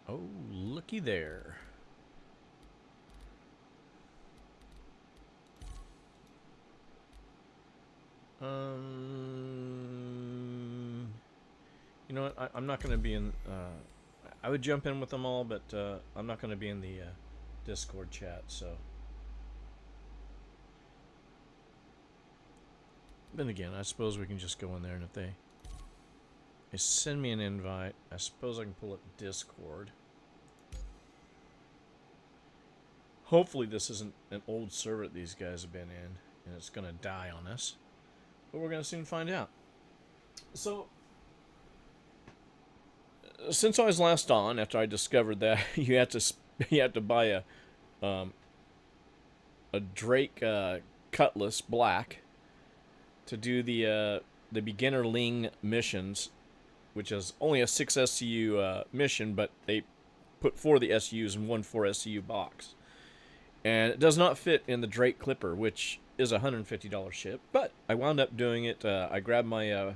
Oh, looky there. You know what? I'm not going to be in. I would jump in with them all, but I'm not going to be in the Discord chat. So, then again, I suppose we can just go in there, and if they send me an invite, I suppose I can pull up Discord. Hopefully, this isn't an old server that these guys have been in, and it's going to die on us. But we're going to soon find out. So, since I was last on, after I discovered that you have to buy a Drake Cutlass Black to do the beginner Ling missions, which is only a 6 SCU mission, but they put 4 of the SCUs in one 4 SCU box, and it does not fit in the Drake Clipper, which is a $150 ship. But I wound up doing it. I grabbed my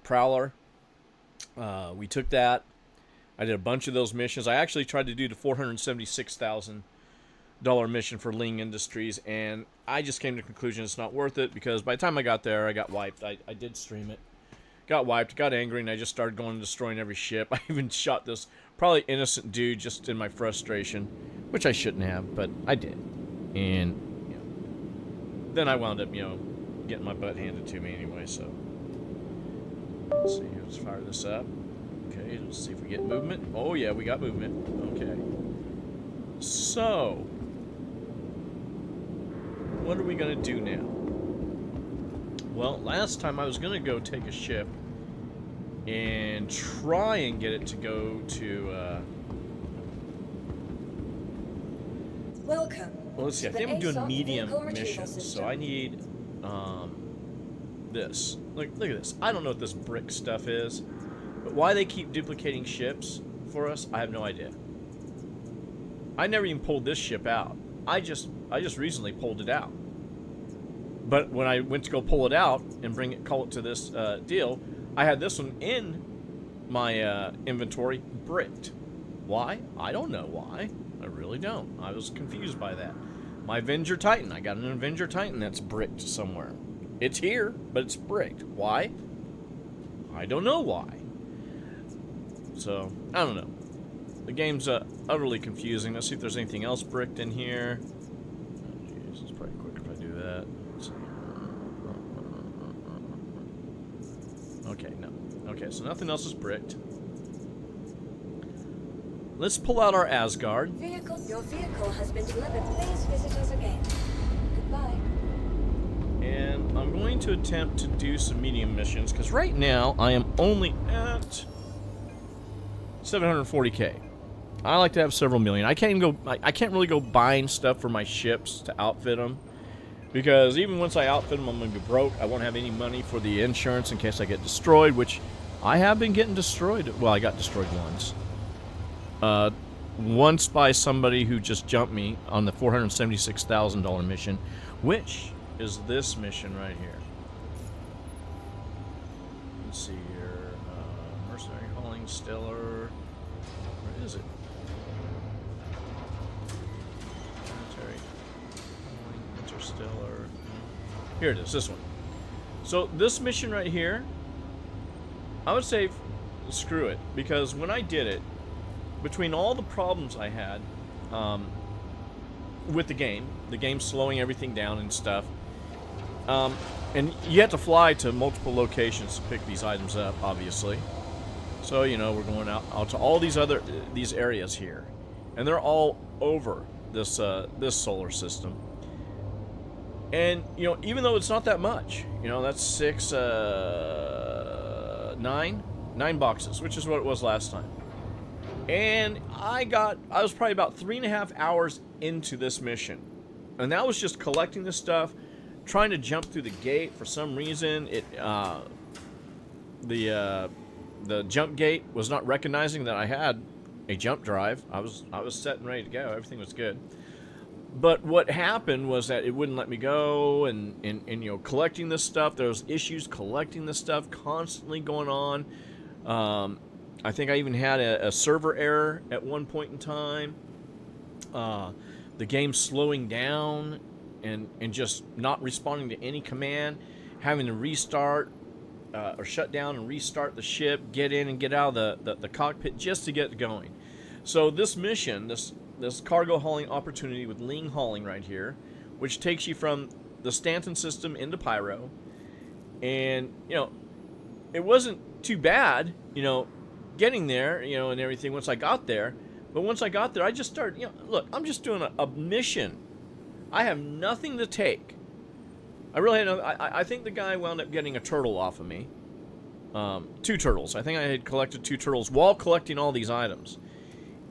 Prowler. We took that. I did a bunch of those missions. I actually tried to do the $476,000 mission for Ling Industries, and I just came to the conclusion it's not worth it, because by the time I got there, I got wiped. I did stream it. Got wiped, got angry, and I just started going and destroying every ship. I even shot this probably innocent dude just in my frustration, which I shouldn't have, but I did. And, you know, then I wound up, getting my butt handed to me anyway, so. Let's see, let's fire this up. Okay, let's see if we get movement. Oh yeah, we got movement. Okay. So, what are we gonna do now? Well, last time I was gonna go take a ship and try and get it to go to Welcome. well, let's see, I think I'm doing medium missions, so I need this. Look at this. I don't know what this brick stuff is, but why they keep duplicating ships for us, I have no idea. I never even pulled this ship out. I just recently pulled it out. But when I went to go pull it out and call it to this deal, I had this one in my inventory bricked. Why? I don't know why. I really don't. I was confused by that. My Avenger Titan. I got an Avenger Titan that's bricked somewhere. It's here, but it's bricked. Why? I don't know why. So, I don't know. The game's utterly confusing. Let's see if there's anything else bricked in here. Oh, geez, it's probably quicker if I do that. Let's see. Okay, no. Okay, so nothing else is bricked. Let's pull out our Asgard. Your vehicle has been delivered. Please visit us again. Goodbye. And I'm going to attempt to do some medium missions, because right now I am only at 740k. I like to have several million. I can't really go buying stuff for my ships to outfit them, because even once I outfit them, I'm going to be broke. I won't have any money for the insurance in case I get destroyed, which I have been getting destroyed. Well, I got destroyed once. Once by somebody who just jumped me on the $476,000 mission, which is this mission right here. Let's see here. Mercenary Hauling Stellar. Where is it? Military Hauling Interstellar. Here it is, this one. So this mission right here, I would say screw it, because when I did it, between all the problems I had with the game slowing everything down and stuff, and you have to fly to multiple locations to pick these items up, obviously. So, you know, we're going out to all these areas here, and they're all over this this solar system. And, you know, even though it's not that much, you know, that's nine boxes, which is what it was last time. And I was probably about 3.5 hours into this mission, and that was just collecting this stuff, trying to jump through the gate. For some reason, the jump gate was not recognizing that I had a jump drive. I was set and ready to go. Everything was good. But what happened was that it wouldn't let me go, and you know, collecting this stuff, there was issues collecting this stuff constantly going on. I think I even had a server error at one point in time. The game slowing down and just not responding to any command, having to restart or shut down and restart the ship, get in and get out of the cockpit just to get going. So this mission, this cargo hauling opportunity with Ling Hauling right here, which takes you from the Stanton system into Pyro, and it wasn't too bad, getting there, and everything once I got there. But once I got there, I just started, look, I'm just doing a mission. I have nothing to take. I really had I think the guy wound up getting a turtle off of me. 2 turtles. I think I had collected 2 turtles while collecting all these items.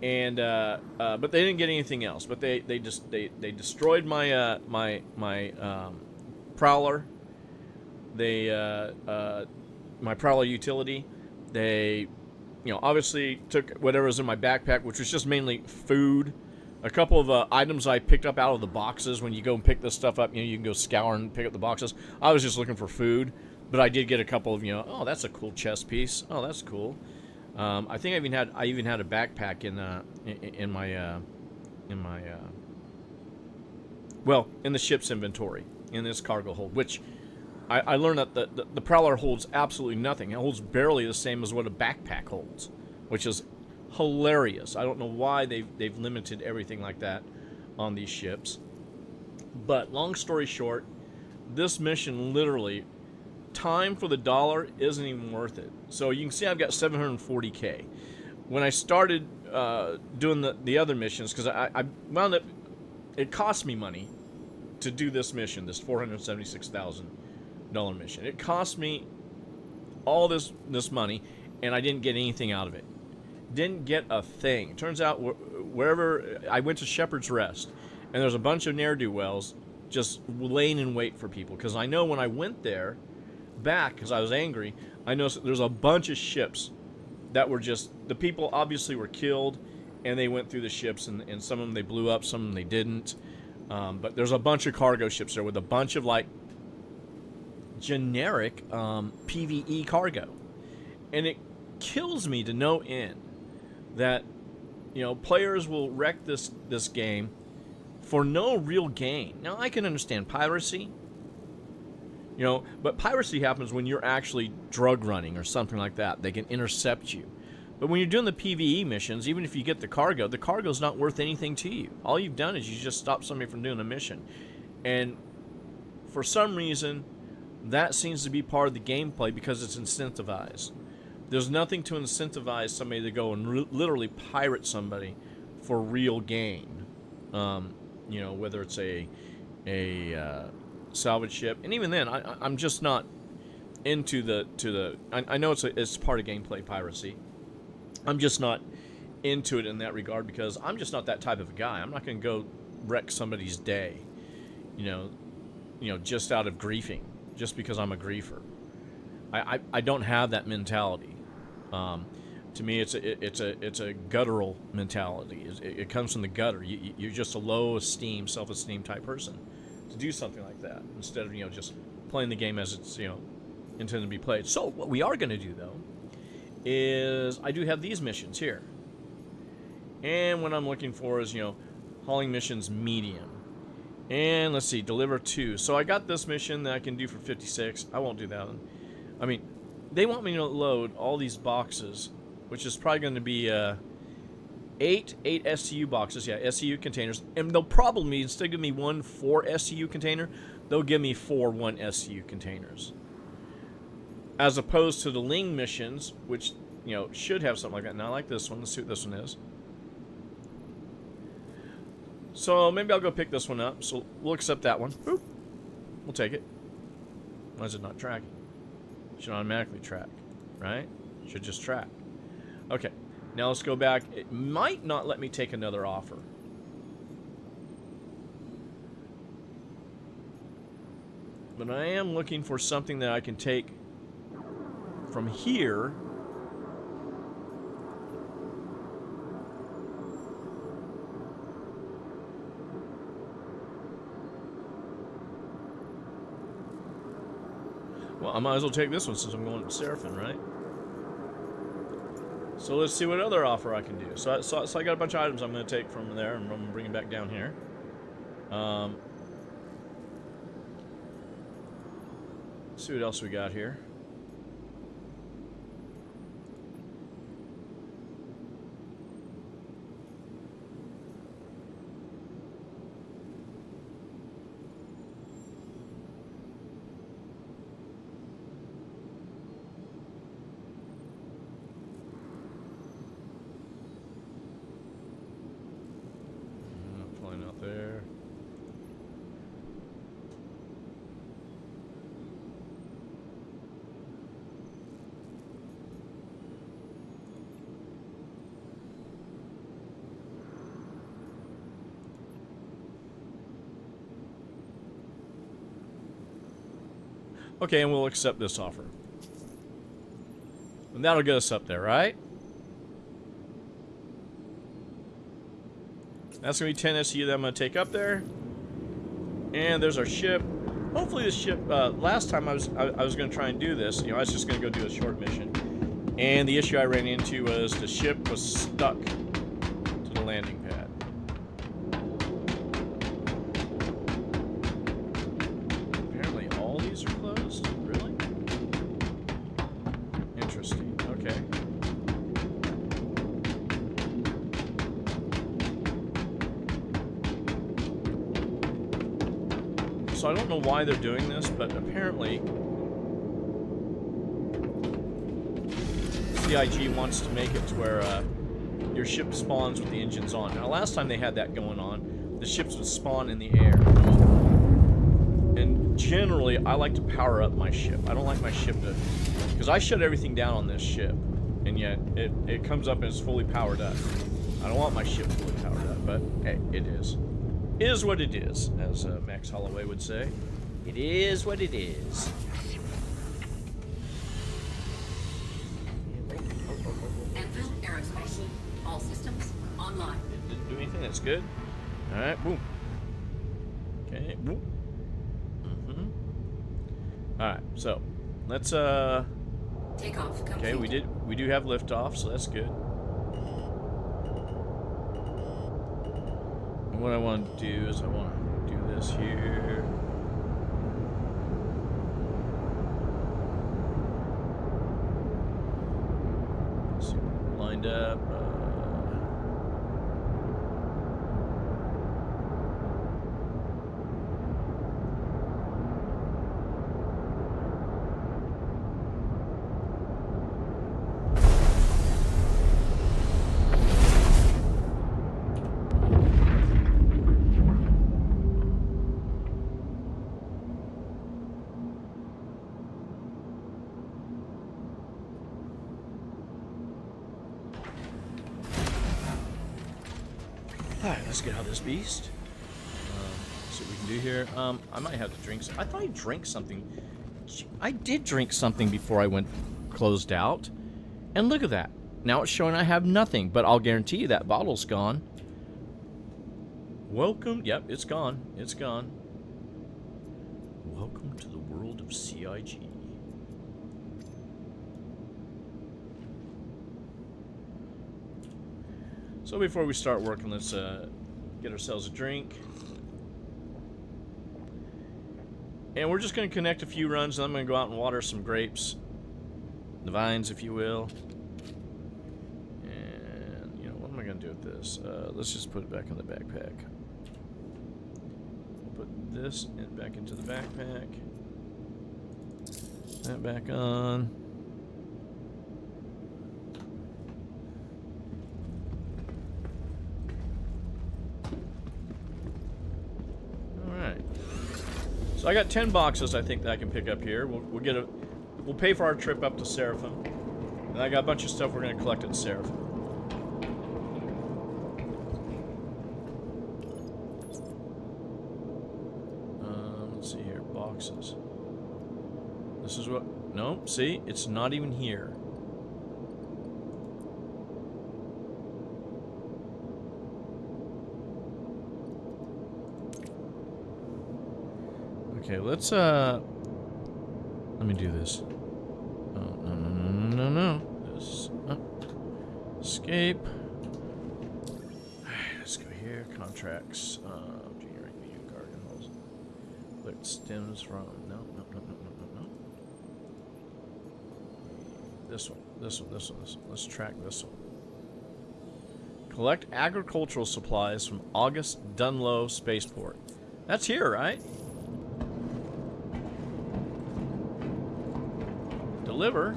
And but they didn't get anything else. But they destroyed my prowler. My prowler utility. They obviously took whatever was in my backpack, which was just mainly food. A couple of items I picked up out of the boxes. When you go and pick this stuff up, you can go scour and pick up the boxes. I was just looking for food, but I did get a couple of, oh, that's a cool chest piece. Oh, that's cool. I think I even had a backpack in the ship's inventory in this cargo hold, which I learned that the Prowler holds absolutely nothing. It holds barely the same as what a backpack holds, which is hilarious. I don't know why they've limited everything like that on these ships. But long story short, this mission literally, time for the dollar isn't even worth it. So you can see I've got 740K. When I started doing the other missions, because I wound up, it cost me money to do this mission, this $476,000 mission. It cost me all this money, and I didn't get anything out of it. Didn't get a thing. It turns out wherever I went to Shepherd's Rest, and there's a bunch of ne'er-do-wells just laying in wait for people. Because I know when I went there back, because I was angry, I noticed there's a bunch of ships that were just, the people obviously were killed, and they went through the ships, and some of them they blew up, some of them they didn't. But there's a bunch of cargo ships there with a bunch of like generic PvE cargo, and it kills me to no end that players will wreck this game for no real gain. Now I can understand piracy, but piracy happens when you're actually drug running or something like that. They can intercept you. But when you're doing the PvE missions, even if you get the cargo's not worth anything to you. All you've done is you just stopped somebody from doing a mission. And for some reason, that seems to be part of the gameplay because it's incentivized. There's nothing to incentivize somebody to go and literally pirate somebody for real gain. Whether it's a salvage ship, and even then, I'm just not into the. I know it's part of gameplay piracy. I'm just not into it in that regard because I'm just not that type of a guy. I'm not going to go wreck somebody's day, just out of griefing, just because I'm a griefer. I don't have that mentality. To me, it's a guttural mentality. It comes from the gutter. You're just a low esteem, self-esteem type person to do something like that instead of just playing the game as it's intended to be played. So what we are going to do though is I do have these missions here, and what I'm looking for is hauling missions medium, and let's see, deliver 2. So I got this mission that I can do for 56. I won't do that one. I mean, they want me to load all these boxes, which is probably going to be 8 SCU boxes, SCU containers, and they'll probably, instead of giving me 1 4 SCU container, they'll give me 4 1 SCU containers. As opposed to the Ling missions, which should have something like that. Now I like this one. Let's see what this one is. So maybe I'll go pick this one up. So we'll accept that one. Boop. We'll take it. Why is it not tracking? It should automatically track, right? Should just track. Okay. Now let's go back. It might not let me take another offer. But I am looking for something that I can take from here. Well, I might as well take this one since I'm going to Seraphim, right? So let's see what other offer I can do. So I got a bunch of items I'm going to take from there, and I'm going to bring it back down here. Let's see what else we got here. Flying out there. Okay, and we'll accept this offer. And that'll get us up there, right? That's going to be 10 SU that I'm going to take up there. And there's our ship. Hopefully this ship, last time I was going to try and do this, you know, I was just going to go do a short mission. And the issue I ran into was the ship was stuck to the landing pad. Apparently all these are closed? Really? Interesting. Okay. So I don't know why they're doing this, but apparently CIG wants to make it to where your ship spawns with the engines on. Now, last time they had that going on, the ships would spawn in the air. And generally, I like to power up my ship. I don't like my ship to... Because I shut everything down on this ship, and yet it comes up and it's fully powered up. I don't want my ship fully powered up, but hey, it is. Is what it is, as Max Holloway would say. It is what it is. Enfield Aerospace. All systems online. It didn't do anything. That's good. All right. Boom. Okay. Boom. All right. So let's Takeoff complete. Okay. We do have liftoff, so that's good. And what I want to do is I want to do this here. Let's see, lined up. Alright, let's get out of this beast. See what we can do here. I might have to drink some. I thought I drank something. I did drink something before I went closed out. And look at that. Now it's showing I have nothing, but I'll guarantee you that bottle's gone. Welcome. Yep, it's gone. It's gone. Welcome to the world of CIG. So before we start working, let's get ourselves a drink. And we're just going to connect a few runs, and I'm going to go out and water some grapes. The vines, if you will. And, you know, what am I going to do with this? Let's just put it back in the backpack. We'll put this back into the backpack. That back on. So I got 10 boxes I think that I can pick up here. We'll pay for our trip up to Seraphim. And I got a bunch of stuff we're going to collect at Seraphim. Let's see here, boxes. This is what, no, see, it's not even here. Okay, let's, let me do this. Oh, no. This, Escape. Let's go here. Contracts. Junior review garden holes. It stems from. No. This one. Let's track this one. Collect agricultural supplies from August Dunlow Spaceport. That's here, right? Deliver.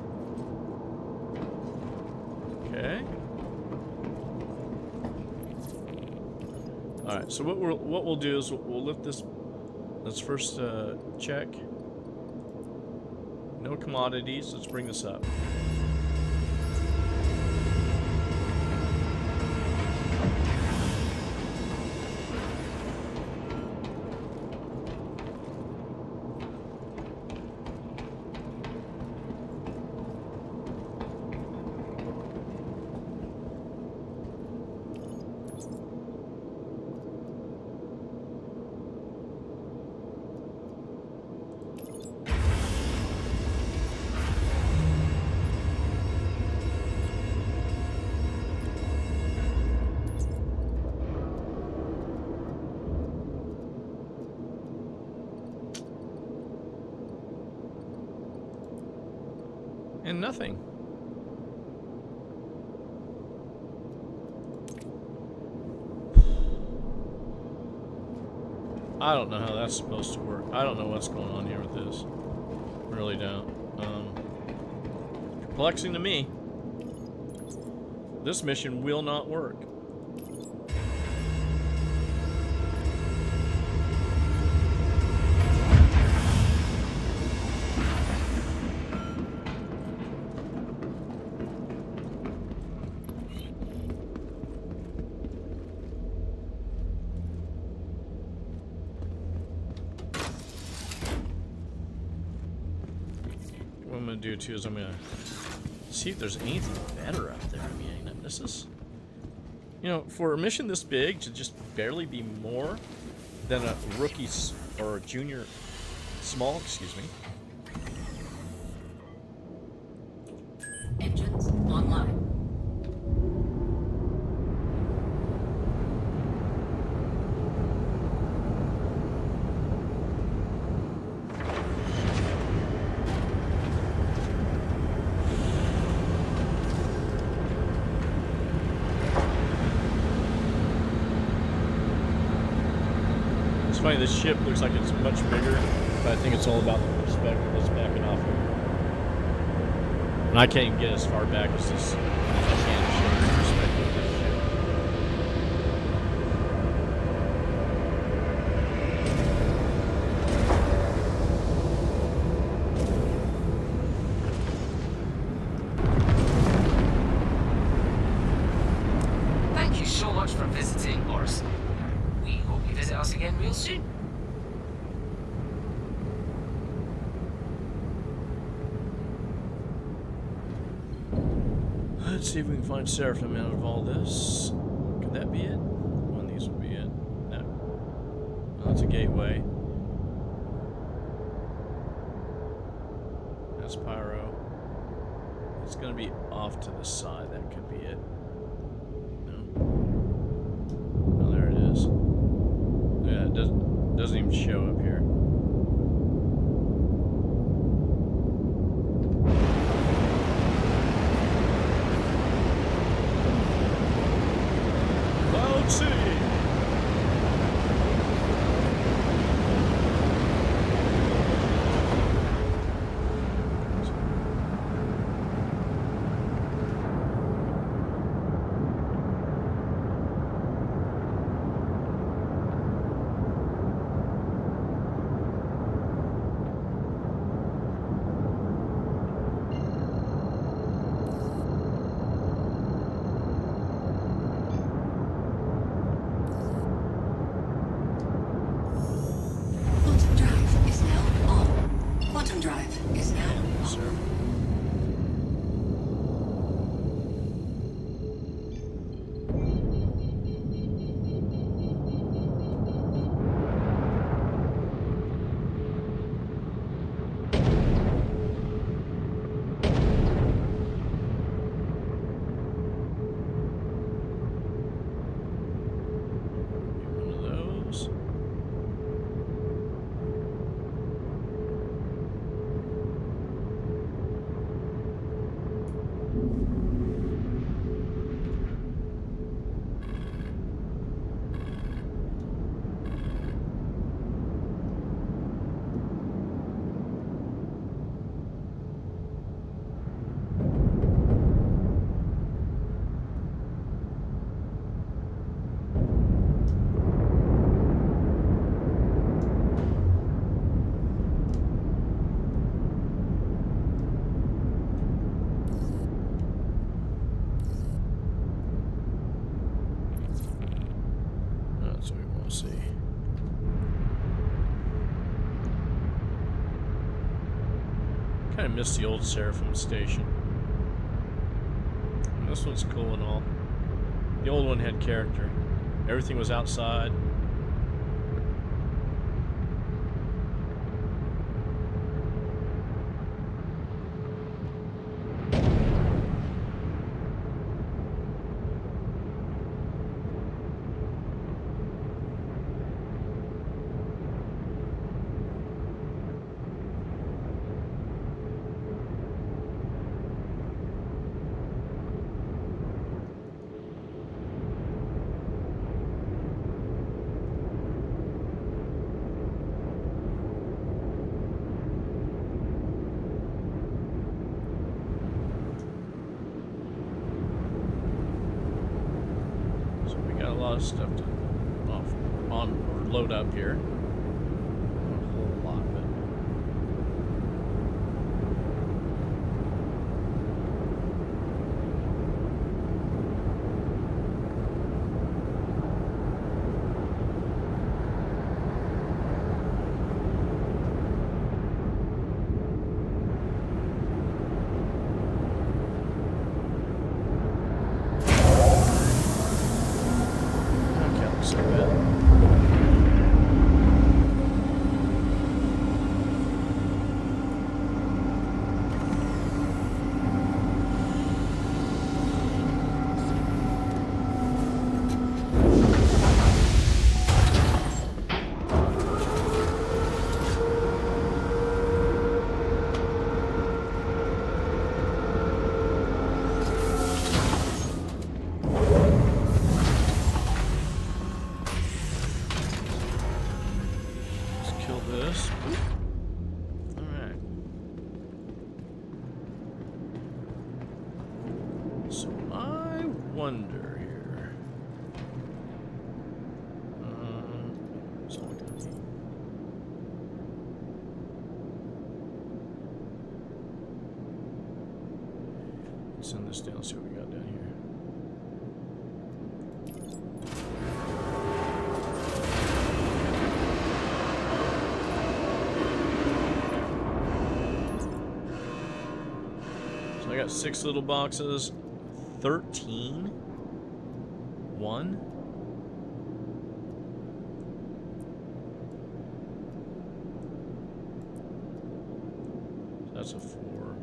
Okay. All right. So what we'll do is we'll lift this. Let's first check. No commodities. Let's bring this up. And nothing. I don't know how that's supposed to work. I don't know what's going on here with this. Really don't. Perplexing to me. This mission will not work. What I'm gonna do too is I'm gonna see if there's anything better up there. I mean, this is, you know, for a mission this big to just barely be more than a rookie or a junior small, excuse me. Engines online. It's funny, this ship looks like it's much bigger, but I think it's all about the perspective it's backing off of. And I can't even get as far back as this as I can to show you the perspective of this ship. Thank you so much for visiting, Morris. We hope you visit us again real soon. Let's see if we can find Seraphim out of all this. Could that be it? One of these would be it. No. Oh, that's a gateway. That's Pyro. It's gonna be off to the side. That could be it. No. Oh, there it is. Yeah, it doesn't even show up here. Cloud City. Quantum drive is now on. Quantum drive is now on. Sir. Kind of miss the old Seraphim station. And this one's cool and all. The old one had character. Everything was outside. Stuff to load up here. Not a whole lot, but wonder here. Let's send this down, see what we got down here. So I got 6 little boxes. 13? 1? So that's a 4.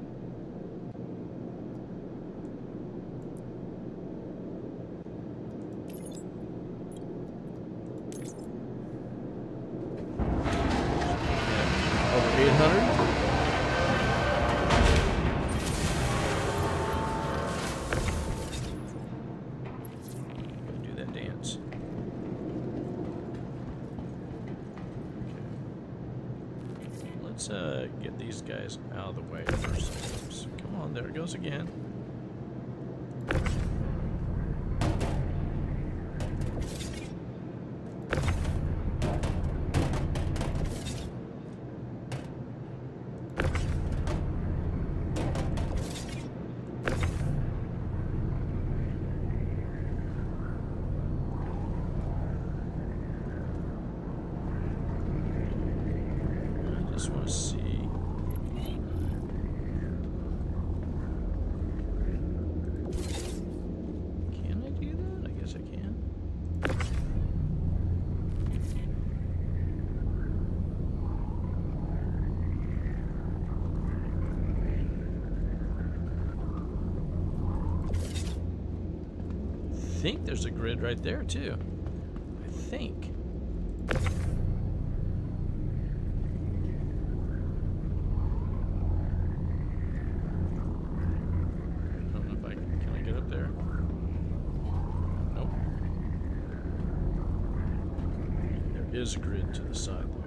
Over 800? Get these guys out of the way first. So, come on, there it goes again. I just want to see. I think there's a grid right there too. I think. I don't know if can I get up there? Nope. There is a grid to the side there.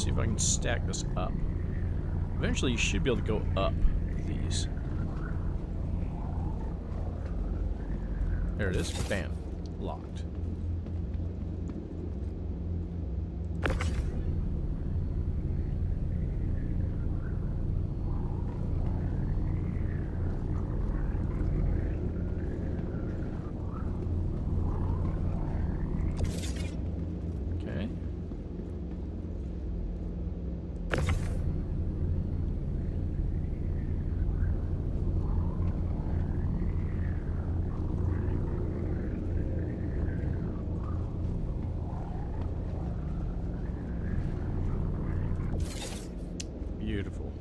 see if I can stack this up. Eventually, you should be able to go up with these. There it is. Bam. Locked. Okay. Beautiful.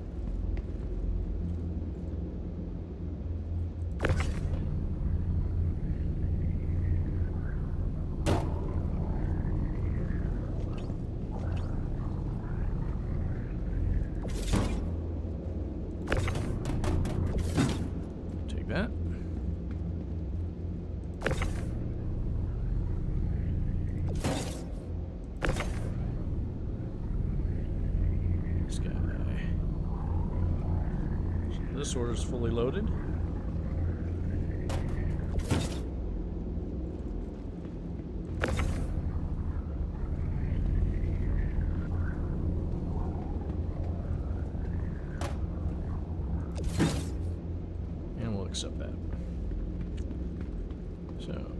Take that. This guy. This order's fully loaded. And we'll accept that. So.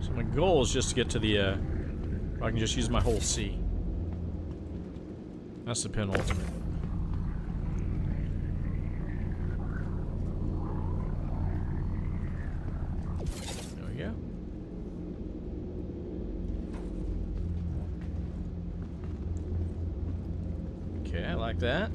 So my goal is just to get to the, I can just use my whole C. That's the penultimate. There we go. Okay, I like that.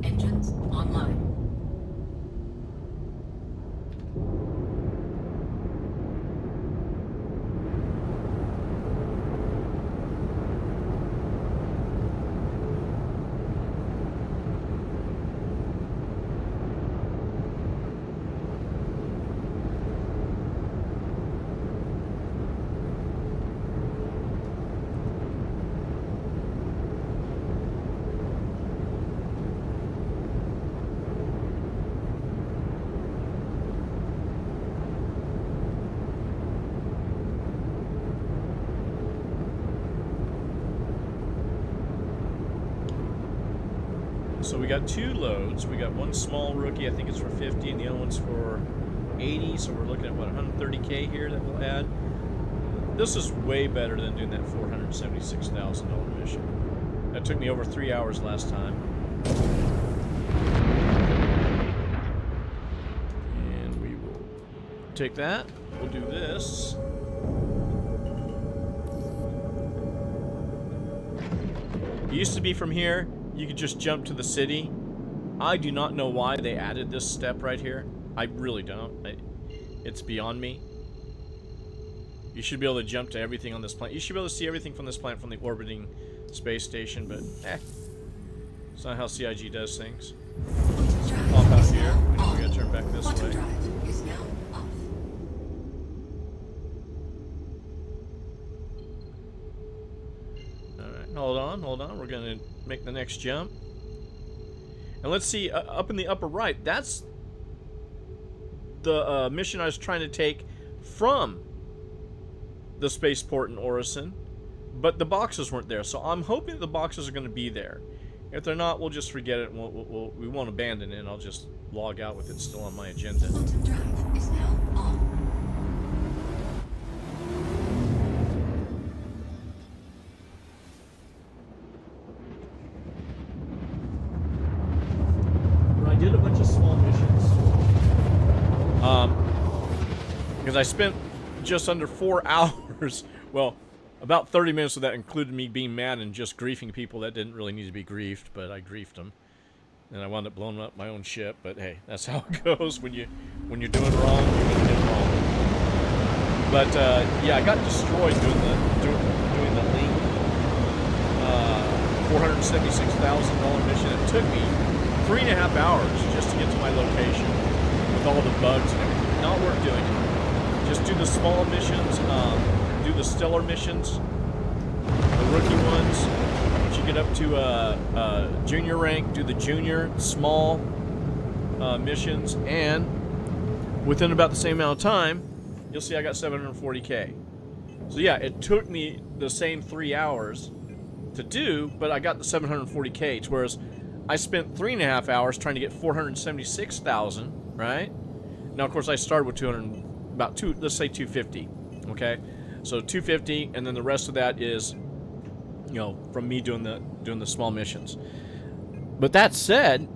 Engines online. So we got two loads. We got one small rookie, I think it's for 50, and the other one's for 80. So we're looking at what, 130K here that we'll add. this is way better than doing that $476,000 mission. That took me over 3 hours last time. And we will take that. We'll do this. It used to be from here, you could just jump to the city. I do not know why they added this step right here. I really don't. It's beyond me. You should be able to jump to everything on this planet. You should be able to see everything from this planet from the orbiting space station, but it's not how CIG does things. Pop out here. We gotta turn back this Quantum way. drive is now off. Alright, hold on. We're gonna make the next jump. And let's see, up in the upper right, that's the mission I was trying to take from the spaceport in Orison, but the boxes weren't there, so I'm hoping the boxes are going to be there. If they're not, we'll just forget it, and we won't abandon it, and I'll just log out with it still on my agenda. Quantum drive is now on. I did a bunch of small missions. Because I spent just under 4 hours, well, about 30 minutes of that included me being mad and just griefing people that didn't really need to be griefed, but I griefed them. And I wound up blowing up my own ship, but hey, that's how it goes when you're doing wrong, you're gonna get wrong. But yeah, I got destroyed doing the link $476,000 mission. It took me 3.5 hours just to get to my location with all the bugs and everything. Not worth doing it. Just do the small missions, do the stellar missions, the rookie ones. Once you get up to junior rank, do the junior, small missions, and within about the same amount of time, you'll see I got 740K. So yeah, it took me the same 3 hours to do, but I got the 740K, whereas I spent 3.5 hours trying to get 476,000, right? Now, of course, I started with let's say 250, okay? So 250, and then the rest of that is, you know, from me doing the small missions. But that said,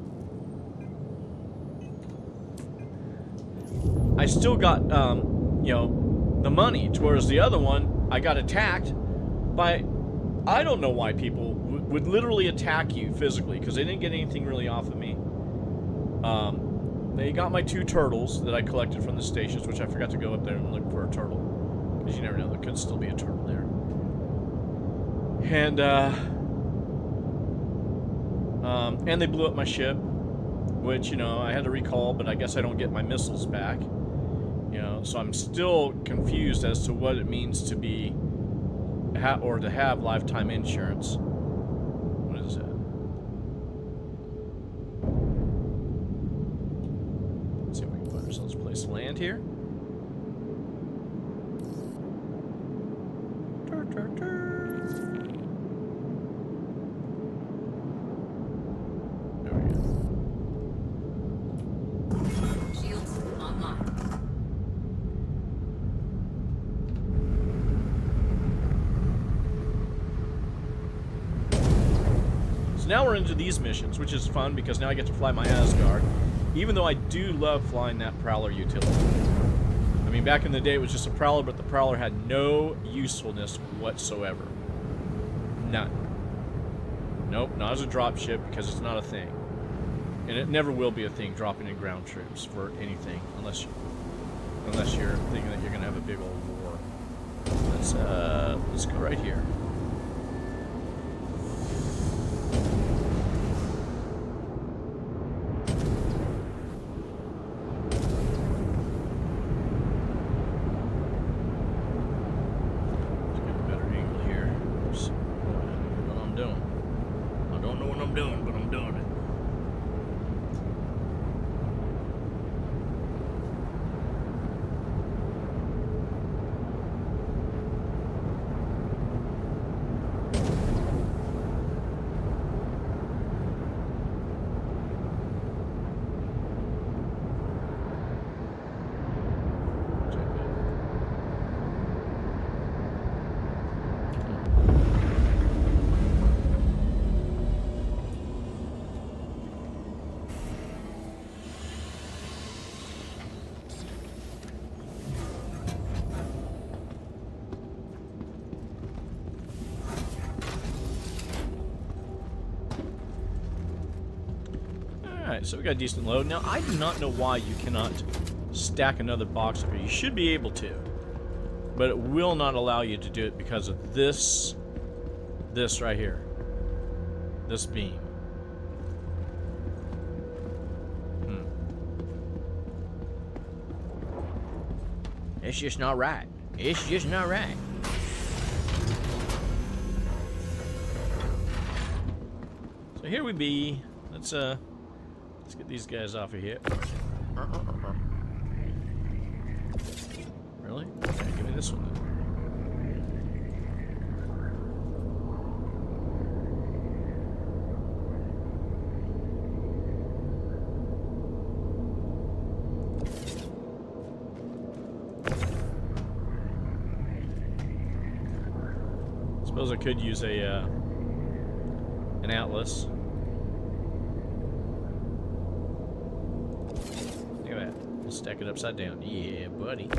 I still got, you know, the money, whereas the other one, I got attacked by, I don't know why people would literally attack you physically, because they didn't get anything really off of me. They got my 2 turtles that I collected from the stations, which I forgot to go up there and look for a turtle, because you never know, there could still be a turtle there. And they blew up my ship, which, you know, I had to recall, but I guess I don't get my missiles back. You know, so I'm still confused as to what it means to be or to have lifetime insurance. What is that? Let's see if we can find ourselves a place to land here. There we go. Shields online. Now we're into these missions, which is fun because now I get to fly my Asgard, even though I do love flying that Prowler utility. I mean, back in the day it was just a Prowler, but the Prowler had no usefulness whatsoever. None. Nope, not as a dropship because it's not a thing. And it never will be a thing, dropping in ground troops for anything, unless you're thinking that you're gonna have a big old war. Let's go right here. Alright, so we got a decent load. Now, I do not know why you cannot stack another box up here. You should be able to. But it will not allow you to do it because of this right here. This beam. It's just not right. It's just not right. So here we be. Let's get these guys off of here. Really? Okay, give me this one then. Suppose I could use an atlas. Look at that. We'll stack it upside down. Yeah, buddy.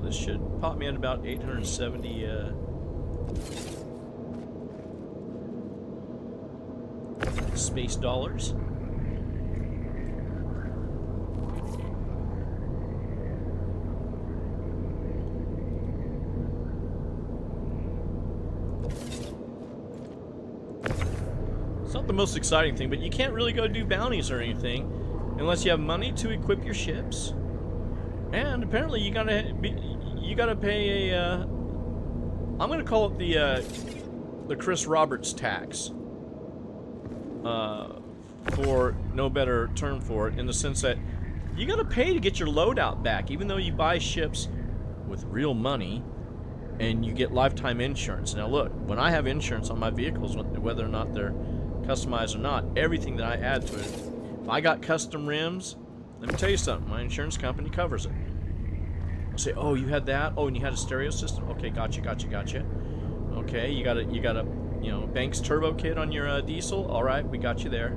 This should pop me at about 870 space dollars. It's not the most exciting thing, but you can't really go do bounties or anything unless you have money to equip your ships. And apparently you gotta pay a I'm gonna call it the Chris Roberts tax, for no better term for it, in the sense that you gotta pay to get your loadout back, even though you buy ships with real money and you get lifetime insurance. Now look, when I have insurance on my vehicles, whether or not they're customized or not, everything that I add to it, if I got custom rims, let me tell you something, my insurance company covers it. I'll say, oh, you had that? Oh, and you had a stereo system? Okay, gotcha. Okay, you got a Banks turbo kit on your diesel? All right, we got you there.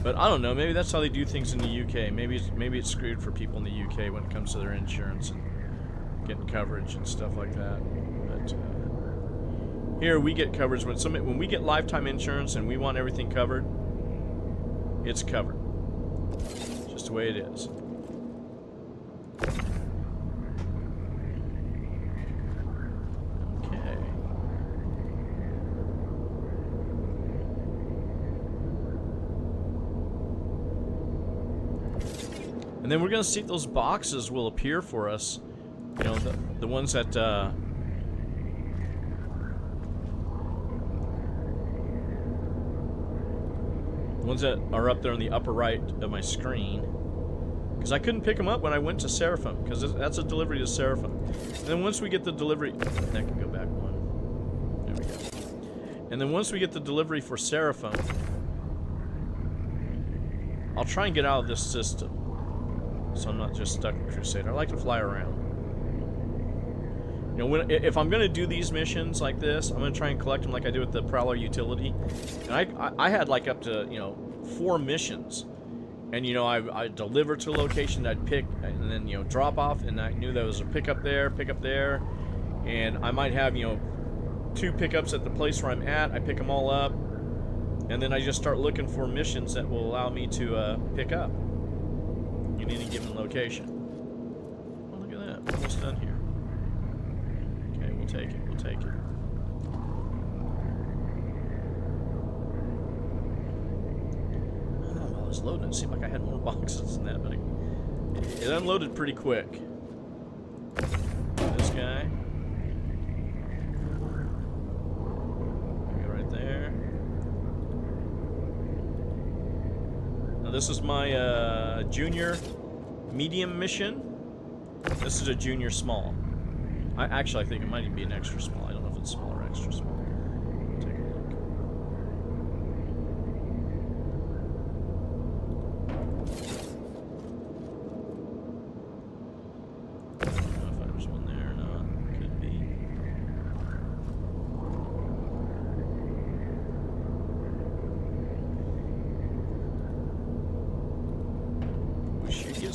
But I don't know, maybe that's how they do things in the UK. Maybe it's screwed for people in the UK when it comes to their insurance and getting coverage and stuff like that. But here we get coverage when we get lifetime insurance and we want everything covered, it's covered. Just the way it is. Okay. And then we're gonna see if those boxes will appear for us. You know, the ones that the ones that are up there on the upper right of my screen, because I couldn't pick them up when I went to Seraphim, because that's a delivery to Seraphim. And then once we get the delivery, that can go back one. There we go. And then once we get the delivery for Seraphim, I'll try and get out of this system, so I'm not just stuck in Crusader. I like to fly around. You know, if I'm going to do these missions like this, I'm going to try and collect them like I do with the Prowler utility. And I had like up to, 4 missions. And, I deliver to a location that I'd pick, and then, drop off, and I knew there was a pick up there. And I might have, 2 pickups at the place where I'm at. I pick them all up. And then I just start looking for missions that will allow me to pick up in any given location. Oh, look at that. We're almost done here. We'll take it. Oh, while I was loading, it seemed like I had more boxes than that, but it unloaded pretty quick. This guy. Go right there. Now this is my junior medium mission. This is a junior small. I think it might even be an extra small. I don't know if it's small or extra small. Take a look.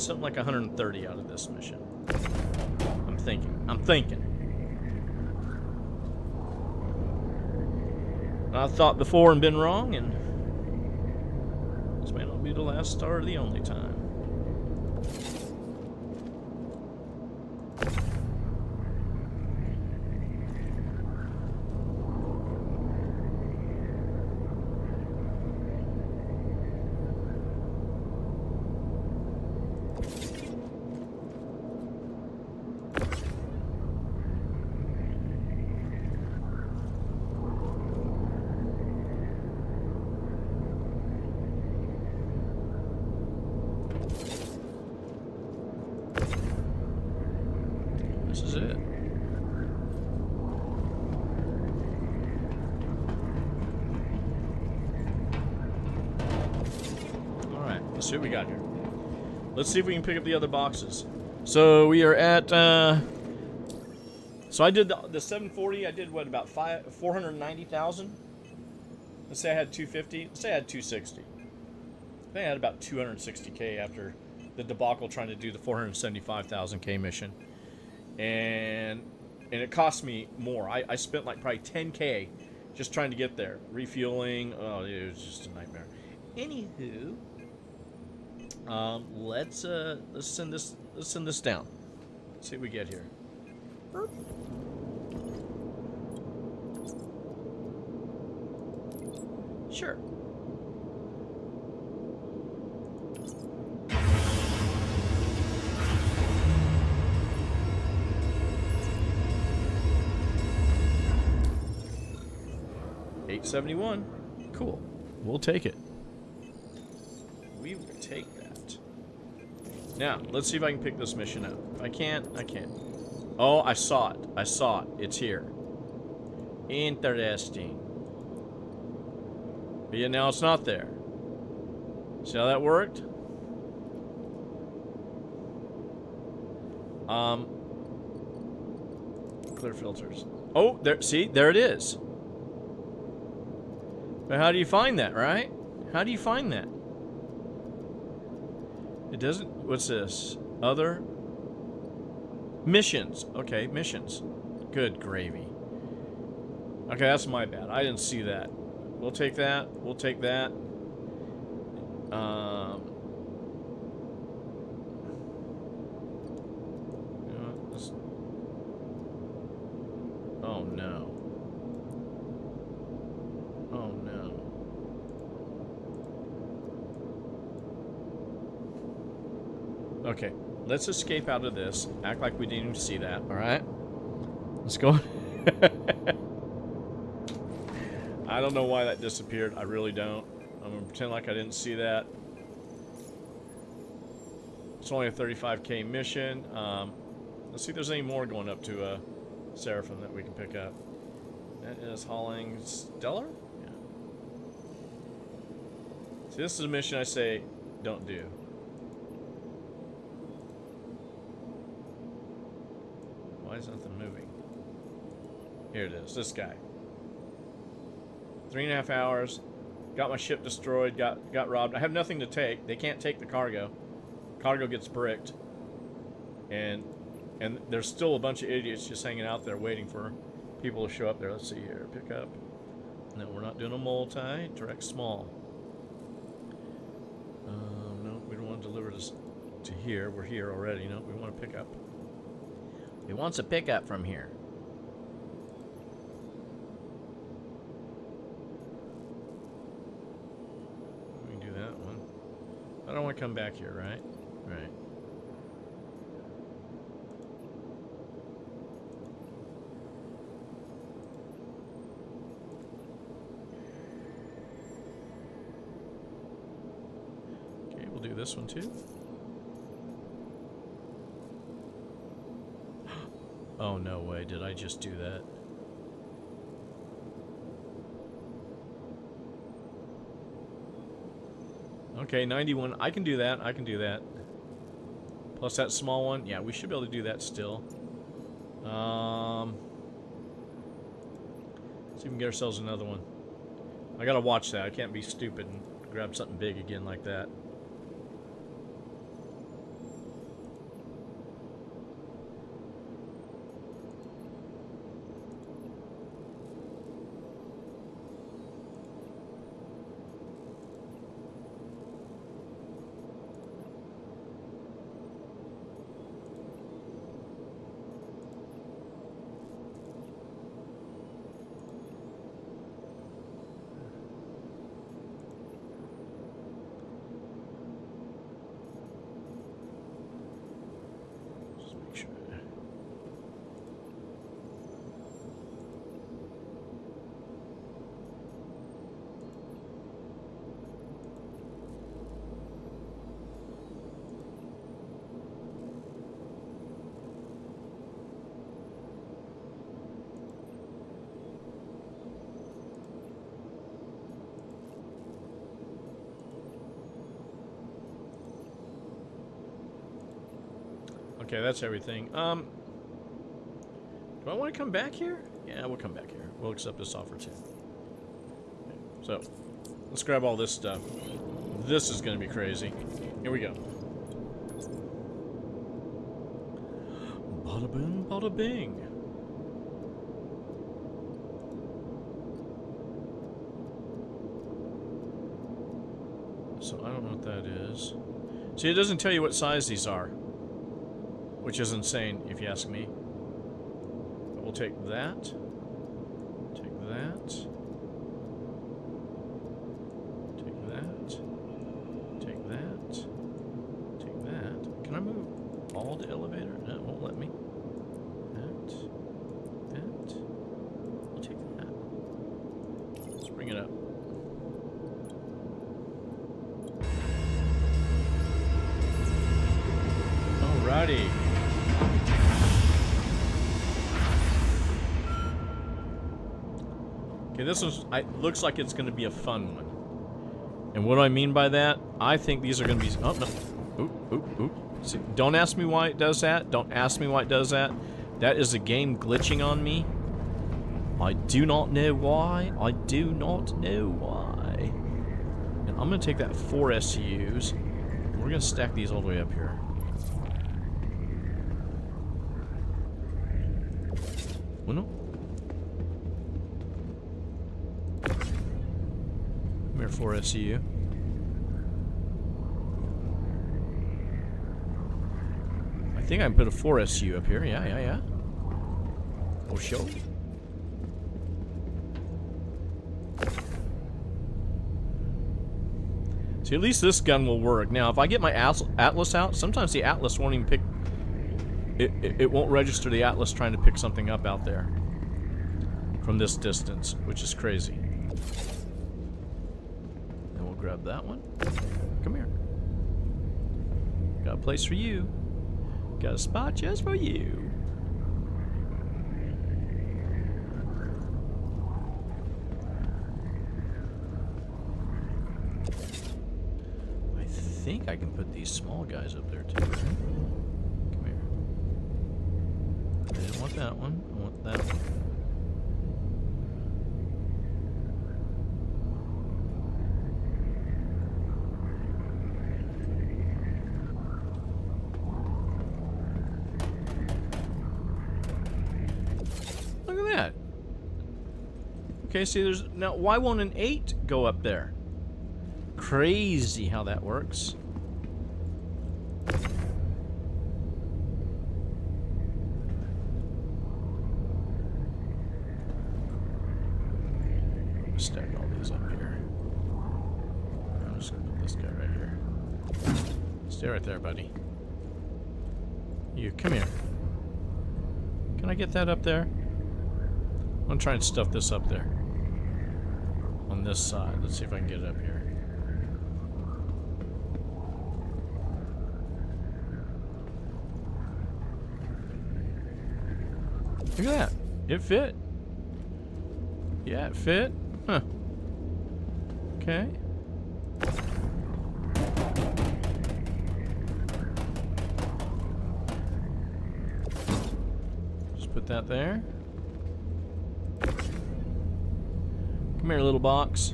something like 130 out of this mission. I'm thinking. I thought before and been wrong, and this may not be the last star or the only time. This is it. Alright, let's see what we got here. Let's see if we can pick up the other boxes. So we are at, so I did the 740, I did what, about 490,000? Let's say I had 250, let's say I had 260. I think I had about 260K after the debacle trying to do the 475,000K mission. And it cost me more. I spent like probably 10K just trying to get there. Refueling, oh, it was just a nightmare. Anywho, let's send this down. Let's see what we get here. Sure. $871. Cool. We'll take it. We will take that. Now, let's see if I can pick this mission up. If I can't, I can't. Oh, I saw it. I saw it. It's here. Interesting. But yeah, now it's not there. See how that worked? Clear filters. Oh, there. See, there it is. But how do you find that, right? How do you find that? It doesn't. What's this? Other missions. Okay, missions. Good gravy. Okay, that's my bad. I didn't see that. We'll take that. We'll take that. You know what, let's... Oh no. Oh no. Okay, let's escape out of this. Act like we didn't even see that, alright? Let's go. I don't know why that disappeared. I really don't. I'm gonna pretend like I didn't see that. It's only a 35K mission. Let's see if there's any more going up to Seraphim that we can pick up. That is hauling Stellar? Yeah. See, this is a mission I say don't do. Why is nothing moving? Here it is, this guy. 3.5 hours. Got my ship destroyed, got robbed. I have nothing to take. They can't take the cargo. Cargo gets bricked. And there's still a bunch of idiots just hanging out there waiting for people to show up there. Let's see here. Pick up. No, we're not doing a multi. Direct small. No, we don't want to deliver this to here. We're here already. No, we want to pick up. He wants a pickup from here. We can do that one. I don't want to come back here, right? Right. Okay, we'll do this one too. Oh, no way. Did I just do that? Okay, 91. I can do that. I can do that. Plus that small one. Yeah, we should be able to do that still. Let's see if we can get ourselves another one. I gotta watch that. I can't be stupid and grab something big again like that. Okay, that's everything. Do I want to come back here? Yeah, we'll come back here. We'll accept this offer too. Okay, so, let's grab all this stuff. This is going to be crazy. Here we go. Bada boom, bada bing. So I don't know what that is. See, it doesn't tell you what size these are, which is insane if you ask me. But we'll take that. Take that. Take that. Take that. Take that. Can I move all the elevator? No, it won't let me. That. That. We'll take that. Let's bring it up. Alrighty. Okay, this is. Looks like it's going to be a fun one. And what do I mean by that? I think these are going to be. Oh no! Oop, oop, oop. See, don't ask me why it does that. Don't ask me why it does that. That is the game glitching on me. I do not know why. I do not know why. And I'm going to take that 4 SCUs. And we're going to stack these all the way up here. Uno. Come here, 4 SCU. I think I can put a 4 SCU up here. Yeah. Oh, show. See, at least this gun will work. Now, if I get my Atlas out, sometimes the Atlas won't even pick... It won't register the Atlas trying to pick something up out there from this distance, which is crazy. And we'll grab that one. Come here. Got a place for you. Got a spot just for you. I think I can put these small guys up there too. Come here. I didn't want that one. I want that one. Look at that. Okay, see, there's now. Why won't an 8 go up there? Crazy how that works. Stack all these up here. I'm just gonna put this guy right here. Stay right there, buddy. You, come here. Can I get that up there? I'm gonna try and stuff this up there. On this side. Let's see if I can get it up here. Look at that. It fit. Yeah, it fit. Huh. Okay. Just put that there. Come here, little box.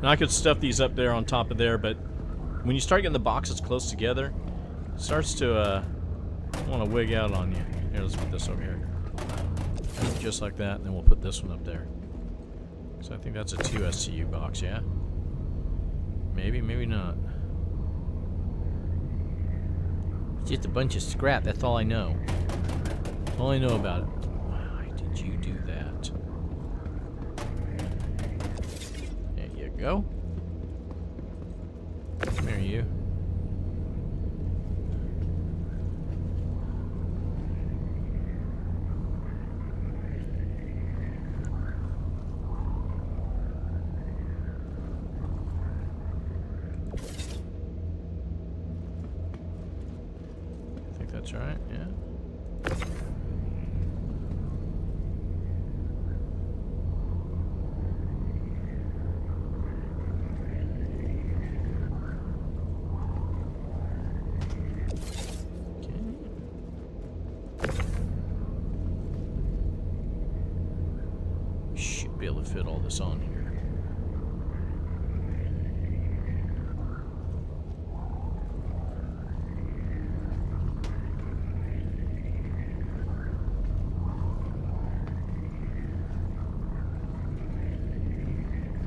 Now I could stuff these up there on top of there, but when you start getting the boxes close together, it starts to want to wig out on you. Here, let's put this over here. Just like that, and then we'll put this one up there. So I think that's a 2 SCU box, yeah? Maybe, maybe not. It's just a bunch of scrap, that's all I know. That's all I know about it. Why did you do that? There you go. Come here, you. That's right, yeah. should be able to fit all this on here.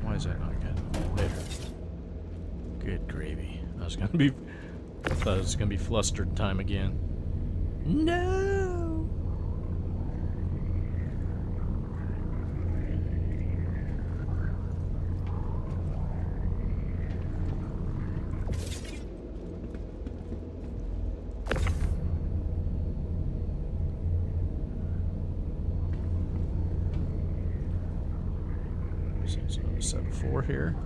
Why is that not good? Later. Good gravy. I was gonna be. I thought it was gonna be flustered time again. No. So it's another set of 4 here.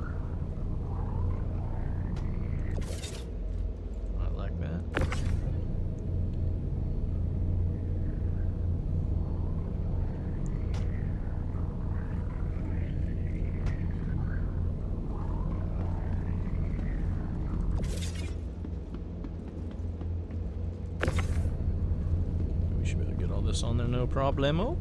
I like that. We should be able to get all this on there, no problemo.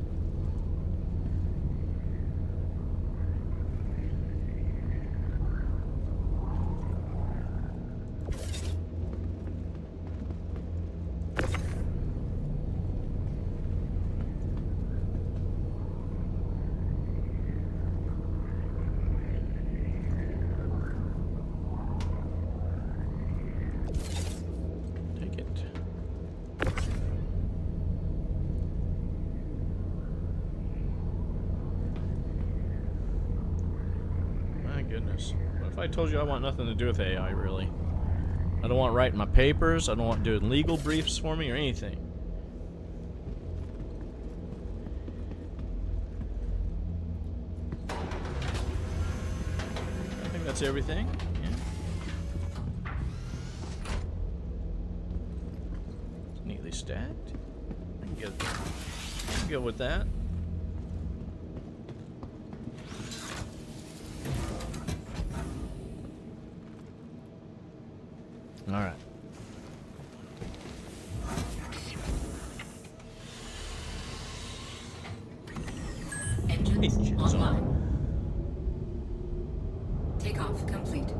Take it. My goodness. What if I told you I want nothing to do with AI, really? I don't want writing my papers. I don't want doing legal briefs for me or anything. I think that's everything. Yeah. It's neatly stacked. I can go with that. All right. Engines Engines online. Takeoff complete.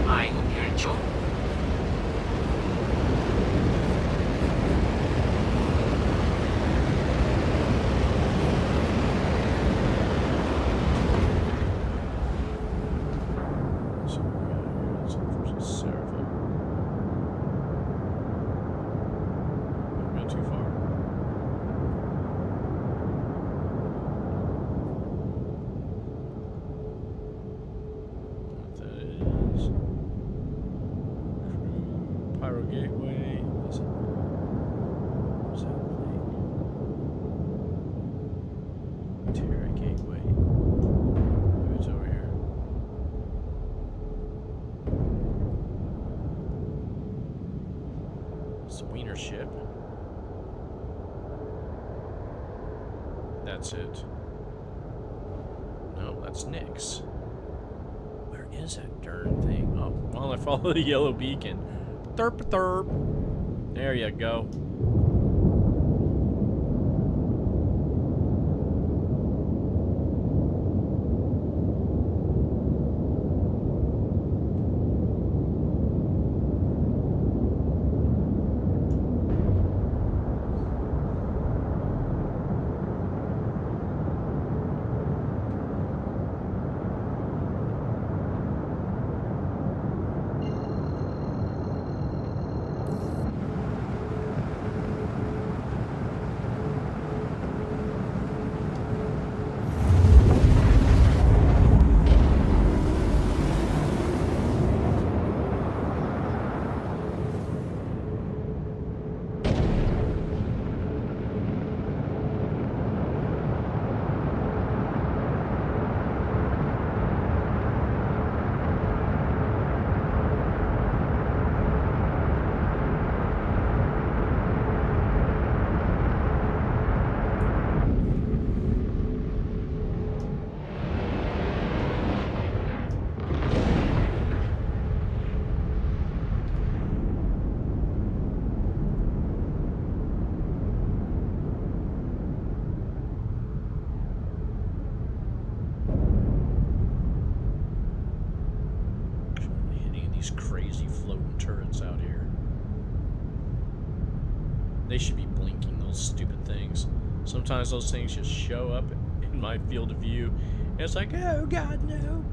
I hope you enjoy. So we got here. That's versus Seraphim. Don't go too far. What that is? Crew Pyro Gateway. What's that thing? Terra Gateway. Maybe it's over here. It's the Wiener ship. That's it. No, that's Nyx. Where is that darn thing? Oh, well, I follow the yellow beacon. Therp therp. There you go. They should be blinking, those stupid things. Sometimes those things just show up in my field of view, and it's like, oh god, no.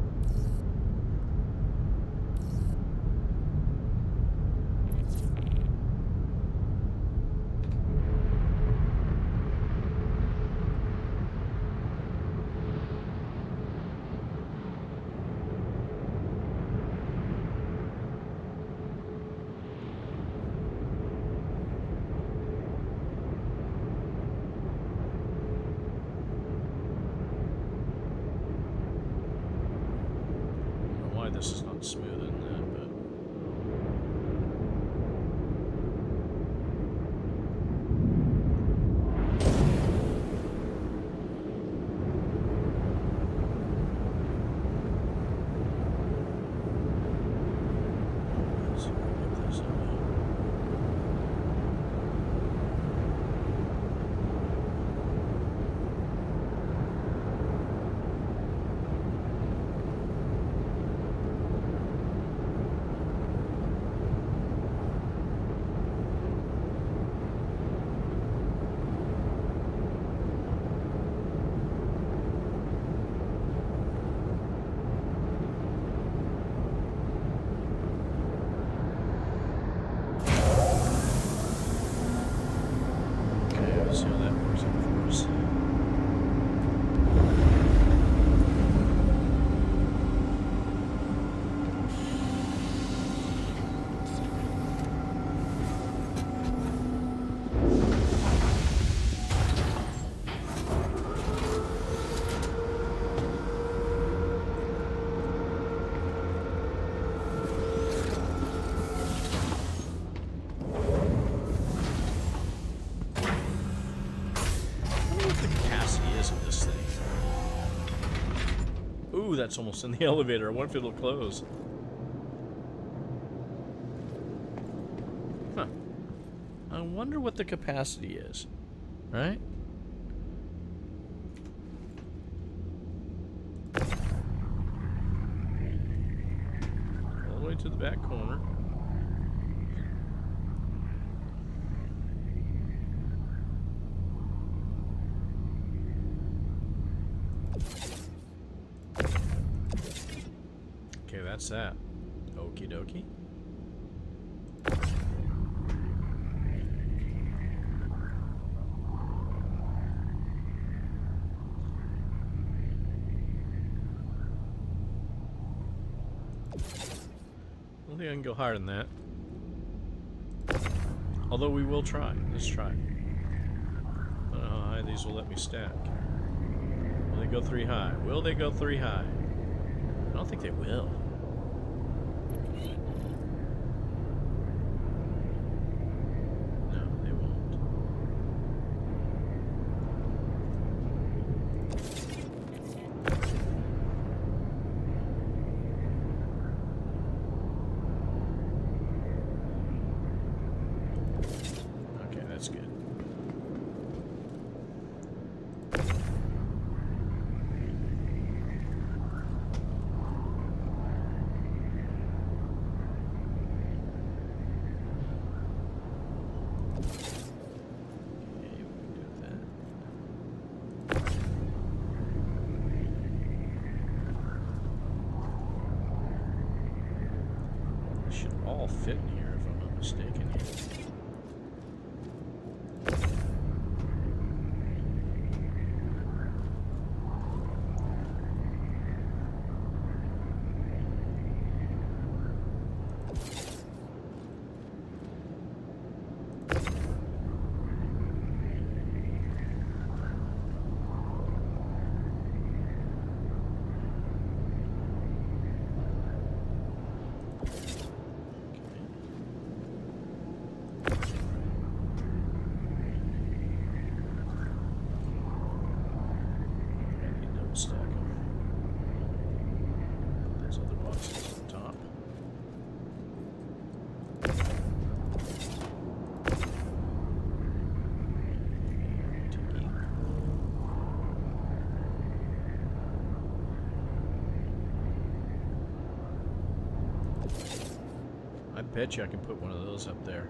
This is not smooth in that, but let's get this up. See how that works out for us. Ooh, that's almost in the elevator. I wonder if it'll close. Huh. I wonder what the capacity is. Right? All the way to the back corner. Okay, that's that. Okie dokie. I don't think I can go higher than that. Although we will try. Let's try. I don't know how high these will let me stack. Will they go 3 high? Will they go 3 high? I don't think they will. No, they won't. Okay, that's good. All fit in here, if I'm not mistaken. Stack them. Those other boxes on top. Tiki. I bet you I can put one of those up there.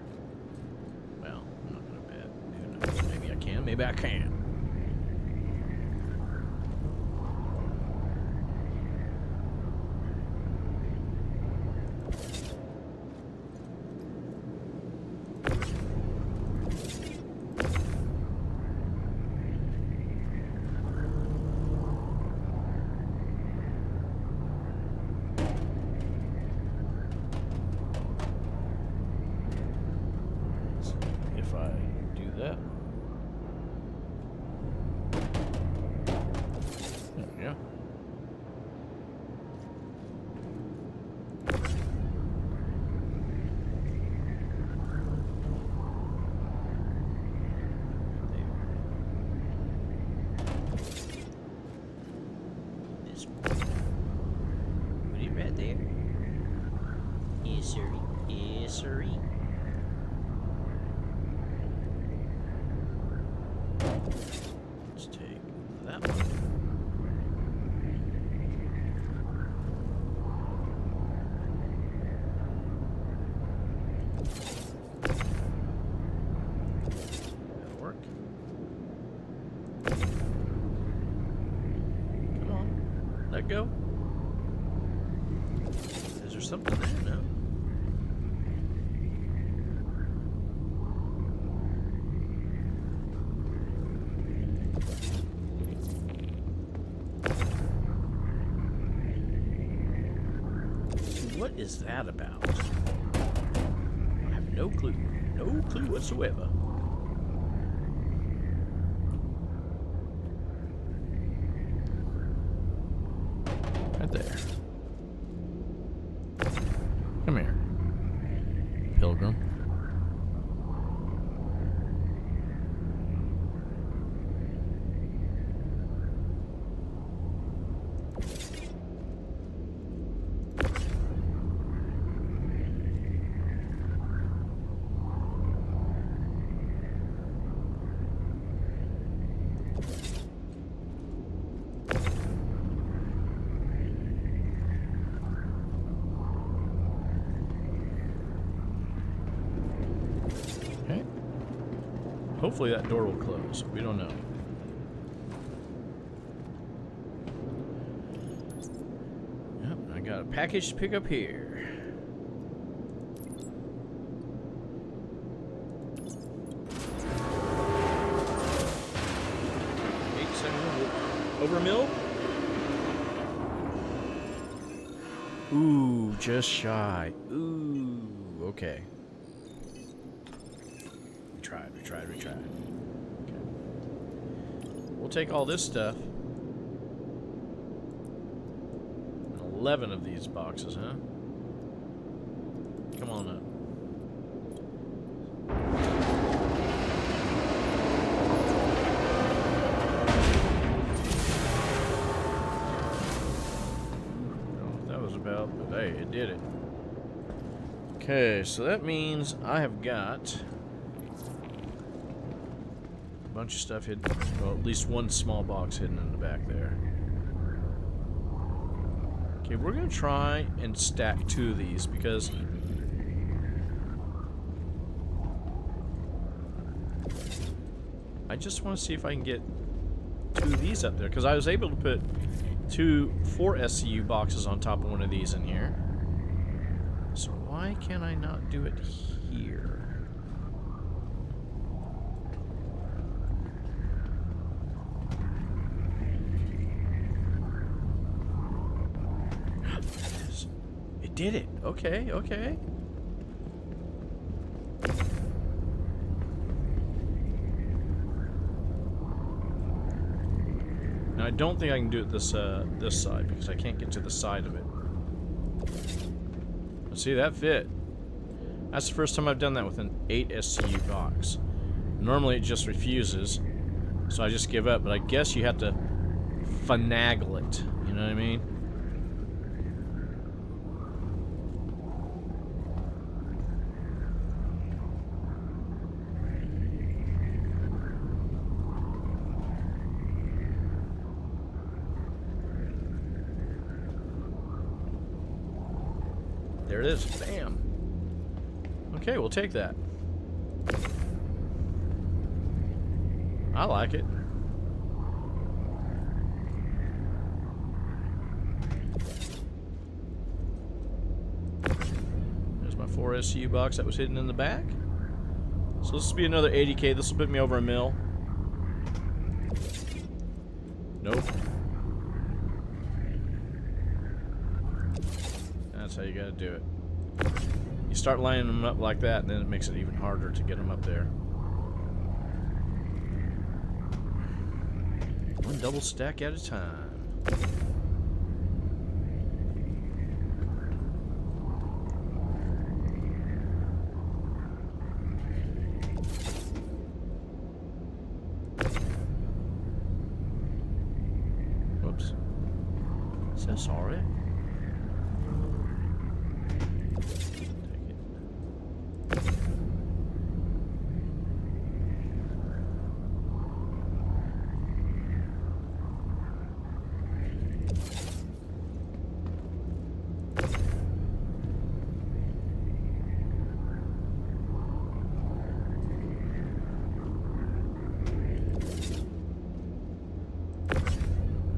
Well, I'm not gonna bet. maybe I can. If I do that. There we go. This one. Put it right there. Yes, sir. Yes, sir. Let's take that one. That'll work. Come on. Let go. Is there something there? No. What is that about? I have no clue. No clue whatsoever. Right there. Come here, Pilgrim. Okay. Hopefully that door will close. We don't know. Yep, I got a package to pick up here. Over a mil? Ooh, just shy. Ooh, okay. We tried. Okay. We'll take all this stuff. 11 of these boxes, huh? Come on up. About, but hey, it did it. Okay, so that means I have got a bunch of stuff hidden. Well, at least one small box hidden in the back there. Okay, we're gonna try and stack 2 of these because I just want to see if I can get 2 of these up there because I was able to put 4 SCU boxes on top of one of these in here. So why can I not do it here? It did it. Okay, okay. Now I don't think I can do it this side because I can't get to the side of it. But see, that fit. That's the first time I've done that with an 8 SCU box. Normally it just refuses, so I just give up. But I guess you have to finagle it. You know what I mean? There it is. Bam. Okay, we'll take that. I like it. There's my 4 SCU box that was hidden in the back. So this will be another 80K. This will put me over $1 mil. Nope. That's how you gotta do it. You start lining them up like that, and then it makes it even harder to get them up there. One double stack at a time. Whoops. So sorry. Take it.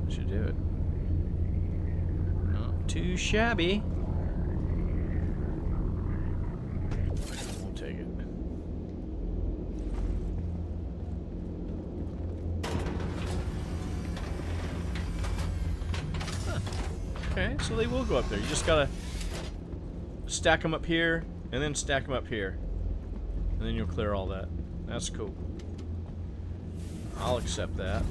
Should do it. Not too shabby. We'll take it. Huh. Okay, so they will go up there. You just gotta stack them up here, and then stack them up here. And then you'll clear all that. That's cool. I'll accept that.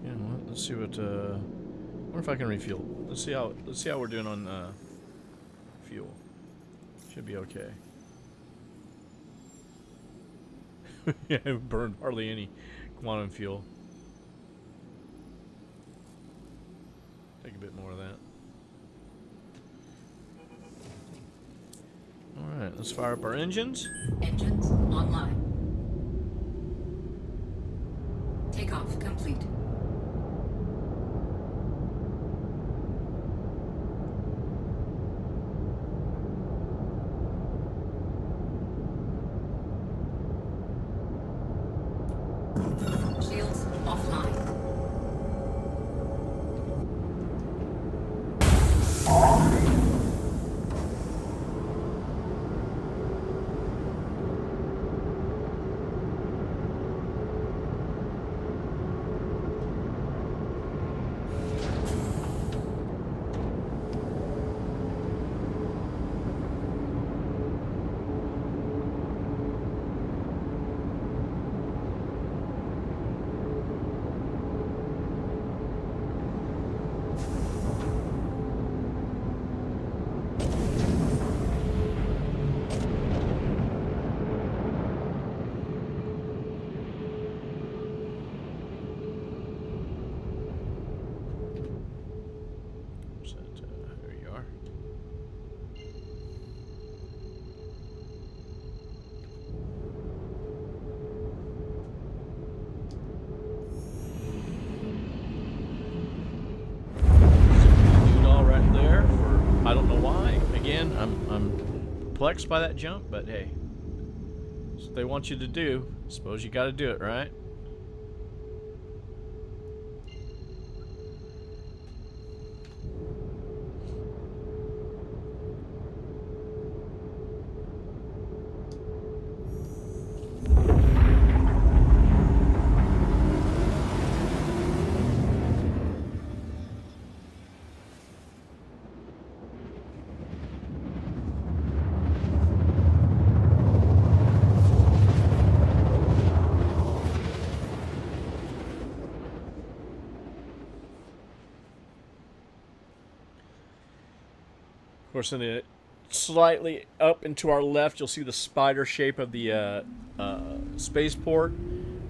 You know what? Let's see what. I wonder if I can refuel. Let's see how we're doing on fuel. Should be okay. Yeah, I burned hardly any quantum fuel. Take a bit more of that. Alright, let's fire up our engines. Engines online. Takeoff complete. Shields offline. There you are. Dude, all right there. For I don't know why. Again, I'm perplexed by that jump, but hey, that's what they want you to do. Suppose you got to do it, right? Of course, in the slightly up and to our left, you'll see the spider shape of the spaceport.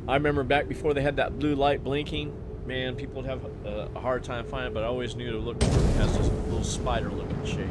I remember back before they had that blue light blinking, man, people would have a hard time finding it, but I always knew to look for it. It has this little spider-looking shape.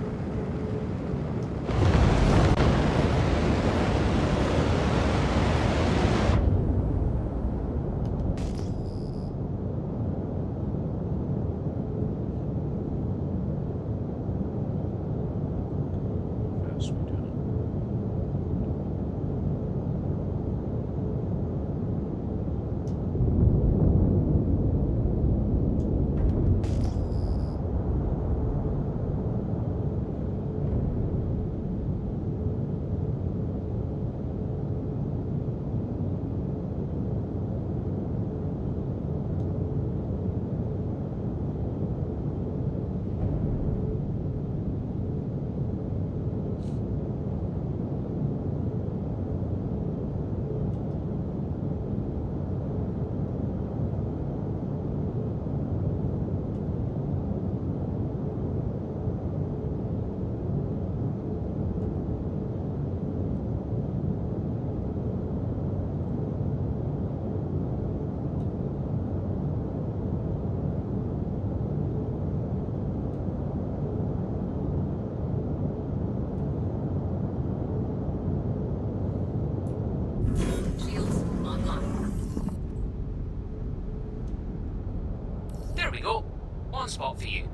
spawn spot for you.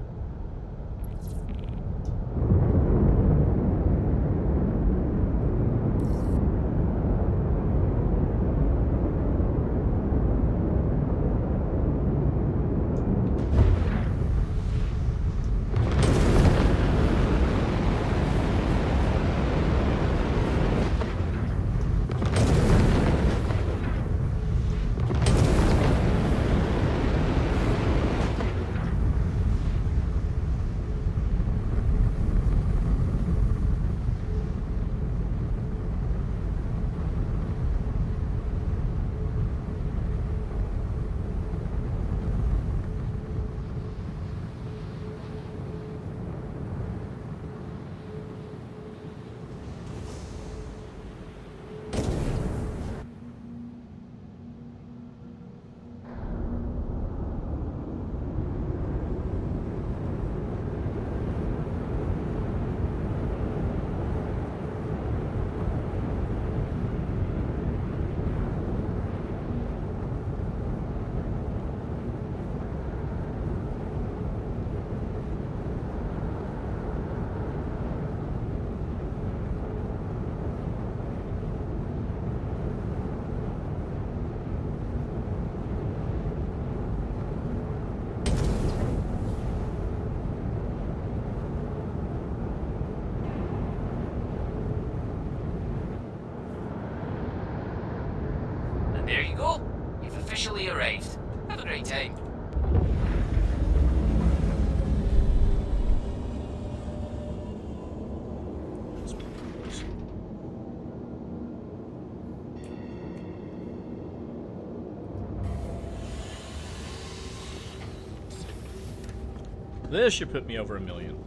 And there you go. You've officially arrived. Have a great time. This should put me over 1 million.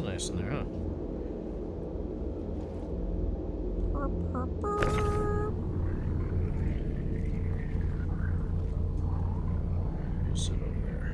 Nice in there, huh? Sit over there.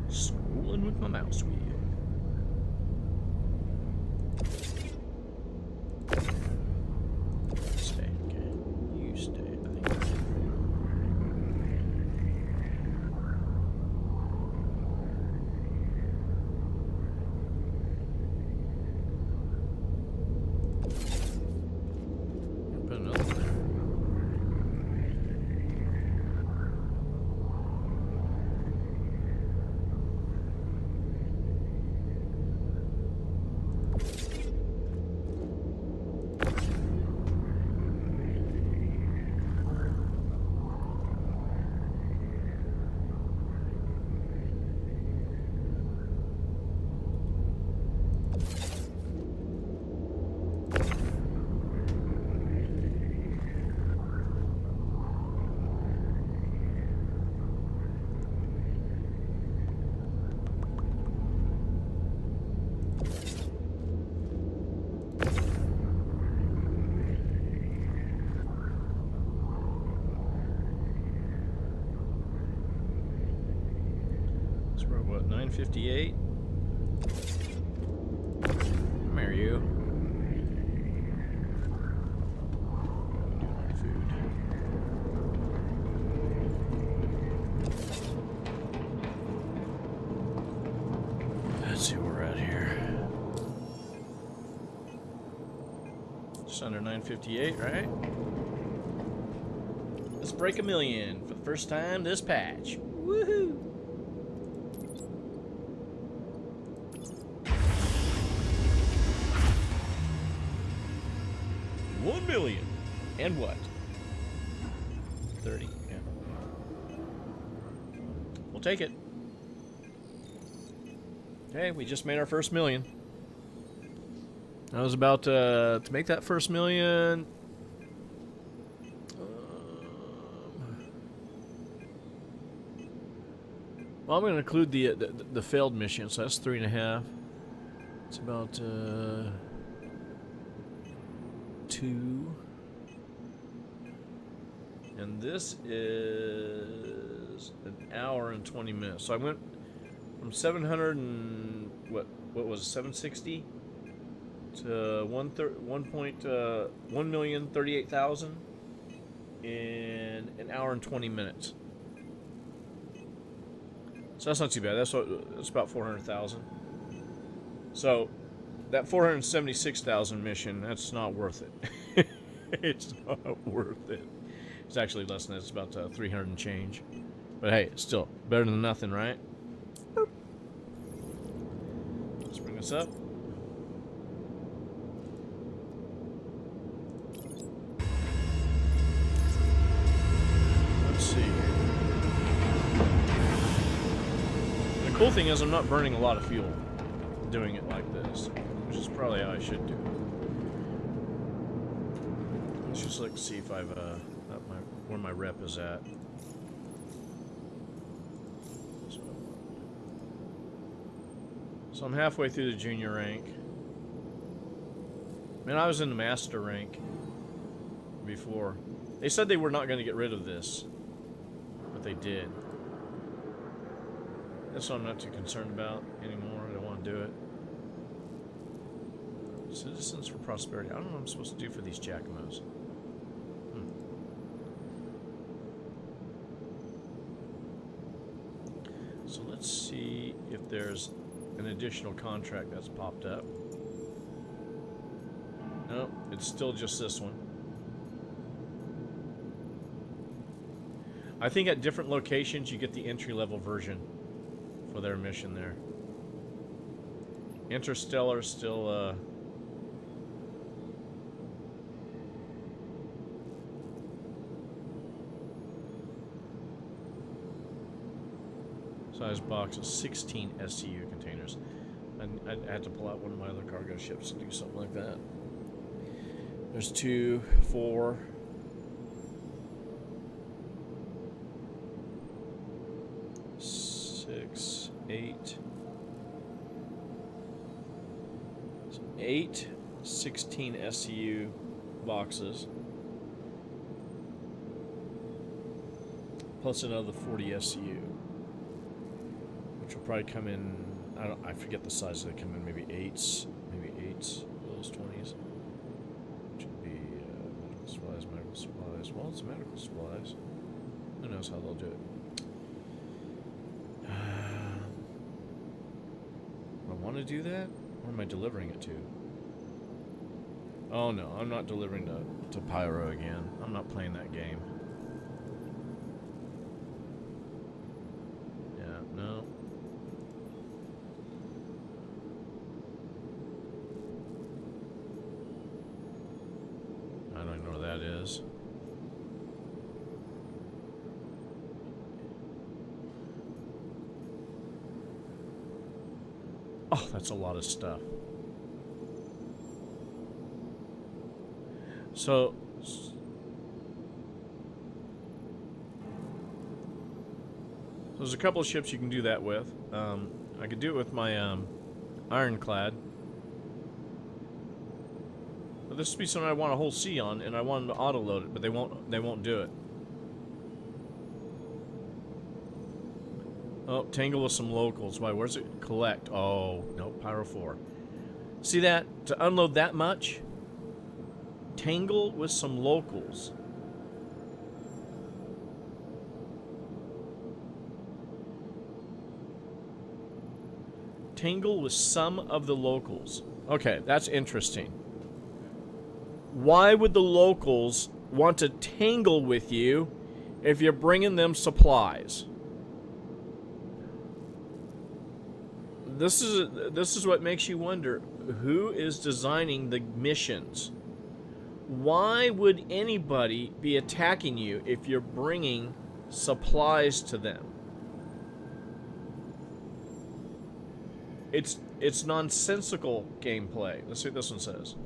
Scrolling with my mouse wheel. Stay, okay. You stay, I think. Put another one there. what, 9:58? Come here, you. Food. Let's see where we're at here. Just under 9:58, right? Let's break 1,000,000 for the first time this patch. Woohoo! $1,000,000. And what? 30, yeah. We'll take it. Okay, we just made our first 1,000,000. I was about to make that first 1,000,000. Well, I'm going to include the failed mission, so that's 3.5. It's about 2. And this is an hour and 20 minutes. So I went from 700 and what was it, 760 to 1,038,000 in an hour and 20 minutes. So that's not too bad. That's about 400,000. So that 476,000 mission, that's not worth it. It's not worth it. It's actually less than that. It's about 300 and change. But hey, still better than nothing, right? Boop. Let's bring this up. Let's see. The cool thing is I'm not burning a lot of fuel doing it like this, which is probably how I should do it. Let's just look, see if I've where my rep is at. So I'm halfway through the junior rank. Man, I was in the master rank before. They said they were not going to get rid of this, but they did. That's what I'm not too concerned about anymore. I don't want to do it. Citizens for Prosperity. I don't know what I'm supposed to do for these Jacomos. So let's see if there's an additional contract that's popped up. No, it's still just this one. I think at different locations you get the entry-level version for their mission there. Interstellar still size box of 16 SCU containers. I'd had to pull out one of my other cargo ships to do something like that. There's 2, 4. Six, 8. So 8 16 SCU boxes. Plus another 40 SCU. Which will probably come in, I forget the size they come in, maybe 8s, those 20s. Which would be medical supplies. Well, it's medical supplies. Who knows how they'll do it. Do I want to do that? Where am I delivering it to? Oh no, I'm not delivering to Pyro again. I'm not playing that game. Yeah, no. I don't even know where that is. Oh, that's a lot of stuff. So there's a couple of ships you can do that with. I could do it with my Ironclad. But this would be something I want a whole sea on, and I want them to auto-load it, but they won't do it. Oh, tangle with some locals. Why, where's it? Collect. Oh, no, Pyro 4. See that? To unload that much? Tangle with some locals. Tangle with some of the locals. Okay, that's interesting. Why would the locals want to tangle with you if you're bringing them supplies? This is what makes you wonder, who is designing the missions? Why would anybody be attacking you if you're bringing supplies to them? It's nonsensical gameplay. Let's see what this one says.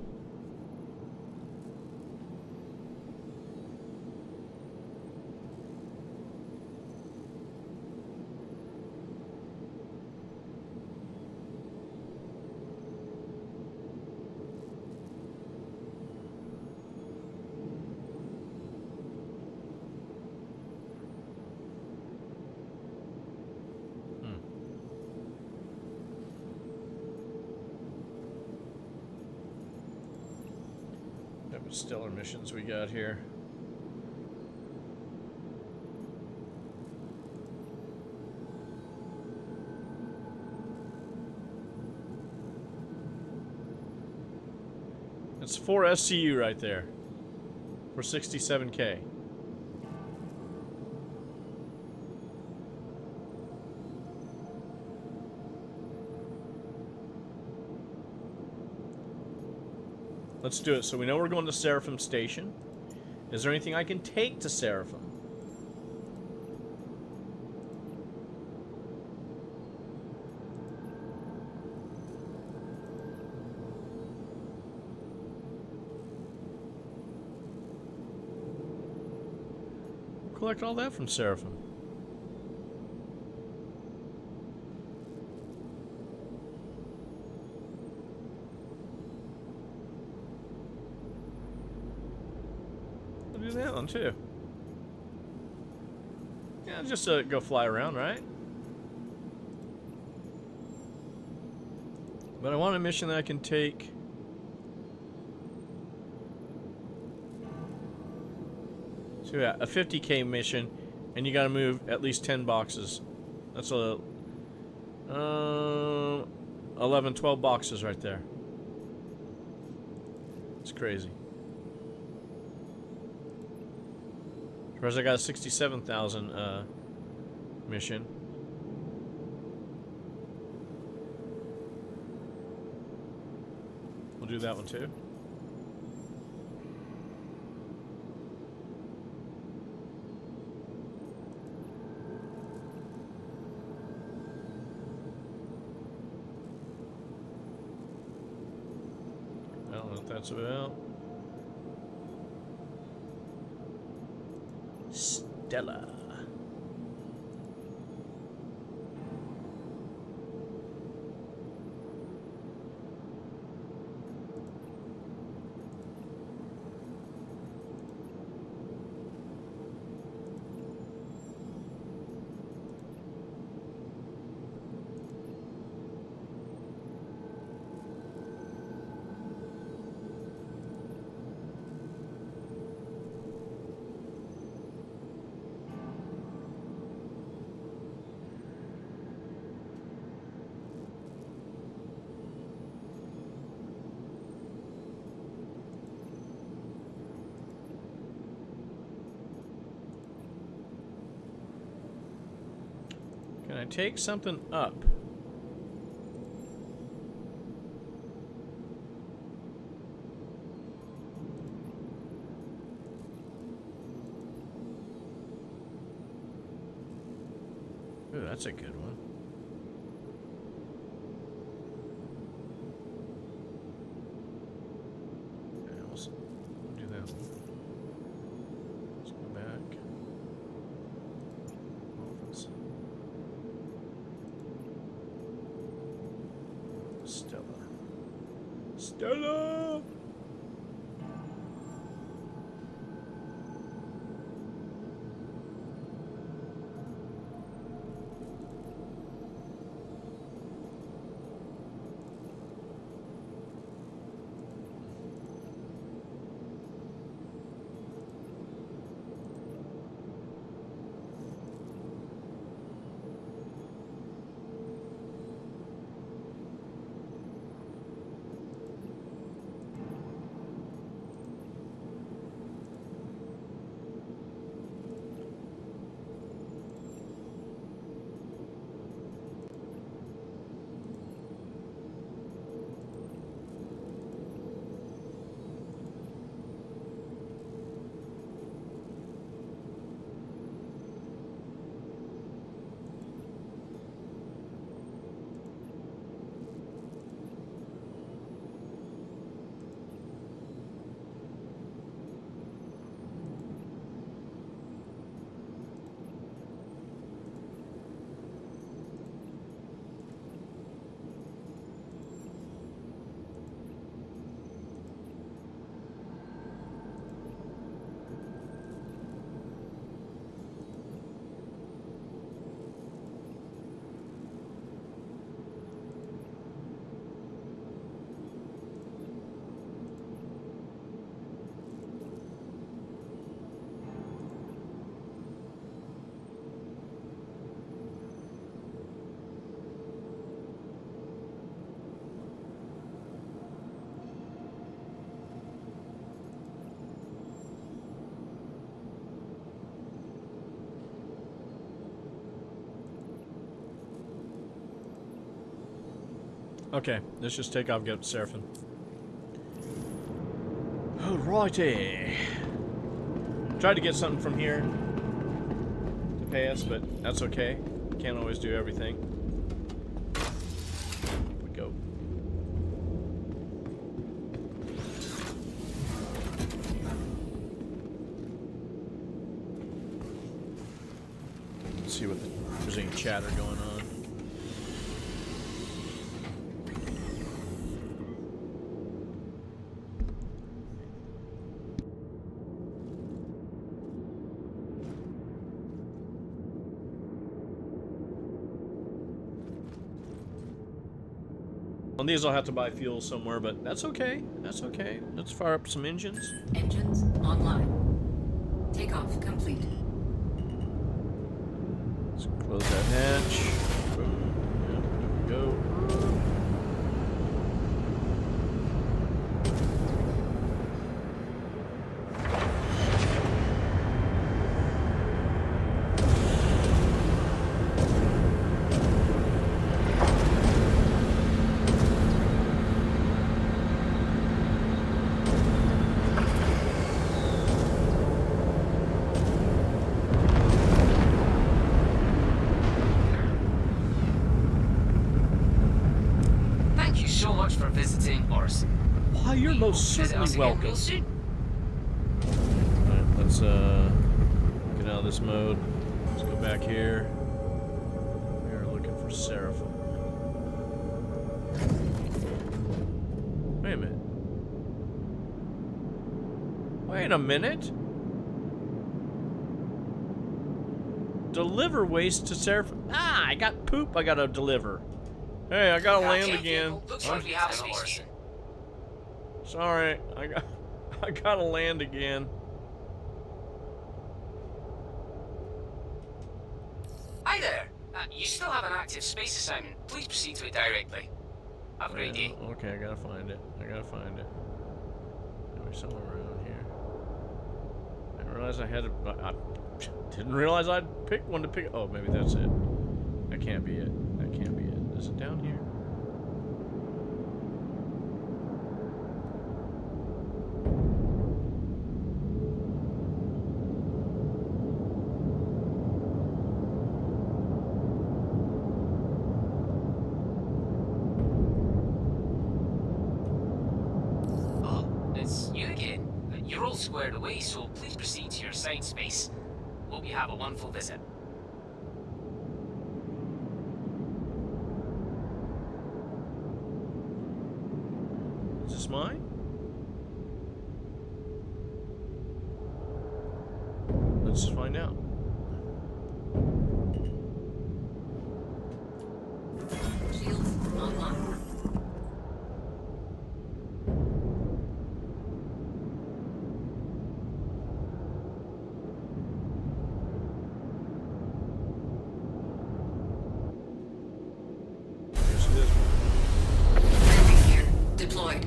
What stellar missions we got here? It's 4 SCU right there for 67K. Let's do it. So we know we're going to Seraphim Station. Is there anything I can take to Seraphim? Collect all that from Seraphim. Do that one too. Yeah, just go fly around, right? But I want a mission that I can take. So yeah, a 50K mission, and you got to move at least 10 boxes. That's a 11, 12 boxes right there. It's crazy. Whereas I got a 67,000 mission. We'll do that one too. I don't know what that's about. Stella. Can I take something up? Ooh, that's a good one. Yeah, let's do that one. Let's go back. Office. Stella. Stella! Okay, let's just take off, get Seraphim. Alrighty. Tried to get something from here to pay us, but that's okay. Can't always do everything. Here we go. Let's see if there's any chatter going on. On these I'll have to buy fuel somewhere, but that's okay. That's okay. Let's fire up some engines. Engines online. Takeoff complete. Let's close that hatch. Boom. Yep, there we go. Thank you so much for visiting Orson. Why, you're We hope most you visit certainly us again welcome. real soon. Alright, let's get out of this mode. Let's go back here. We are looking for Seraphim. Wait a minute. Wait a minute. Deliver waste to Seraphim. Ah, I got poop I gotta deliver. Hey, I gotta land Okay, again. Looks like we have space for you. Sorry, I gotta land again. Hi there. You still have an active space assignment. Please proceed to it directly. Have a great day. Okay, I gotta find it. I gotta find it. Anyway, somewhere around here. I didn't realize I had to. I didn't realize I'd pick one to pick. Oh, maybe that's it. That can't be it. That can't be it. Is it down here? Oh, it's you again. You're all squared away, so please proceed to your assigned space. Hope you have a wonderful visit. Is this mine? Let's find out. Shields online. Yes, it is. Landing gear deployed.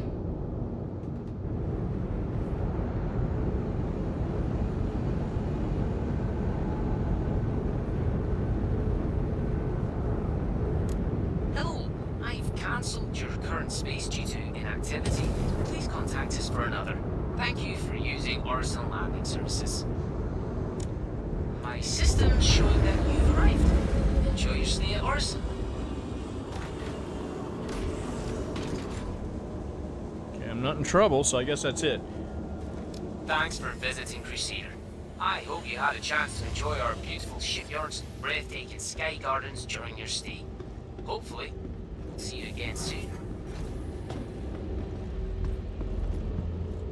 Hello, I've cancelled your current space due to inactivity. Please contact us for another. Thank you for using Orson Landing Services. My system showing that you've arrived. Enjoy your stay at Orson. Okay, I'm not in trouble, so I guess that's it. Thanks for visiting Crusader. I hope you had a chance to enjoy our beautiful shipyards and breathtaking sky gardens during your stay. Hopefully, we'll see you again soon.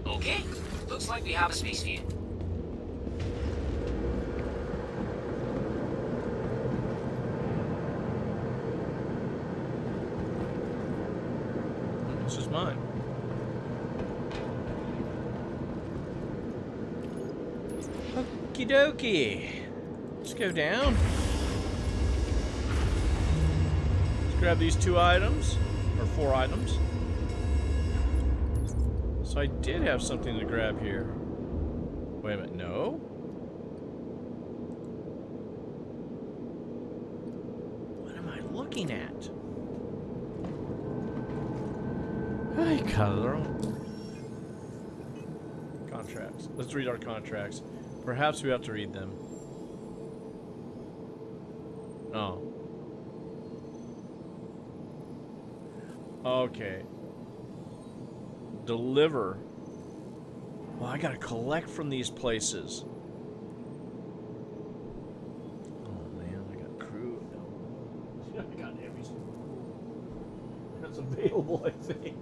Okay, looks like we have a space for you. This is mine. Okie dokie. Let's go down. Let's grab these 2 items, or 4 items. So I did have something to grab here. Wait a minute, no? What am I looking at? Ay, cabrón. Contracts. Let's read our contracts. Perhaps we have to read them. Oh. Okay. Deliver. Well, I gotta collect from these places. Oh man, I got crew. I got every that's available, I think.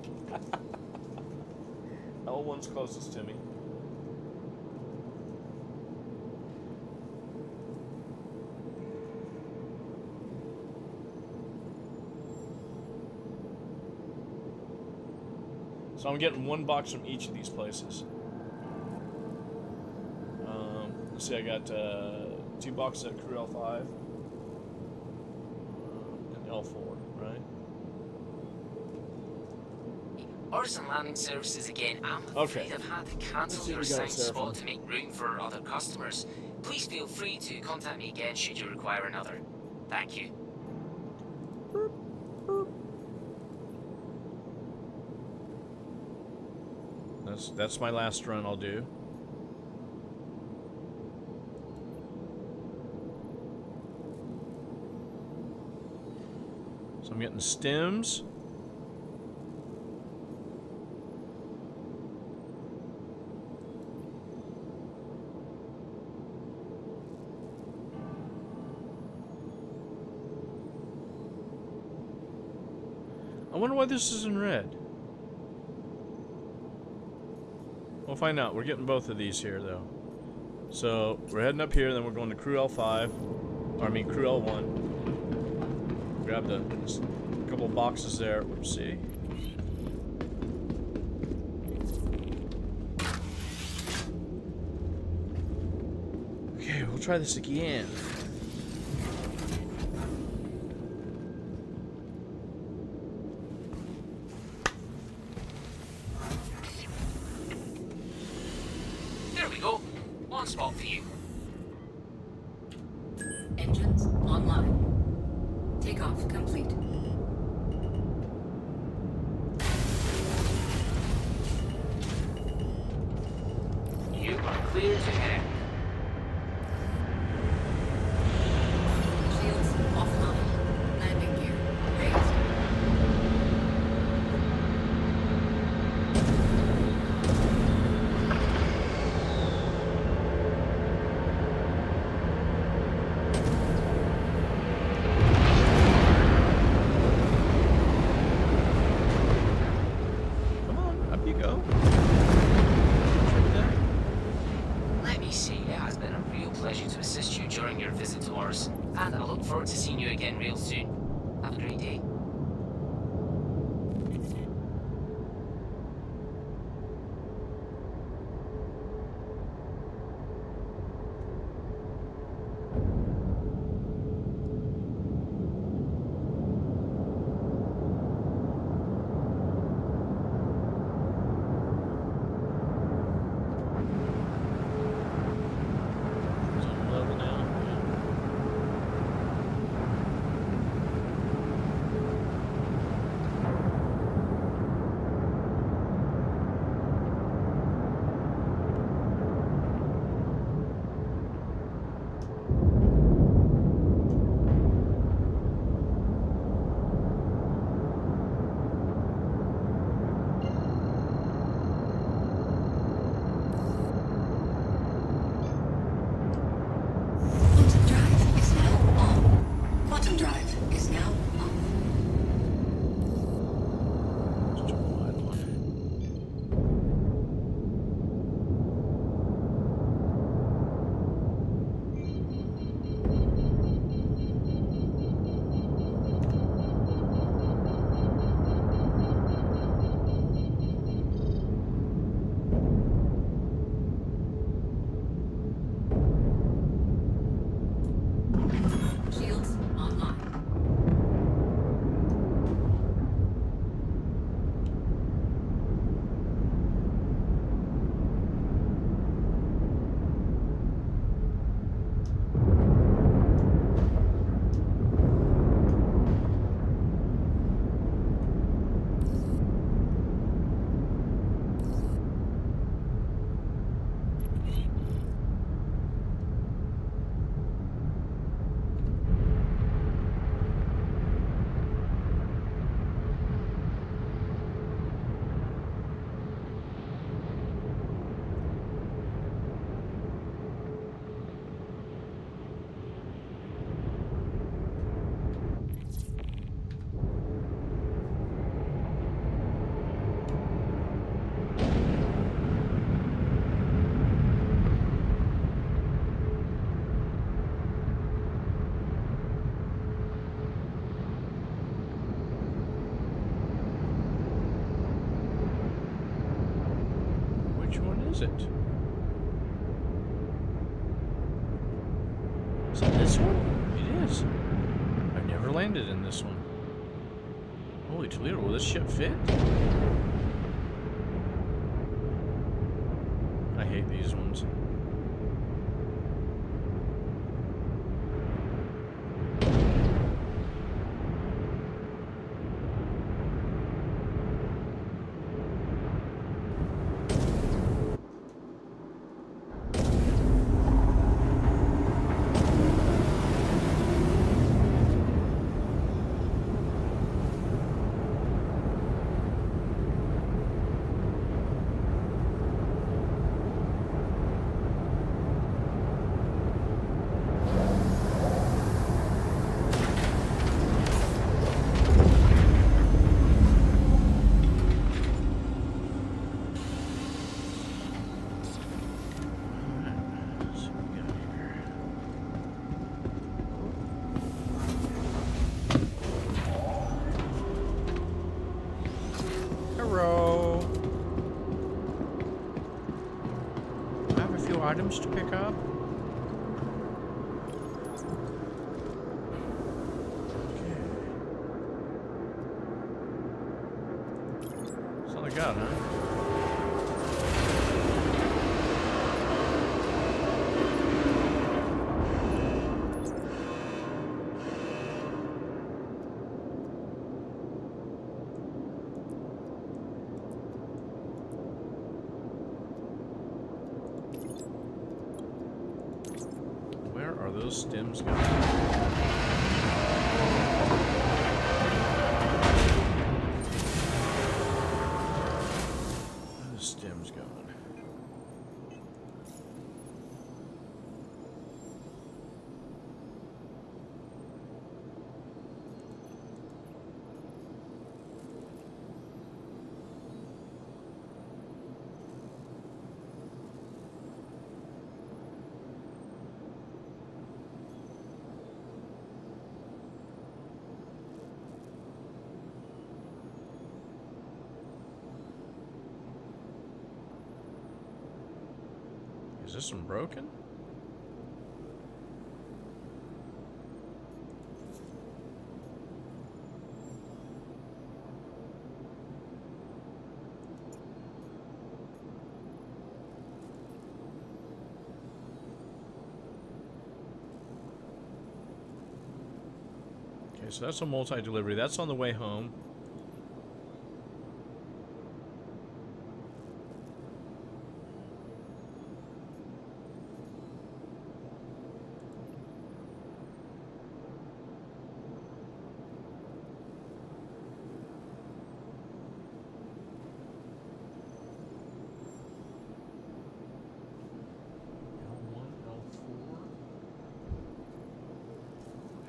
That one's closest to me. So I'm getting one box from each of these places. Let's see, I got 2 boxes at Crew L5 and L4, right? Orson Landing Services again. I'm Okay. afraid I've had to cancel your assigned spot to make room for other customers. Please feel free to contact me again should you require another. Thank you. That's my last run I'll do. So I'm getting stems. I wonder why this is in red. We'll find out. We're getting both of these here, though. So, we're heading up here, then we're going to Crew L5. Or, I mean, Crew L1. Grab the couple boxes there. Oopsie. Okay, we'll try this again. There we go. One spot for you. Engines online. Takeoff complete. You are clear to head. Shields offline. Landing gear raised. Come on, up you go. Let me say, it has been a real pleasure to assist you during your visit to ours, and I look forward to seeing you again real soon. Have a great day. It's on level now. is it? Is it this one? It is. I've never landed in this one. Holy Toledo, will this ship fit? I hate these ones. Hello. I have a few items to pick up. Okay. That's all I got, huh? Where are those stems going? Where are the stems going? Is this one broken? Okay, so that's a multi-delivery. That's on the way home.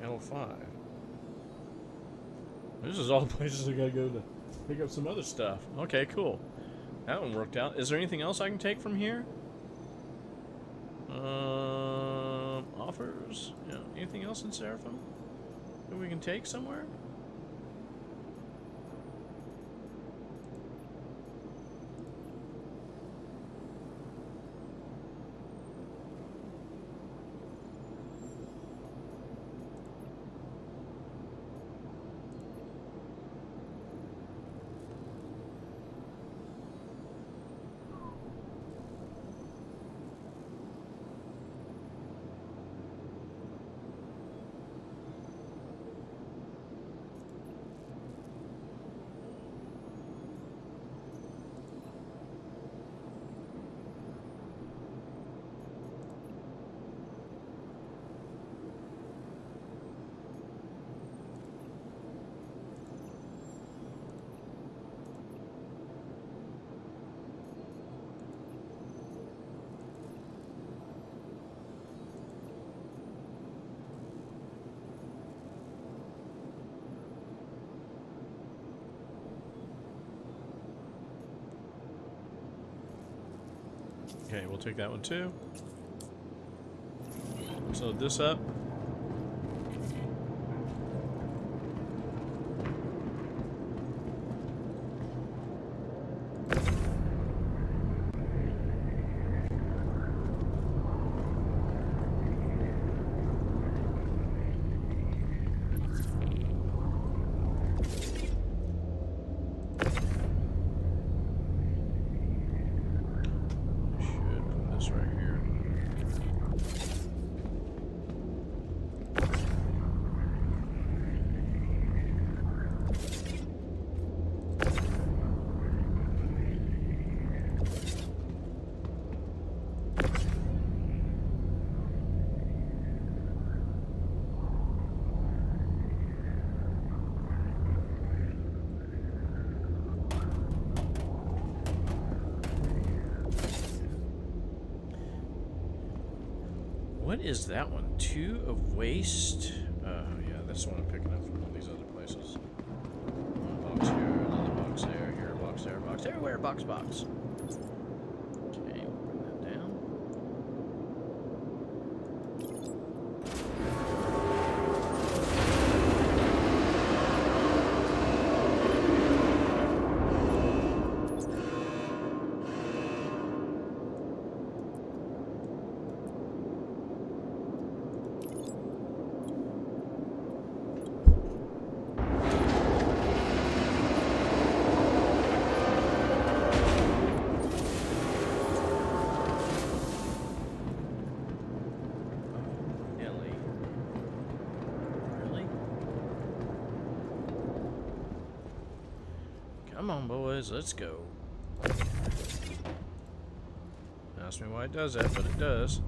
L5. This is all places I gotta go to pick up some other stuff. Okay, cool. That one worked out. Is there anything else I can take from here? Offers? Yeah. Anything else in Seraphim that we can take somewhere? Okay, we'll take that one too. Let's load this up. What is that one? 2 of waste. Yeah, that's the one I'm picking up from all these other places. One box here, another box there, here, box there, box everywhere, box. Okay, we'll bring that down. Come on, boys, let's go. Ask me why it does that, but it does.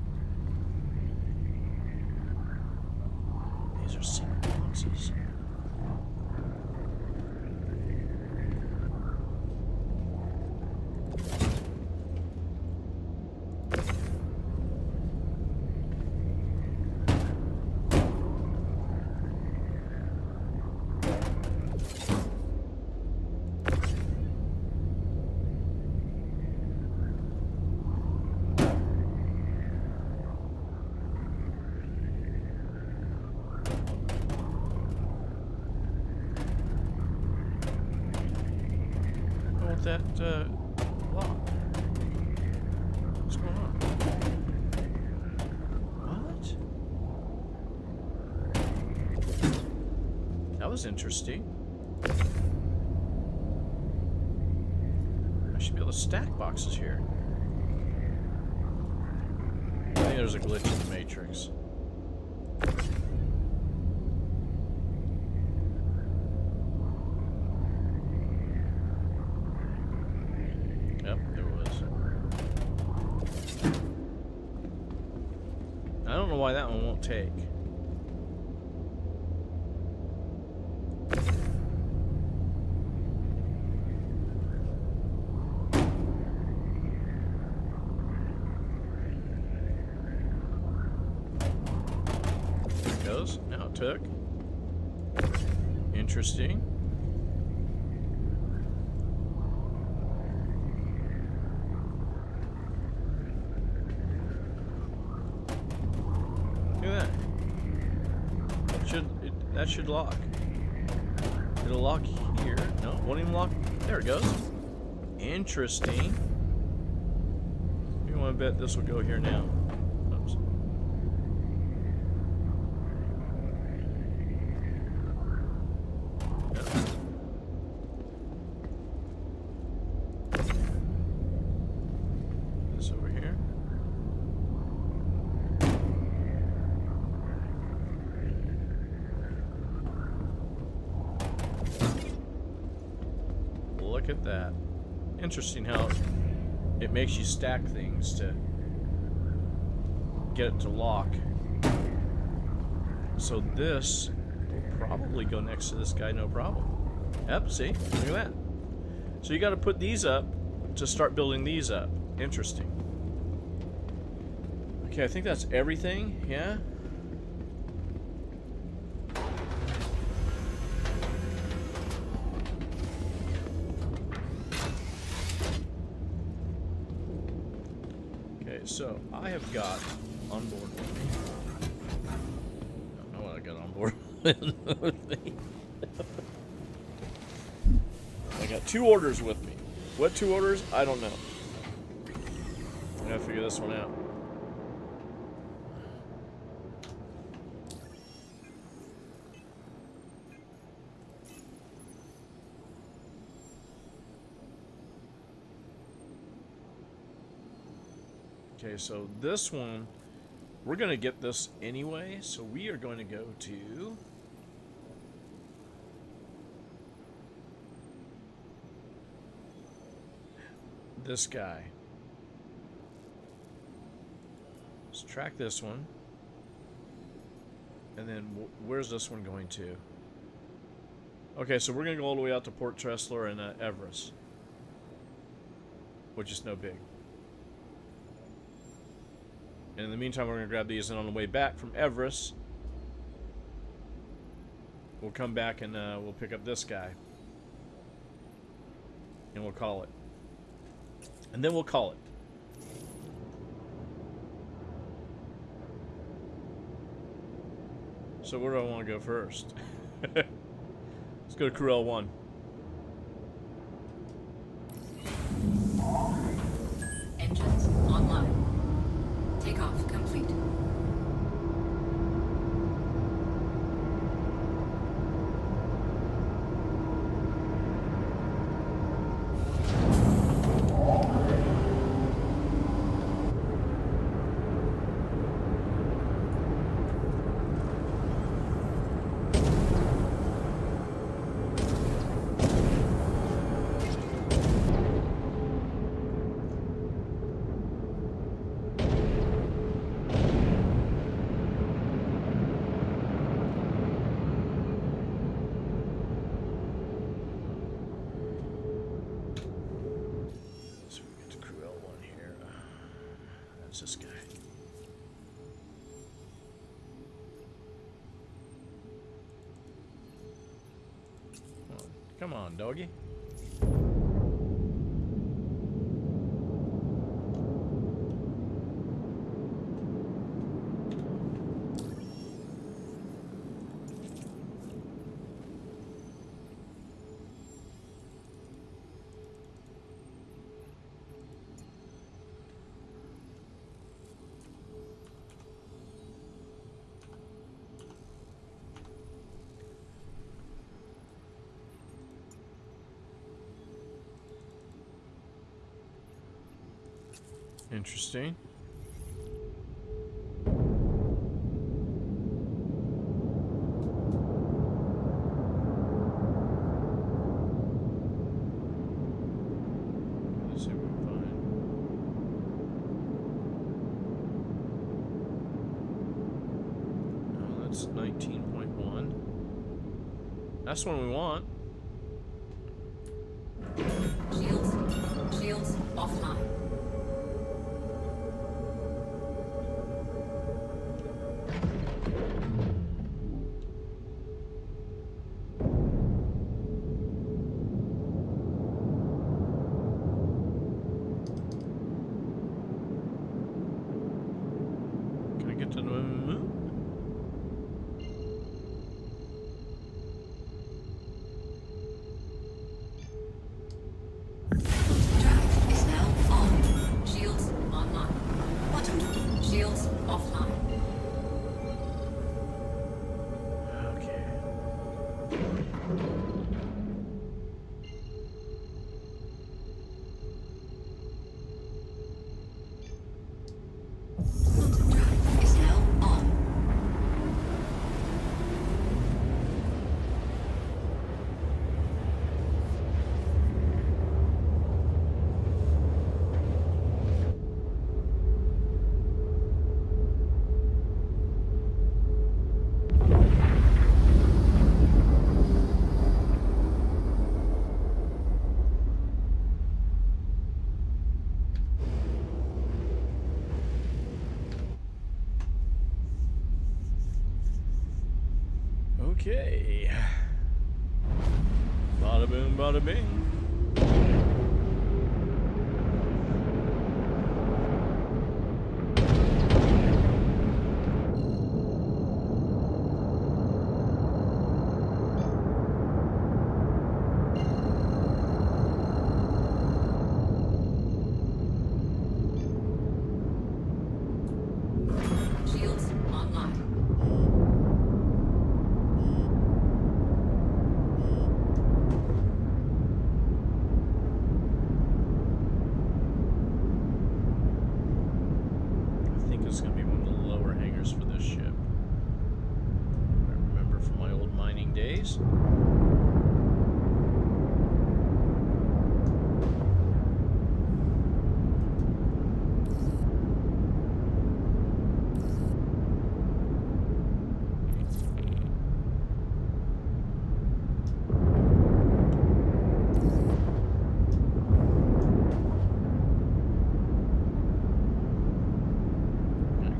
These are single boxes. That lock. What's going on? What? That was interesting. I should be able to stack boxes here. I think there's a glitch in the Matrix. Yep, there was. I don't know why that one won't take. There it goes. Now it took. Interesting. That should lock. It'll lock here. No, won't even lock. There it goes. Interesting. You want to bet this will go here now? Oops. Yep. This over here. Look at that. Interesting how it makes you stack things to get it to lock. So this will probably go next to this guy, no problem. Yep, see? Look at that. So you got to put these up to start building these up. Interesting. Okay, I think that's everything. Yeah? So, I have got on board with me. I don't know what I got on board with me. I got 2 orders with me. What 2 orders? I don't know. I gotta figure this one out. Okay, so this one, we're going to get this anyway, so we are going to go to this guy. Let's track this one. And then where's this one going to? Okay, so we're going to go all the way out to Port Tressler and Everest, which is no big. And in the meantime, we're going to grab these, and on the way back from Everest, we'll come back and we'll pick up this guy. And we'll call it. And then we'll call it. So where do I want to go first? Let's go to Crew L1. Engines online. Takeoff complete. So we get to Crew L1 here. That's this guy. Come on, doggy. Interesting. Let's see what we can find. Oh, that's 19.1. That's the one we want. Shields offline. Can I get to the moon? Drive is now on. Shields online. Quantum shields offline. Okay. Quantum drive is now on. Okay. Bada boom, bada bing. Shields online. I think it's going to be one of the lower hangars for this ship. I remember from my old mining days.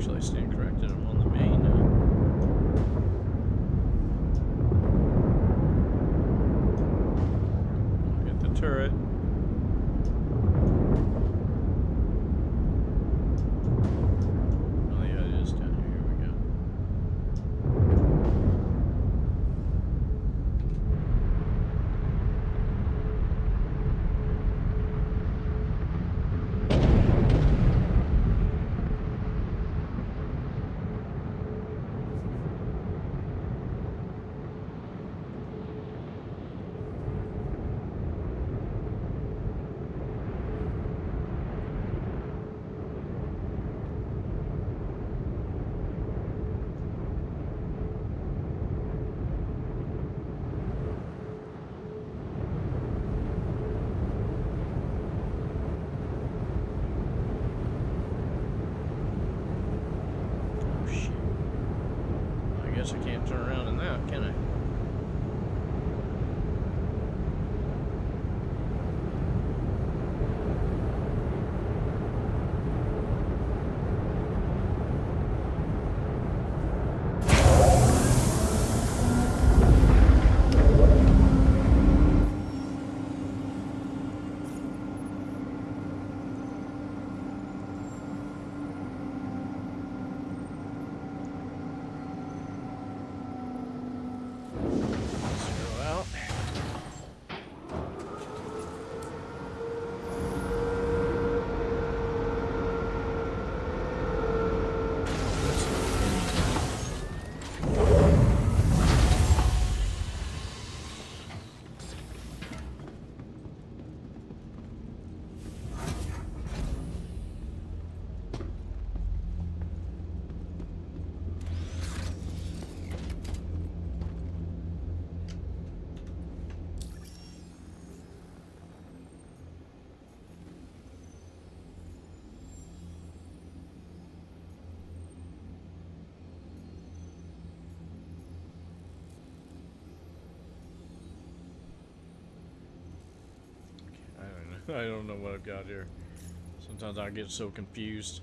Actually, I stand corrected. I'm on the main. Hit the turret. Oh yeah, it is down here. Here we go. Oh shit. I guess I can't turn around in that, can I? Zero out. I don't know what I've got here. Sometimes I get so confused.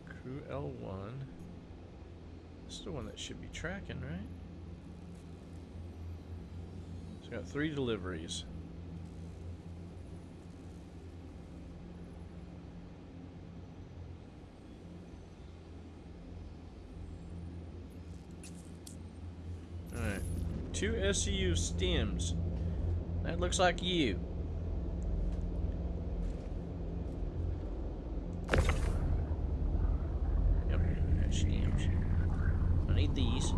Crew L1. This is the one that should be tracking, right? It's got 3 deliveries. Alright. 2 SCU stems. That looks like you. Yep, that's stems. I need these.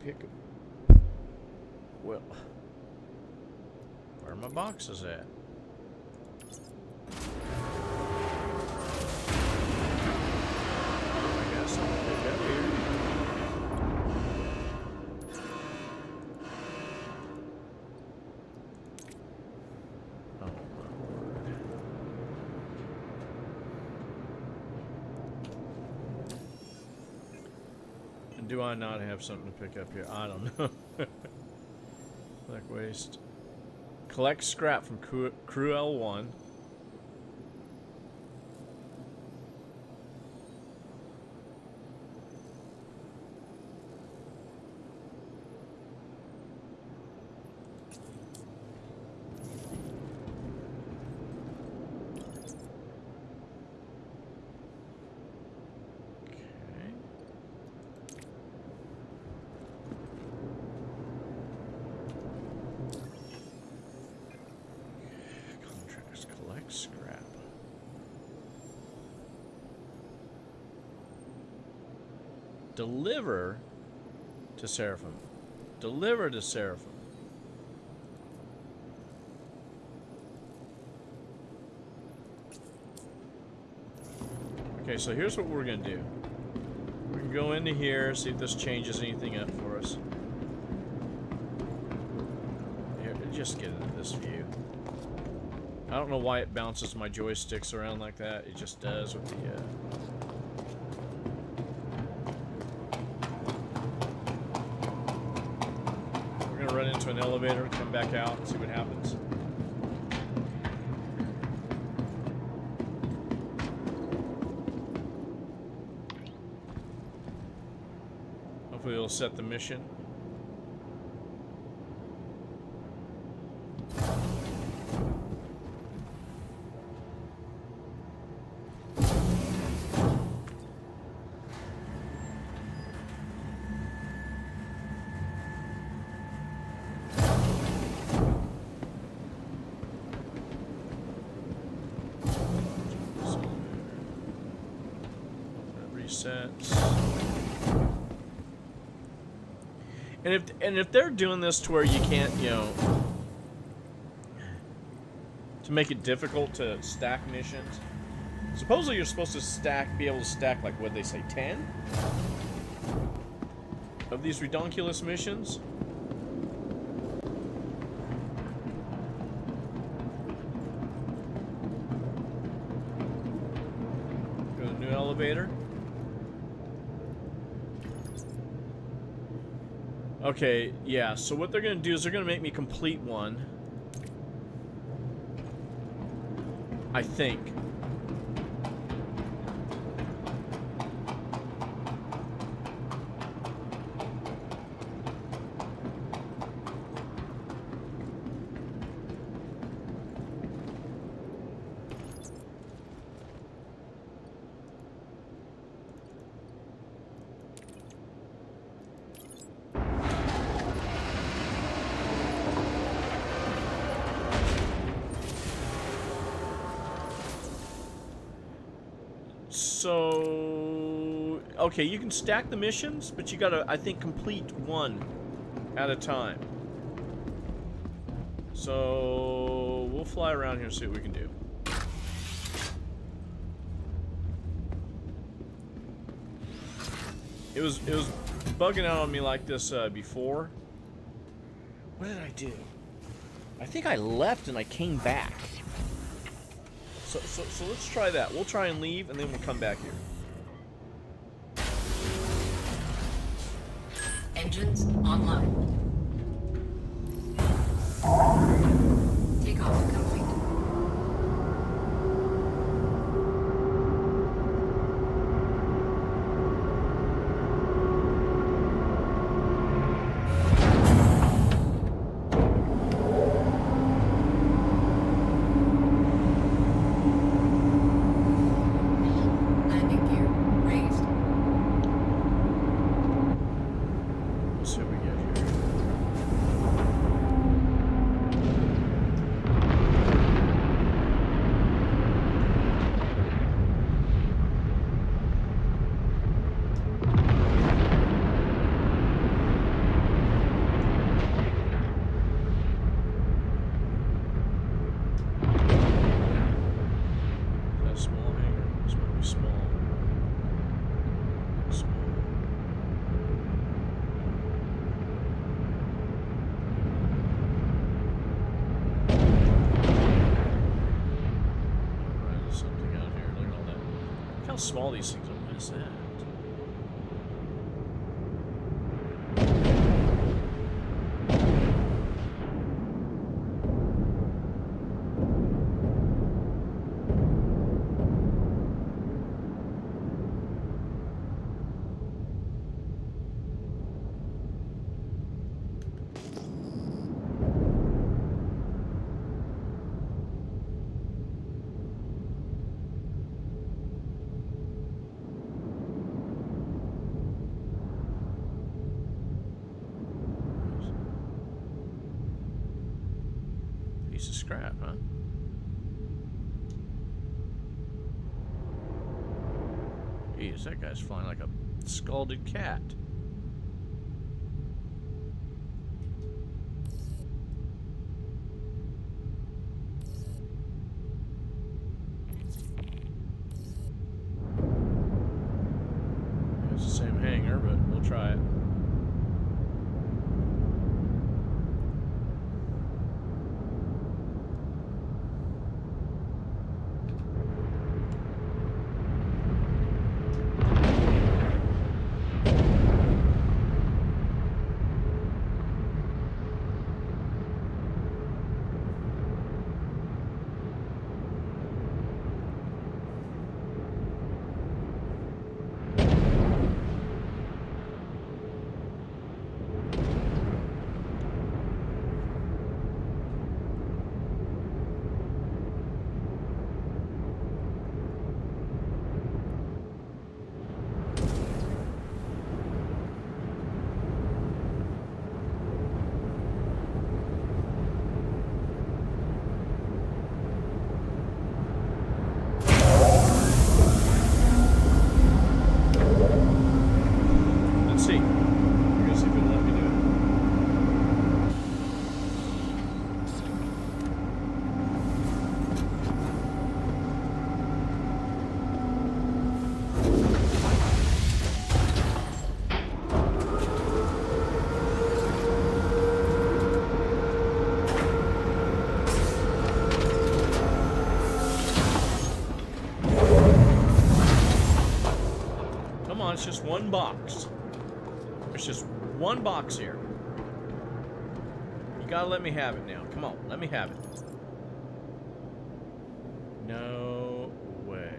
Pick well, where are my boxes at? I got something to pick up here. Oh my word. Do I not have something to pick up here? I don't know. Collect waste. Collect scrap from crew L1. Scrap. Deliver to Seraphim. Deliver to Seraphim. Okay, so here's what we're gonna do. We're gonna can go into here, see if this changes anything up for us. Here, just get into this view. I don't know why it bounces my joysticks around like that. It just does with the, We're gonna run into an elevator, come back out, and see what happens. Hopefully it'll set the mission. And if they're doing this to where you can't, you know, to make it difficult to stack missions, supposedly you're supposed to be able to stack, like, what they say, 10 of these redonkulous missions. Go to the new elevator. Okay, yeah, so what they're gonna do is they're gonna make me complete one. I think. So, okay, you can stack the missions, but you gotta, I think, complete one at a time. So, we'll fly around here and see what we can do. It was bugging out on me like this before. What did I do? I think I left and I came back. So let's try that. We'll try and leave, and then we'll come back here. Engines online. Takeoff complete. Landing gear raised. Let's see what we get here. Is that a small hangar? This might be small. Small. Alright, there's something out here. Look at all that. Look how small these things are. What is that? Piece of scrap, huh? Jeez, that guy's flying like a scalded cat. There's same hangar, but we'll try it. Let's see. We're gonna see if it'll let me do it. Come on, it's just one box. There's just one box here. You gotta let me have it now. Come on, let me have it. No way.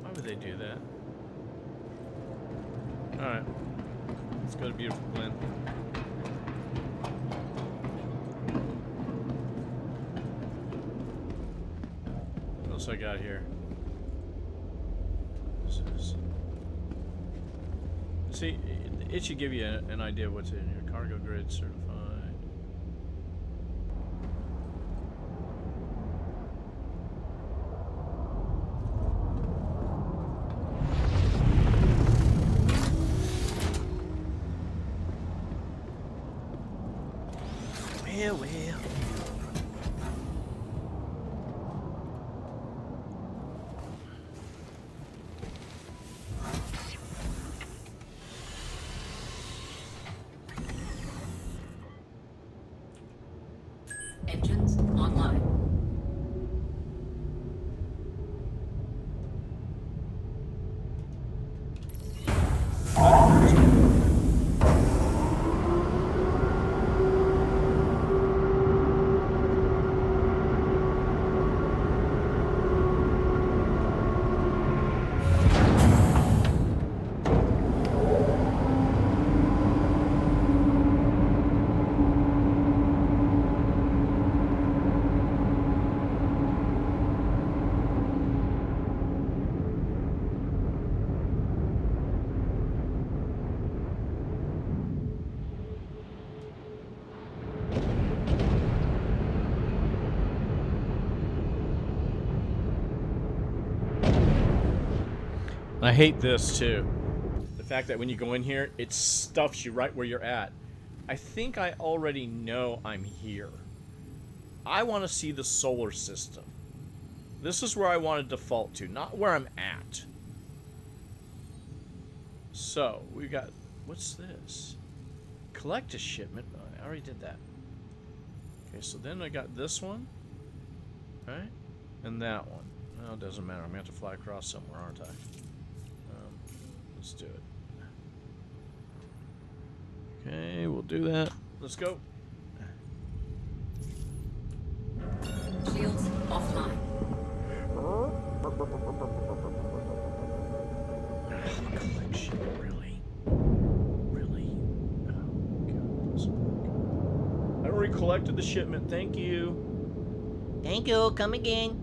Why would they do that? Alright. Let's go to Beautiful Glen. What else I got here? See, it should give you an idea of what's in here. Cargo grid certified. Well. Engines online. I hate this too. The fact that when you go in here, it stuffs you right where you're at. I think I already know I'm here. I want to see the solar system. This is where I want to default to, not where I'm at. So, we got... What's this? Collect a shipment. Oh, I already did that. Okay, so then I got this one. Right? And that one. Well, it doesn't matter. I'm going to have to fly across somewhere, aren't I? Let's do it. Okay, we'll do that. Let's go. Shields offline. Collection, really? Really? Oh, God, this one. I already collected the shipment. Thank you. Thank you. Come again.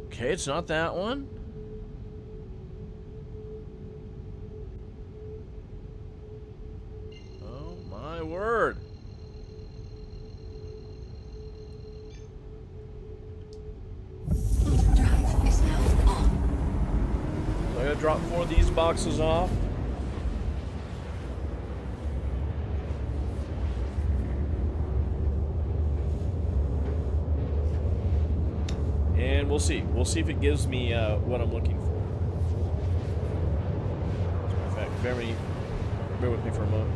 Okay, it's not that one. Oh, my word. Drive is now on. So I gotta drop 4 of these boxes off. And we'll see. We'll see if it gives me what I'm looking for. As a matter of fact, bear with me for a moment.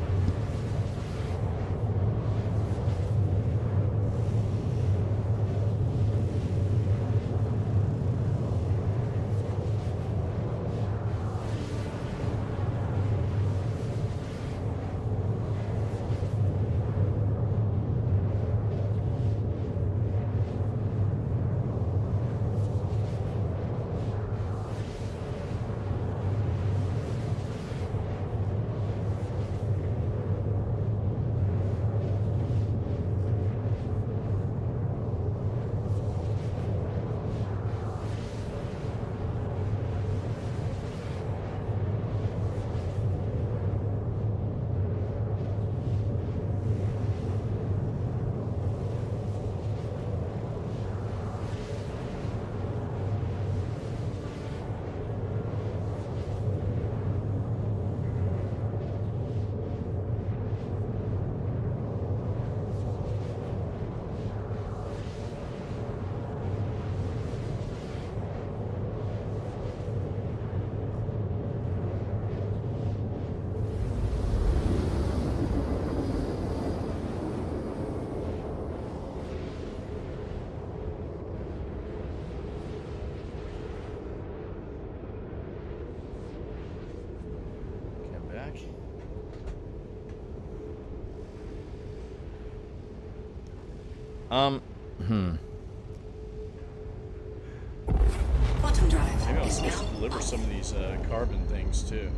Quantum drive Maybe I'm is supposed now to deliver on. some of these carbon things too.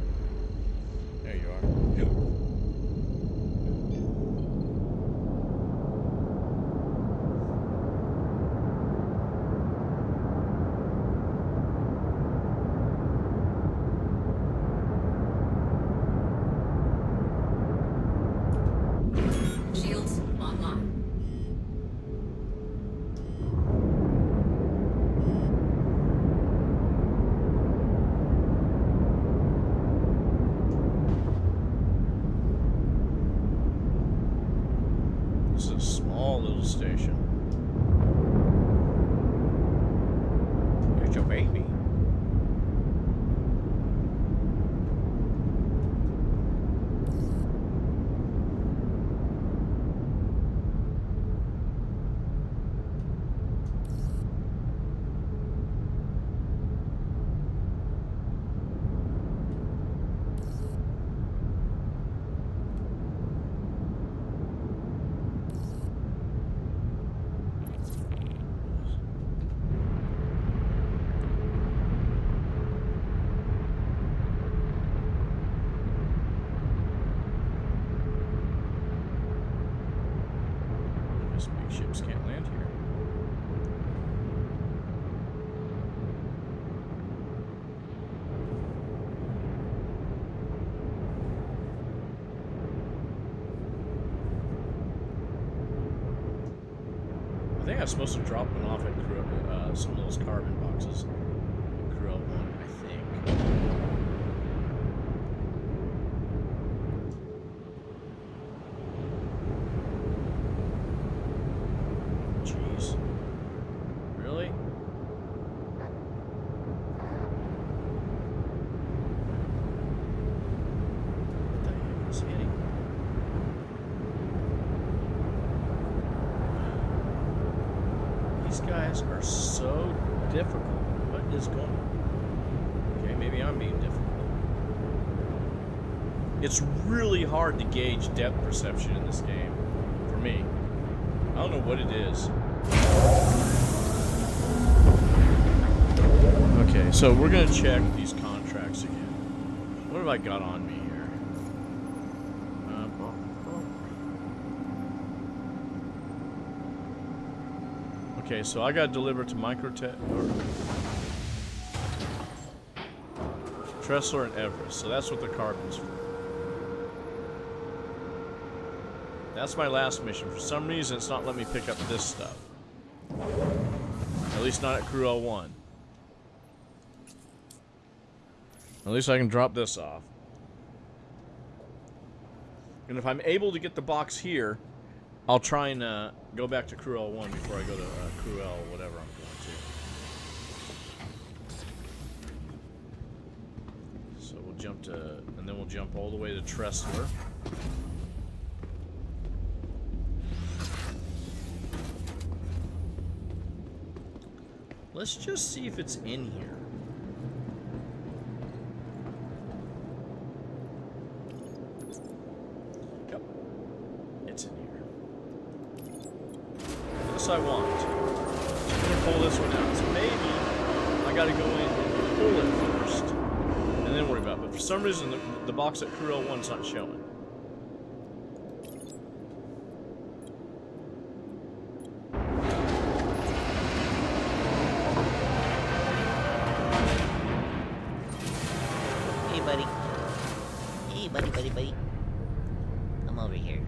There you are. Shields online. This is a small little station. Here's your baby. These big ships can't land here. I think I'm supposed to drop one off at crew, some of those carbon boxes. Crew 1, I think. Jeez. Really? What the heck is hitting? These guys are so difficult. What is going on? Okay, maybe I'm being difficult. It's really hard to gauge depth perception in this game. For me. I don't know what it is. Okay, so we're gonna check these contracts again. What have I got on me here? Okay, so I got delivered to Microtech or Tressler and Everest. So that's what the carbon's for. That's my last mission. For some reason, it's not letting me pick up this stuff. At least not at Crew L1. At least I can drop this off. And if I'm able to get the box here, I'll try and go back to Crew L1 before I go to Crew L, whatever I'm going to. So we'll jump to, and then we'll jump all the way to Tressler. Let's just see if it's in here. Yep. It's in here. This I want. So I'm gonna pull this one out. So maybe I gotta go in and pull it first, and then worry about it. But for some reason, the box at Crew L1's not showing. Buddy. I'm over here.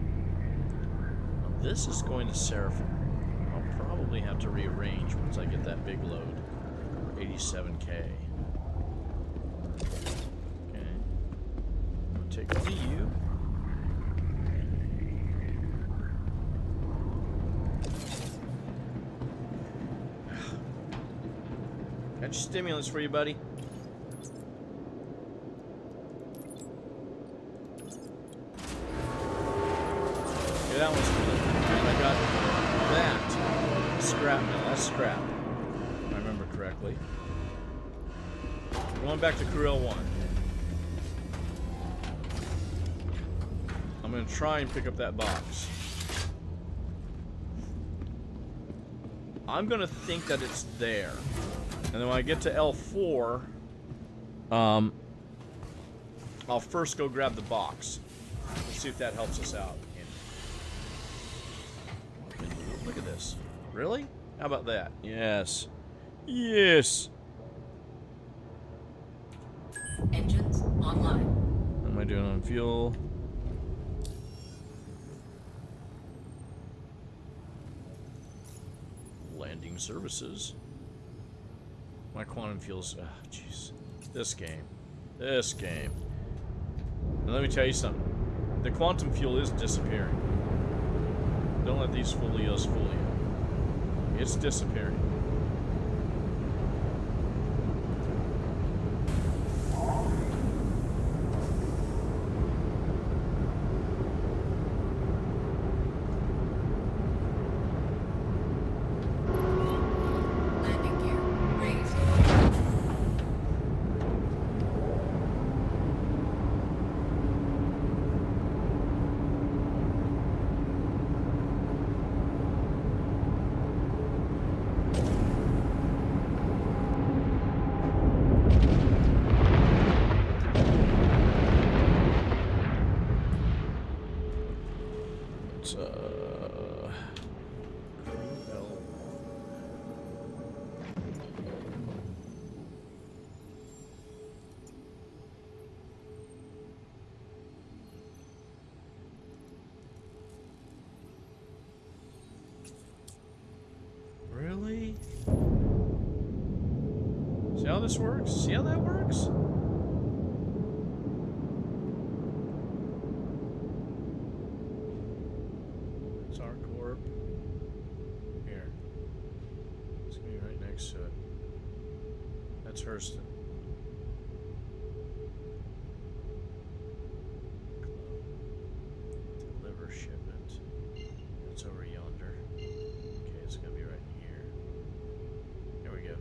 Now this is going to Seraphim. I'll probably have to rearrange once I get that big load. 87K. Okay. I'll take one of you. Got your stimulants for you, buddy. That one's good. And I got that. Scrap metal. That's scrap. If I remember correctly. Going back to Crew L1. I'm going to try and pick up that box. I'm going to think that it's there. And then when I get to L4, I'll first go grab the box. Let's see if that helps us out. Look at this. Really? How about that? Yes. Yes. Engines online. What am I doing on fuel? Landing services. My quantum fuel's... Ah, jeez. This game. This game. Now let me tell you something. The quantum fuel is disappearing. Don't let these folios fool you. It's disappearing. Landing gear raised. It's Really? See how this works? See how that works? It's our corp. Here. It's gonna be right next to it. That's Hurston. Deliver shipment. It's over yonder. Okay, it's gonna be right here. There we go.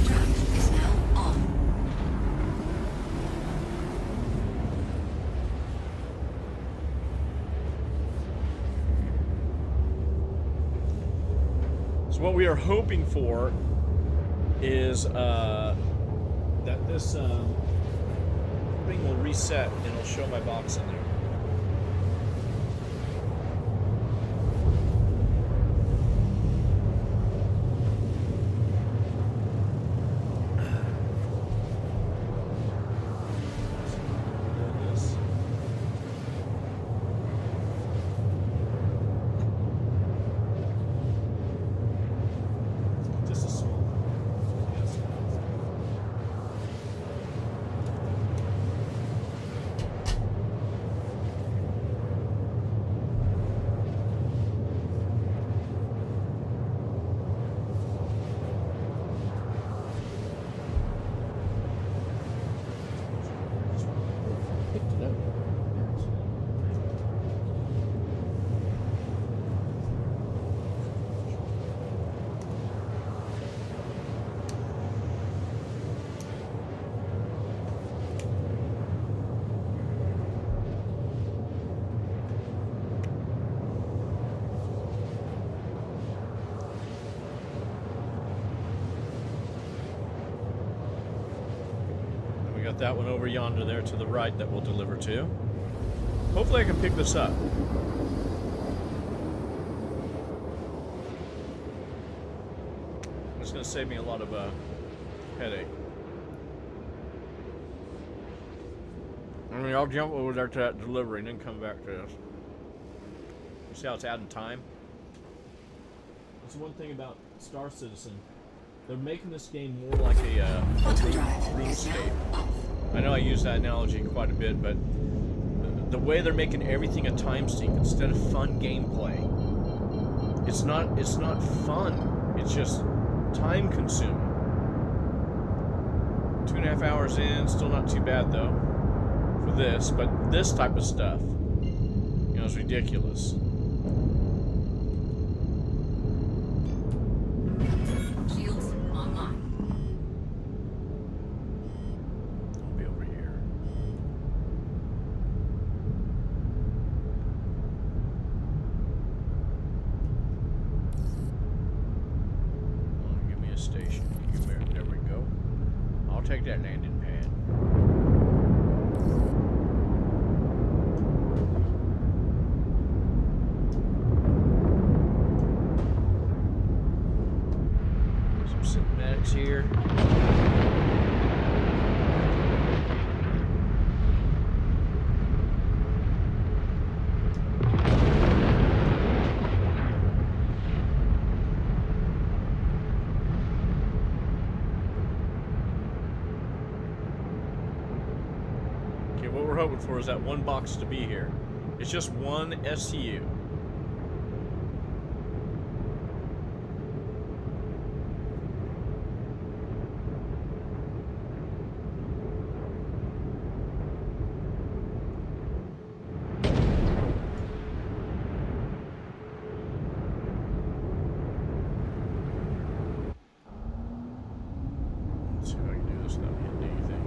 Draft is now on. So what we are hoping for is that this thing will reset and it'll show my box in there. got that one over yonder there to the right that we'll deliver to. Hopefully I can pick this up. It's going to save me a lot of headache. I mean, I'll jump over there to that delivery and then come back to this. You see how it's adding time? That's one thing about Star Citizen. They're making this game more like a Rune Scape. I know I use that analogy quite a bit, but the way they're making everything a time sink instead of fun gameplay. It's not fun. It's just time consuming. 2.5 hours in, still not too bad though for this, but this type of stuff, you know, is ridiculous. Shields online. I'll be over here. Oh, give me a station. There we go. I'll take that landing pad. Some cinematics here. Okay, what we're hoping for is that one box to be here. It's just one SCU. Let's see how I can do this without hitting anything.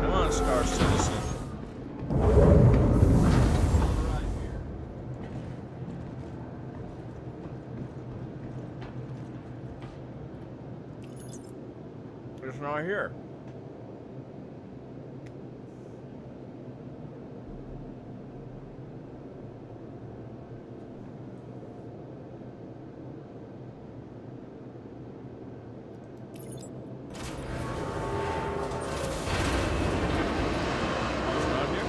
Come on, Star Citizen. Right here. It's not here. It's not here.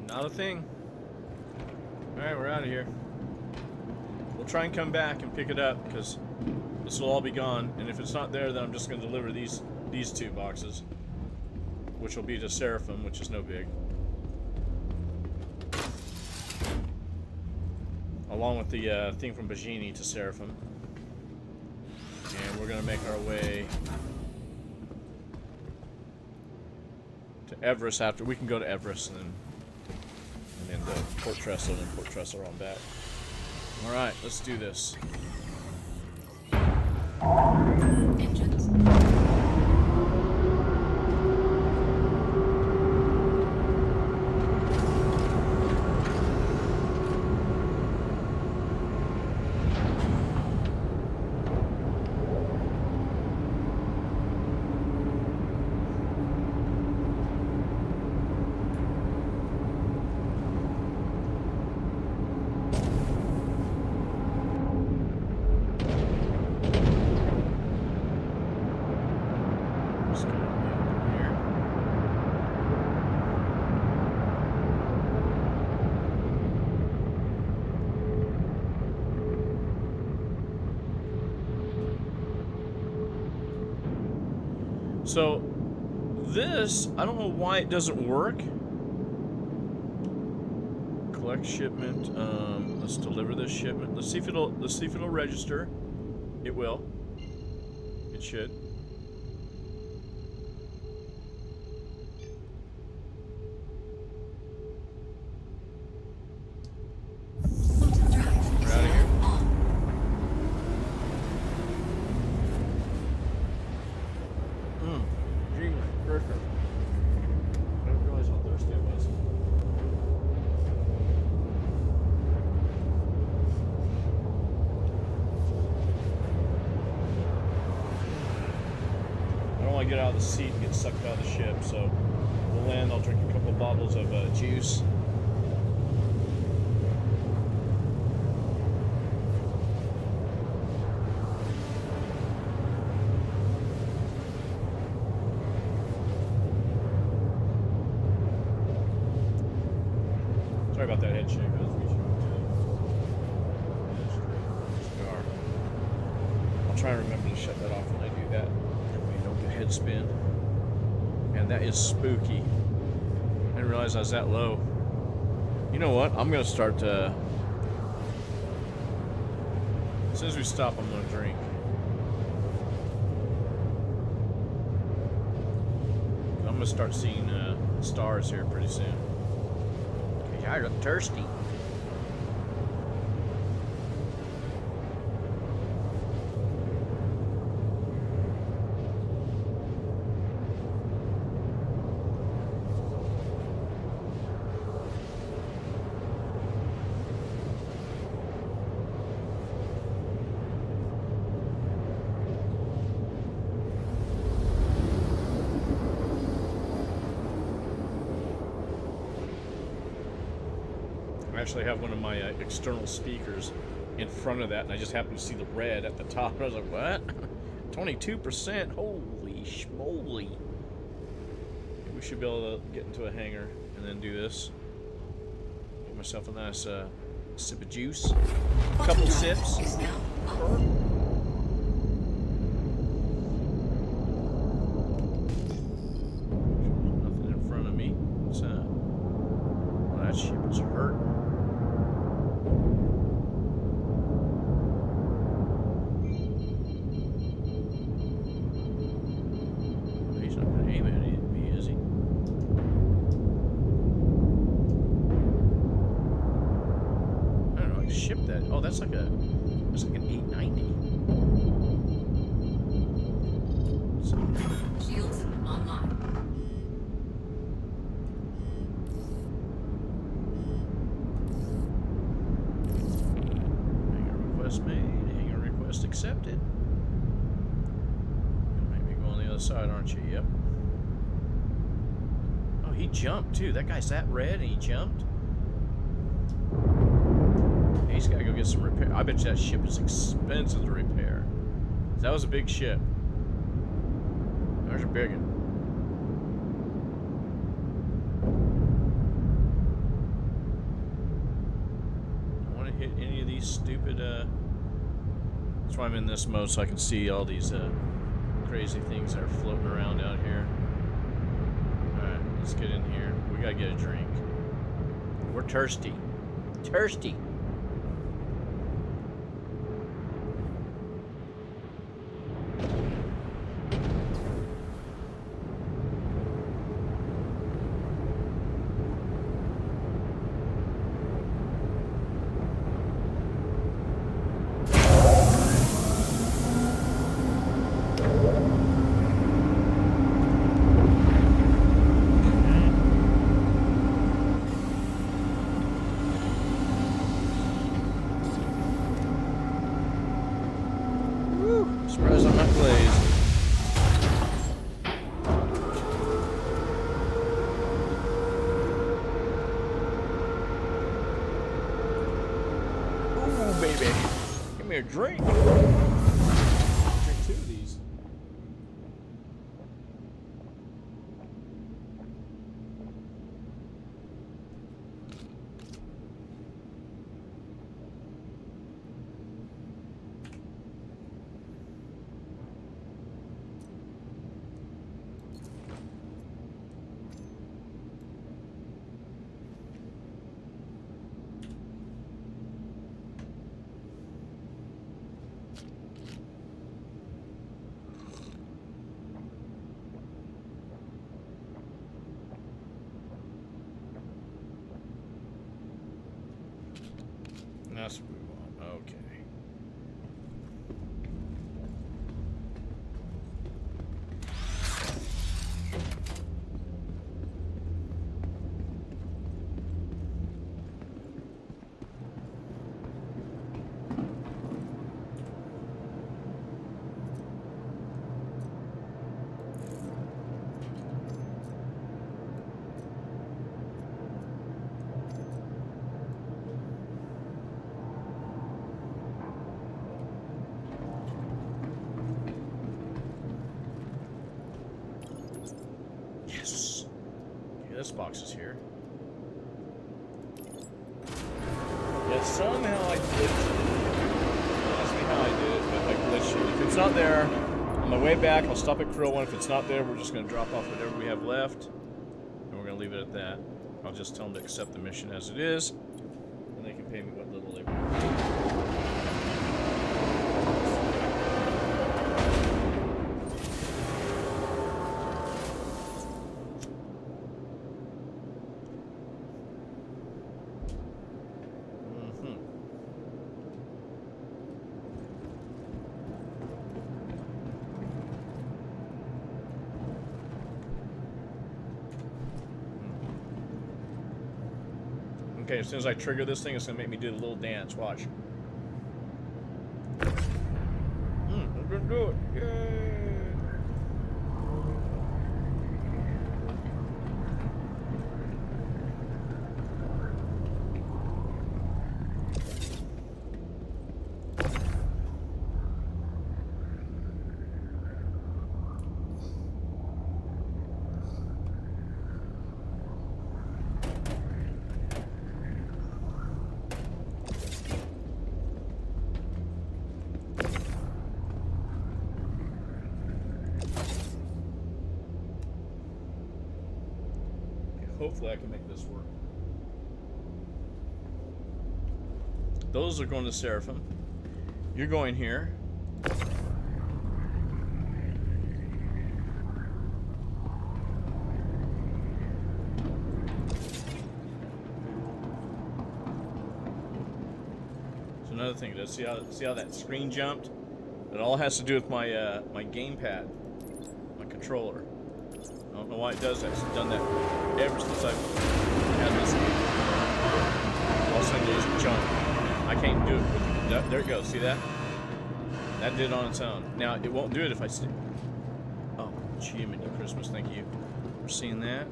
Not a thing. Alright, we're out of here. We'll try and come back and pick it up because this will all be gone. And if it's not there, then I'm just going to deliver these two boxes, which will be to Seraphim, which is no big. Along with the thing from Bajini to Seraphim. And we're going to make our way to Everest after. We can go to Everest and then the Port Trestle and Port Trestle on back. Alright, let's do this. Engines. So this, I don't know why it doesn't work. Collect shipment. Let's deliver this shipment. Let's see if it'll register. It will. It should. Bottom drive is We're outta now here. on. Gee, Griffin. I didn't realize how thirsty I was. I don't want to get out of the seat and get sucked out of the ship, so we'll land. I'll drink a couple bottles of juice. Sorry about that head shake. I was reaching to cigar. I'll try and remember to shut that off when I do that. That way I don't get head spin. Man, that is spooky. I didn't realize I was that low. You know what? I'm gonna start as soon as we stop, I'm gonna drink. I'm gonna start seeing stars here pretty soon. I got thirsty. I actually have one of my external speakers in front of that, and I just happened to see the red at the top. I was like, what? 22%? Holy schmoly. We should be able to get into a hangar and then do this. Get myself a nice sip of juice. Bottom Couple drive sips. is now on. Nothing in front of me. What's that? Well, that ship is hurt. He's not gonna aim at me, is he? I don't know. I shipped that. Oh, that's like an 890. Shields online. Hangar request made. Hangar request accepted. You might be going on the other side, aren't you? Yep. Oh, he jumped too. That guy's that red and he jumped. He's got to go get some repair. I bet you that ship is expensive to repair. That was a big ship. There's a big one. I want to hit any of these stupid. That's why I'm in this mode, so I can see all these crazy things that are floating around out here. Alright, let's get in here. We gotta get a drink. We're thirsty. Thirsty. Surprised I'm not glazed. Ooh, baby. Give me a drink. Drink two of these. That's what we want. Okay. Yes. Okay, this box is here. Yeah, somehow I glitched it. Ask me how I did it, but I glitched it. If it's not there, on my way back, I'll stop at Krill 1. If it's not there, we're just going to drop off whatever we have left. And we're going to leave it at that. I'll just tell them to accept the mission as it is. And they can pay me what little they want. Okay, as soon as I trigger this thing, it's gonna make me do the little dance. Watch. I'm gonna do it. Yay! Hopefully I can make this work. Those are going to Seraphim. You're going here. So another thing, see how that screen jumped? It all has to do with my my gamepad, my controller. I don't know why it does that. It's done that ever since I've had this game. All of a sudden, it just jumped. I can't do it with it. There it goes. See that? That did it on its own. Now, it won't do it if I stick. Oh, Jiminy Christmas. Thank you for seeing that.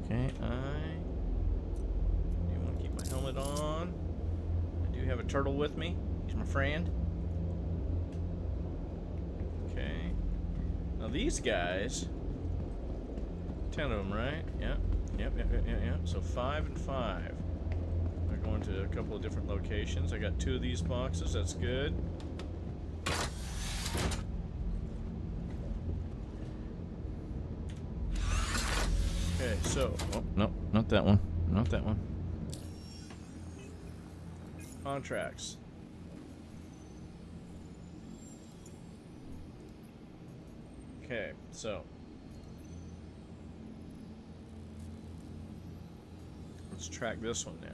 Okay, I do want to keep my helmet on. I do have a turtle with me. He's my friend. Okay. Now these guys, 10 of them, right? Yep. So 5 and 5. They're going to a couple of different locations. I got 2 of these boxes. That's good. Okay, so oh no, not that one. Not that one. Contracts. Okay, so let's track this one now.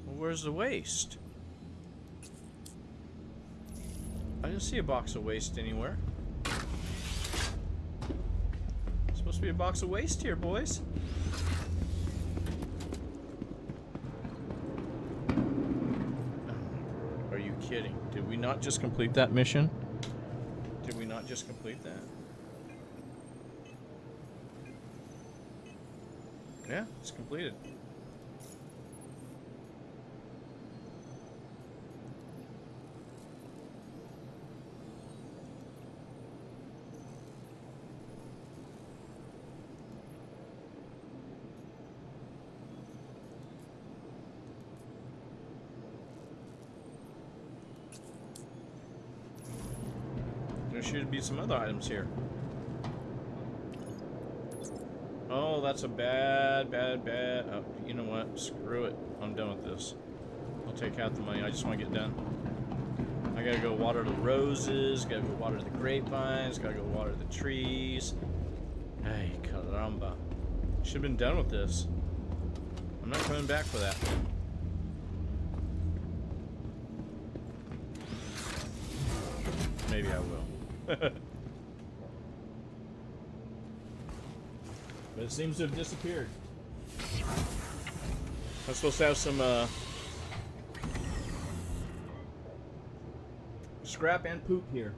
Well, where's the waste? I didn't see a box of waste anywhere. Supposed to be a box of waste here, boys. Are you kidding? Did we not just complete that mission? Did we not just complete that? Yeah, it's completed. There should be some other items here. Oh, that's a bad. Oh, you know what? Screw it. I'm done with this. I'll take half the money. I just want to get done. I gotta go water the roses, gotta go water the grapevines, gotta go water the trees. Hey, caramba. Should have been done with this. I'm not coming back for that. Maybe I will. But it seems to have disappeared. I'm supposed to have some scrap and poop here.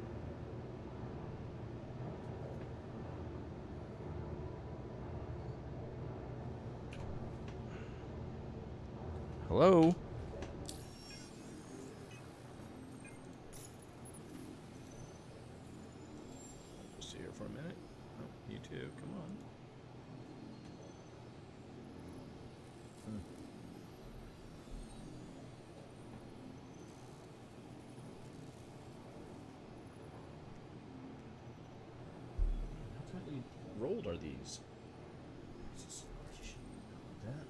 Hello? Just sit here for a minute. Oh, you too. Come on. How tightly rolled are these? That.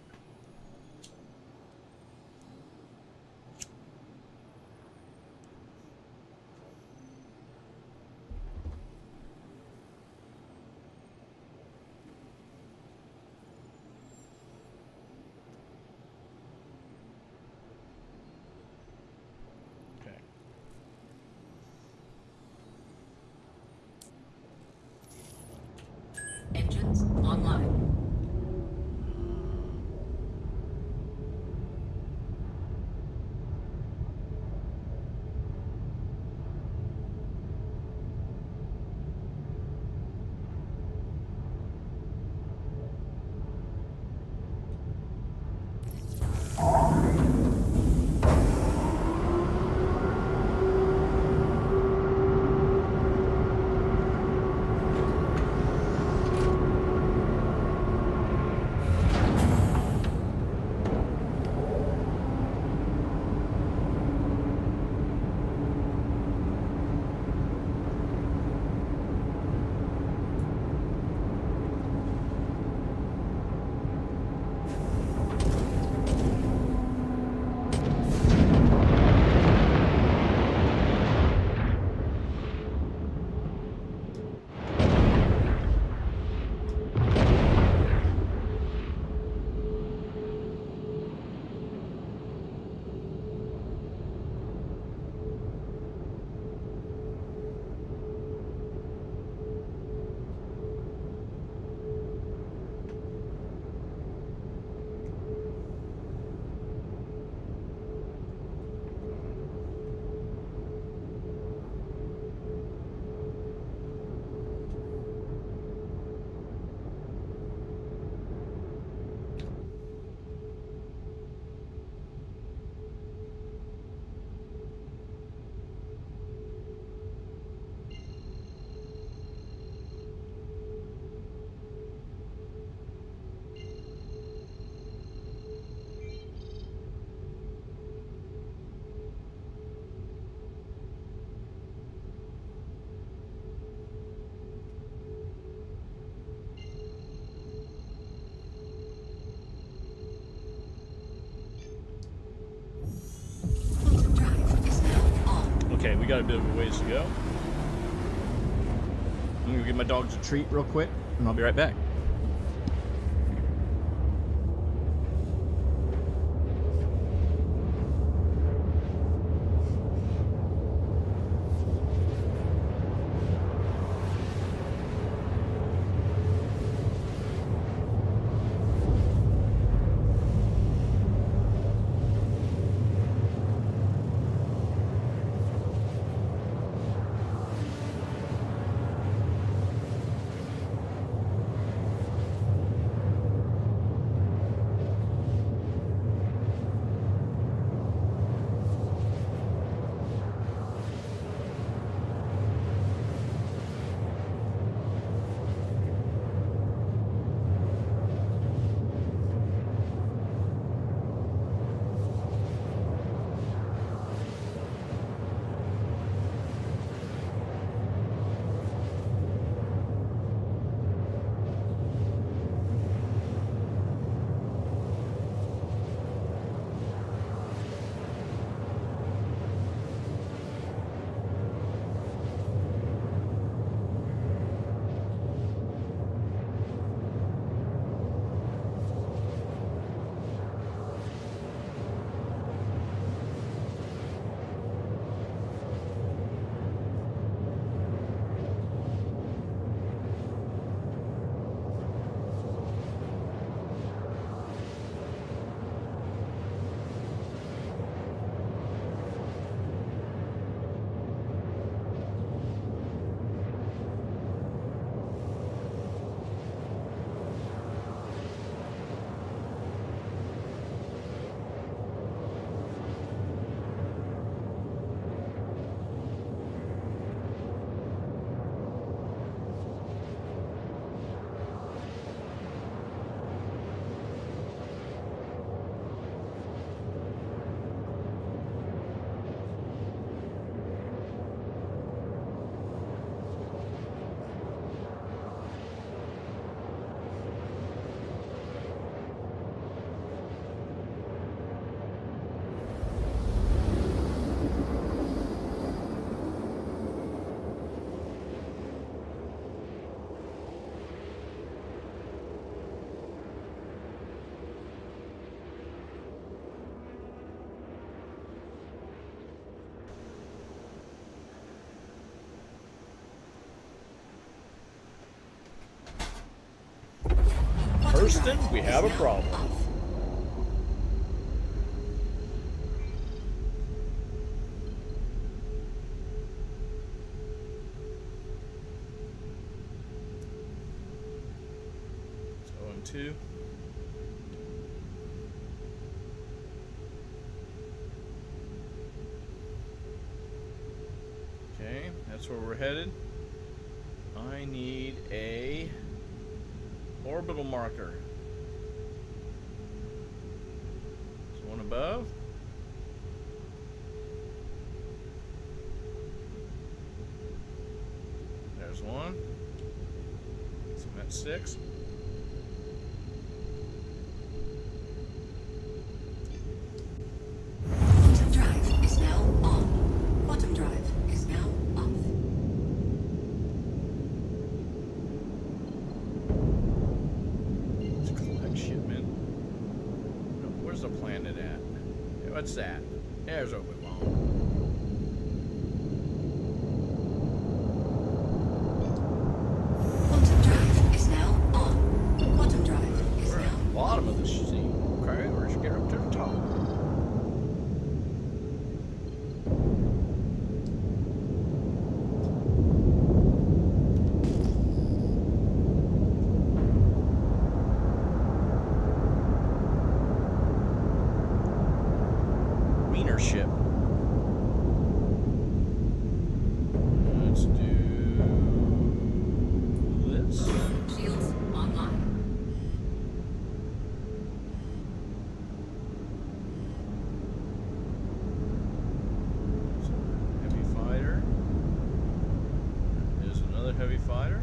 Okay. Engines online. Okay, we got a bit of a ways to go. I'm gonna give my dogs a treat real quick, and I'll be right back. Hurston, we have a problem. So in 2. Okay, that's where we're headed. I need a orbital marker. There's one above. There's one. So that's 6. Quantum drive is now on. Quantum drive is now off. Let's collect shipment. No, where's the planet at? Yeah, what's that? There's Obi-Wan. Quantum drive is now on. Quantum drive is We're now at the bottom of the sea. Okay, let's get up to the top. Wiener ship. Let's do this. shields online. Heavy fighter. There's another heavy fighter.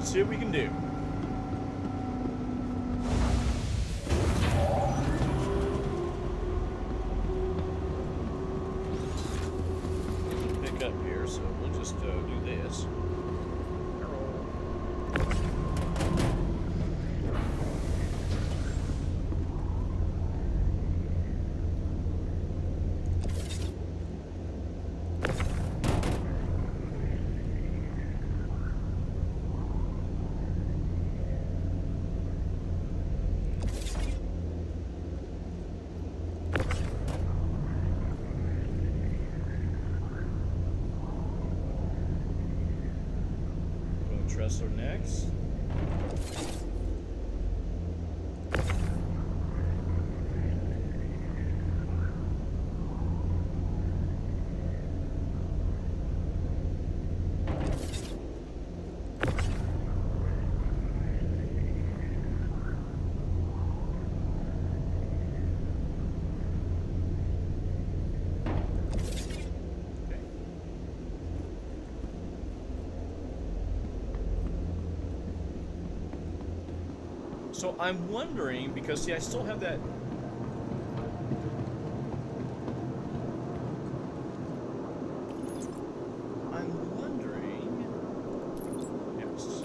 See what we can do. Pick up here, so we'll just do this. Tressler next. So I'm wondering, because see, I still have that. I'm wondering, yes,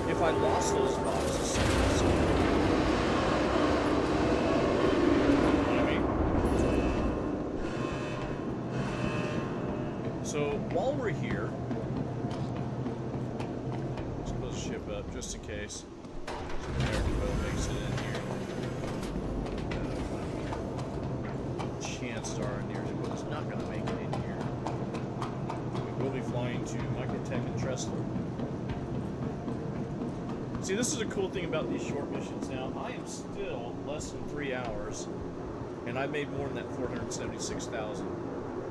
if I lost those boxes. You know what I mean? So while we're here, let's close the ship up just in case. American boat makes it in here. Chances are American boat is not going to make it in here. We will be flying to Microtech and Tressler. See, this is a cool thing about these short missions now. I am still less than 3 hours, and I made more than that 476,000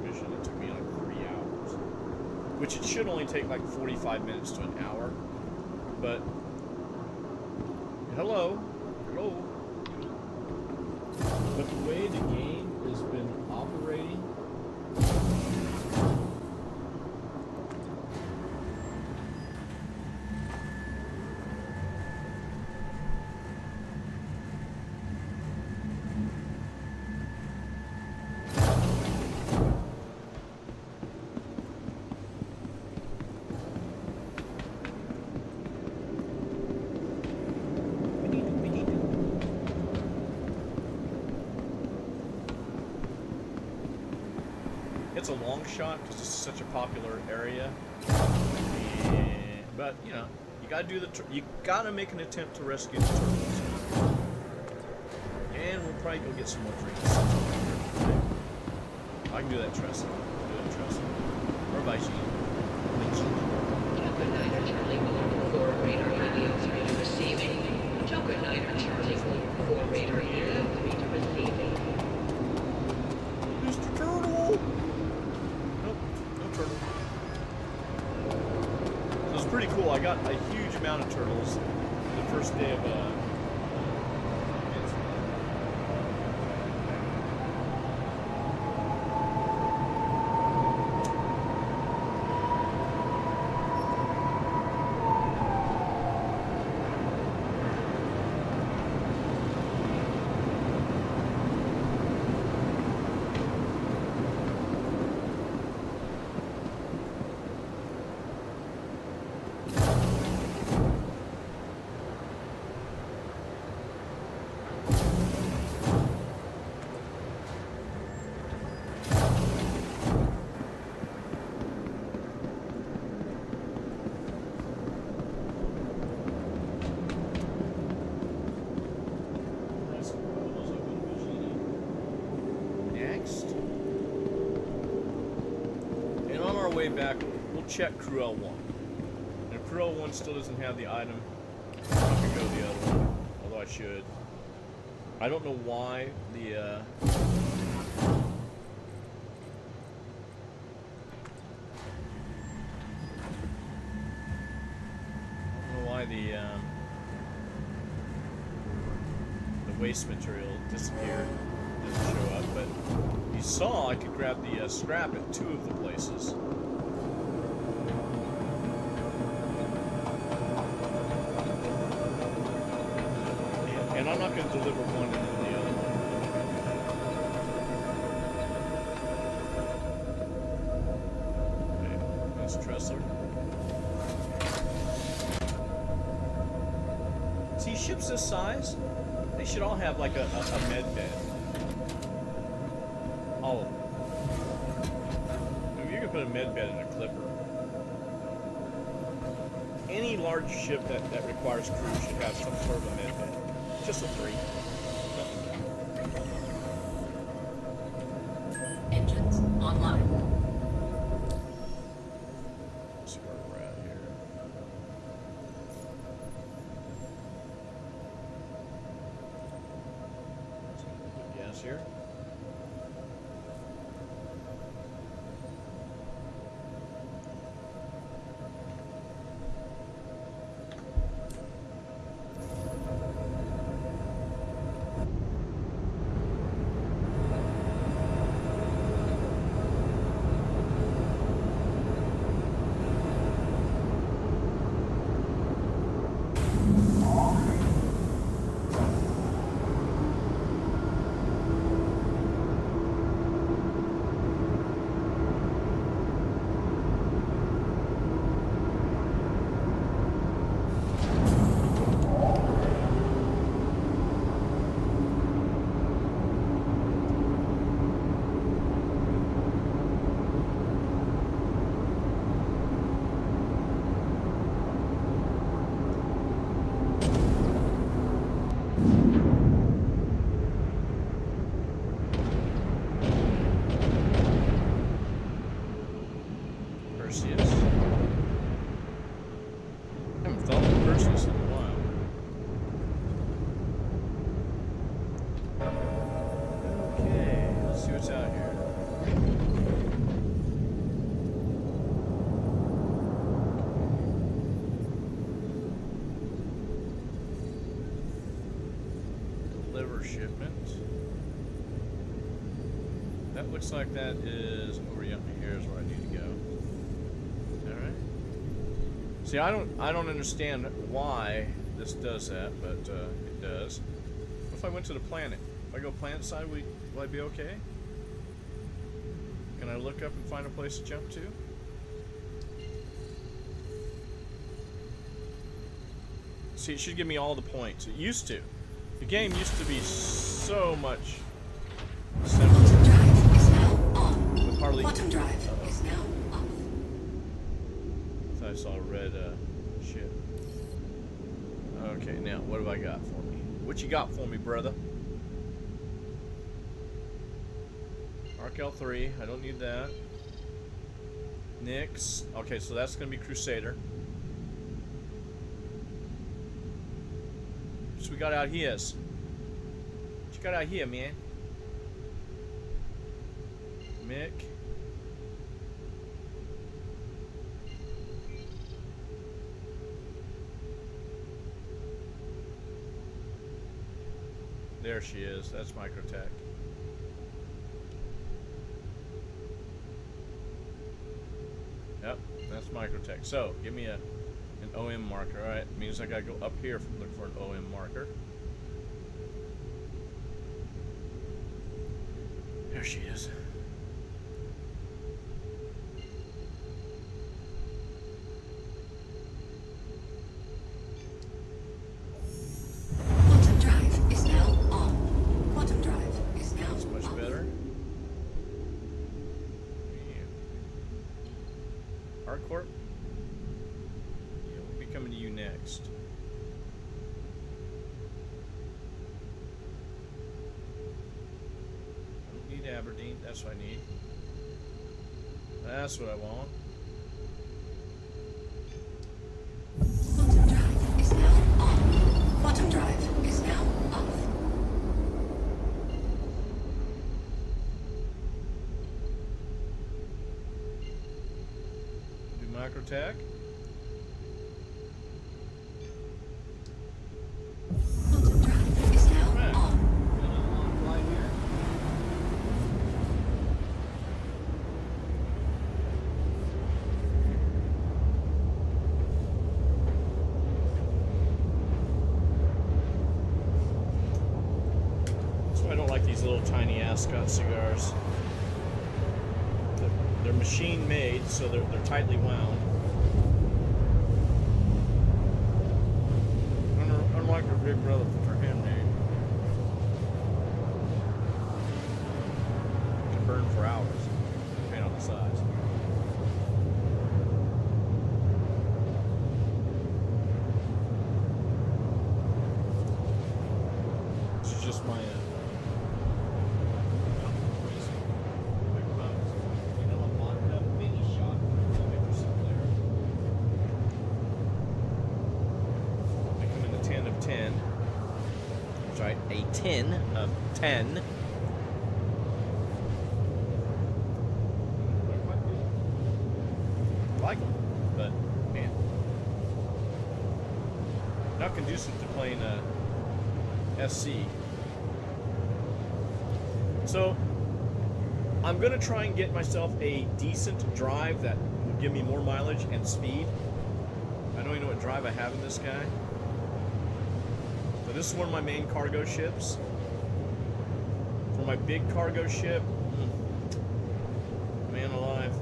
mission that took me like 3 hours. Which it should only take like 45 minutes to an hour, but hello. But the way the game has been operating, it's a long shot because this is such a popular area. But you know, you gotta do you gotta make an attempt to rescue the turtles. And we'll probably go get some more drinks. I can do that, Tressa. Or by Gene. Joker 9 Charlie 4 radar helios ready receiving. Joker 9 Charlie 4 radar helios ready receiving. Mr. Turtle! Nope, no turtle. So it's pretty cool. I got a huge amount of turtles the first day of way back, we'll check Crew L1. And if Crew L1 still doesn't have the item, I'm not gonna go the other one, although I should. I don't know why the waste material disappeared, didn't show up, but you saw I could grab the scrap at 2 of the places. And I'm not going to deliver one and then the other one. Okay, that's Tressler. See, ships this size, they should all have like a med bed. All of them. Maybe you can put a med bed in a clipper. Any large ship that requires crew should have some sort of a med bed. Just a 3. Engines online. Let's see where we're at here. Let's put gas here. Liver shipment. That looks like that is over here is where I need to go. Is that right? See, I don't understand why this does that, but it does. What if I went to the planet? If I go planet side, will I be okay? Can I look up and find a place to jump to? See, it should give me all the points. It used to. The game used to be so much simpler. Quantum drive is now on. With hardly. Quantum drive is now off. I thought I saw a red ship. Okay, now what have I got for me? What you got for me, brother? Arc L3. I don't need that. Nyx. Okay, so that's gonna be Crusader. We got out here. What you got out here, man? Mick. There she is. That's Microtech. Yep, that's Microtech. So, give me an OM marker. Alright, means I gotta go up here and look for an OM marker. There she is. Quantum drive is now on. Quantum drive is now That's much off. better. Hardcorp? Yeah, we'll be coming to you next. I don't need Aberdeen. That's what I need. That's what I want. Quantum drive is now on. Quantum drive is now off. Do Microtech. Quantum drive is now Right. on. That's why I don't like these little tiny Ascot cigars. They're machine made, so they're tightly wound. Unlike their big brother for handmade. Can burn for hours, depending on the size. This is just my They come in a 10 of 10. That's right, a 10 of 10. I like them, but man, not conducive to playing SC. So I'm gonna try and get myself a decent drive that will give me more mileage and speed. I don't even know what drive I have in this guy. So this is one of my main cargo ships. For my big cargo ship, man alive.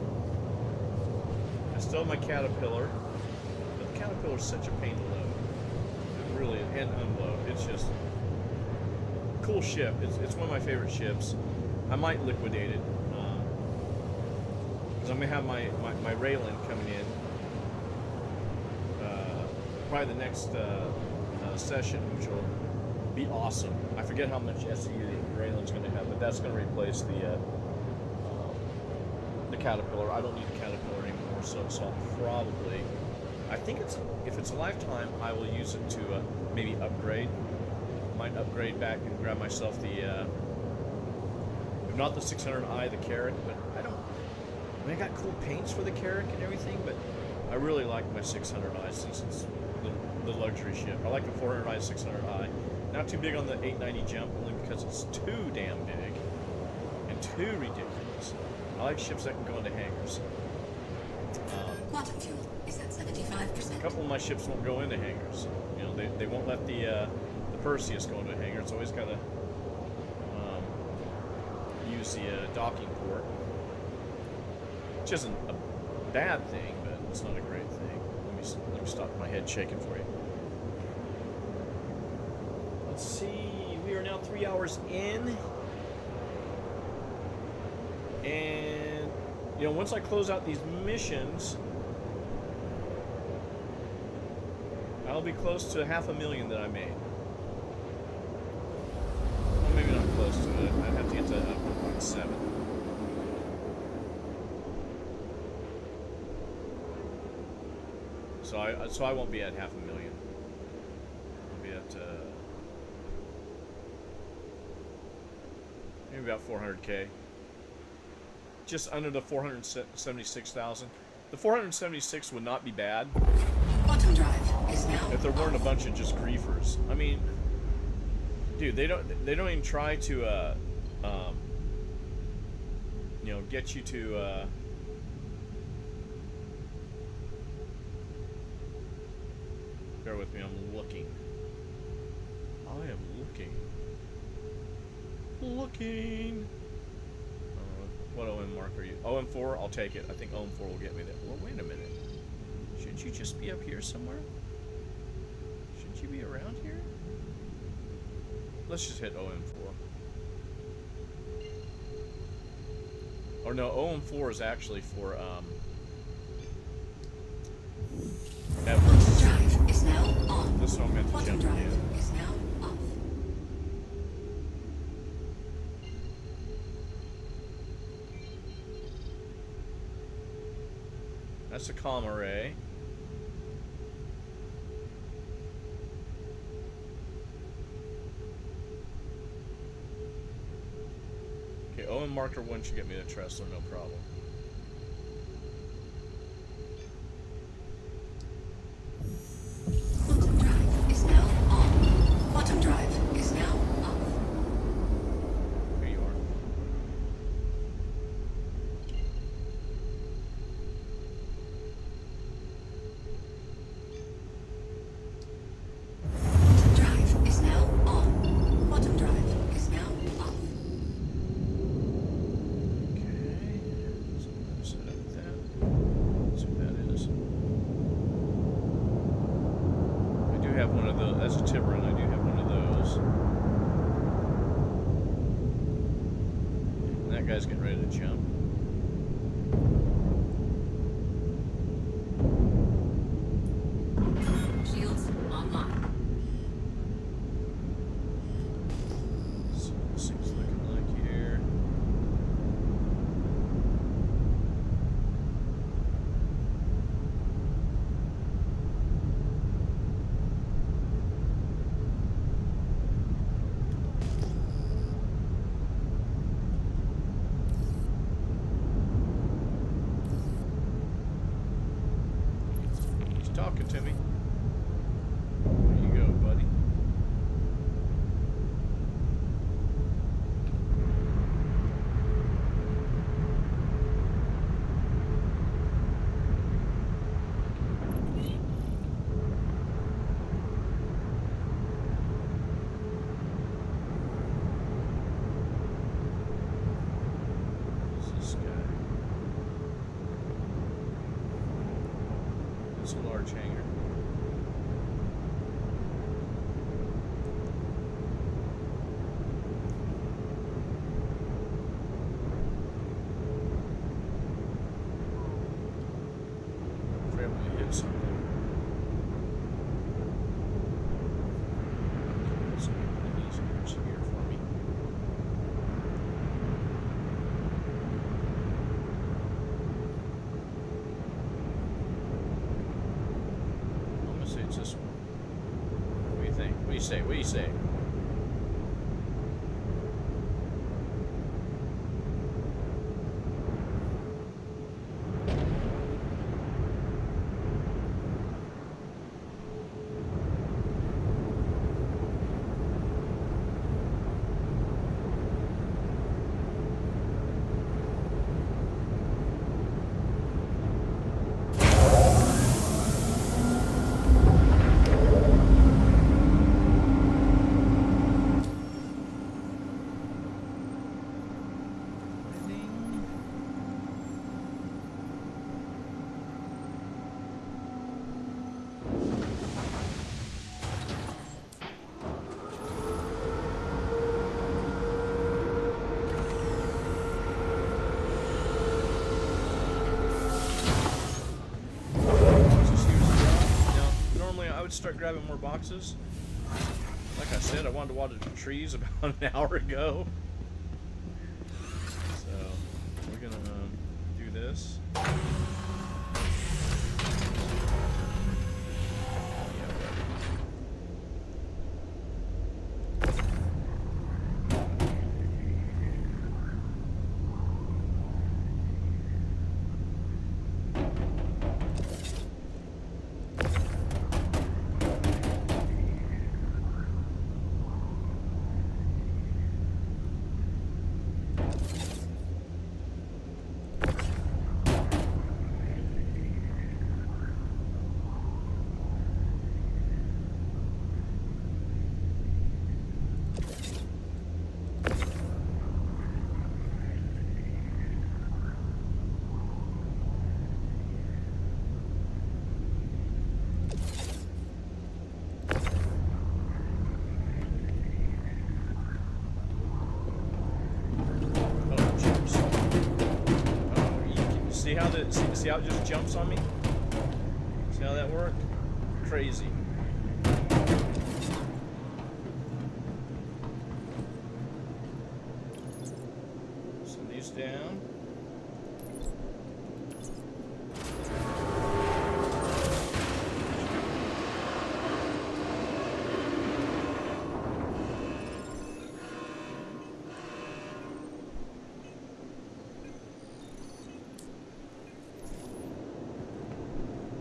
I still have my Caterpillar, but the Caterpillar is such a pain to load. It really is, and unload. It's just cool ship. It's one of my favorite ships. I might liquidate it because I'm gonna have my Raylan coming in probably the next session, which will be awesome. I forget how much SCU the Raylan's gonna have, but that's gonna replace the Caterpillar. I don't need the Caterpillar anymore, so I'll probably, I think if it's a lifetime, I will use it to maybe upgrade. Might upgrade back and grab myself the, if not the 600i, the Carrack, but I mean, I got cool paints for the Carrack and everything, but I really like my 600i since it's the luxury ship. I like the 400i, 600i. Not too big on the 890 jump, only because it's too damn big and too ridiculous. I like ships that can go into hangars. Quantum fuel is at 75%. A couple of my ships won't go into hangars. You know, they won't let the Perseus go into a hangar. It's always got to use the docking port, which isn't a bad thing, but it's not a great thing. Let me stop my head shaking for you. Let's see. We are now 3 hours in, and you know, once I close out these missions, I'll be close to $500,000 that I made. Well, maybe not close to it. I'd have to get to 1.7. So I won't be at $500,000. I'll be at maybe about 400K. Just under the 476,000. The 476 would not be bad. Quantum drive is now. If there weren't a bunch of just griefers. I mean, dude, they don't even try to you know, get you to bear with me, I'm looking. I am looking. What OM mark are you? OM4, I'll take it. I think OM4 will get me there. Well, wait a minute. Shouldn't you just be up here somewhere? Shouldn't you be around here? Let's just hit OM4. Or no, OM4 is actually for Everest. Drive is now on. This one I'm meant to Quantum jump drive again. is now off. That's a comm array. Okay, OM marker 1 should get me to Tressler, no problem. Quantum drive is now on. Quantum drive is now off. Here you are. Quantum drive is now on. Quantum drive is now off. Okay, so I'm set up with that. That's what that is. I do have one of those. That's a Tiburon. I do have one of those. And that guy's getting ready to jump. Shields online. So this thing's looking like here. He's talking to me. There you go, buddy. Who's this guy? It's a large hangar. Afraid I'm gonna hit something. Okay, let's get one of these hangars here for me. I'm gonna say it's this one. What do you think? What do you say? What do you say? start grabbing more boxes. Like I said, I wanted to water the trees about an hour ago. So, we're gonna do this. See how it just jumps on me? See how that worked? Crazy. Send these down.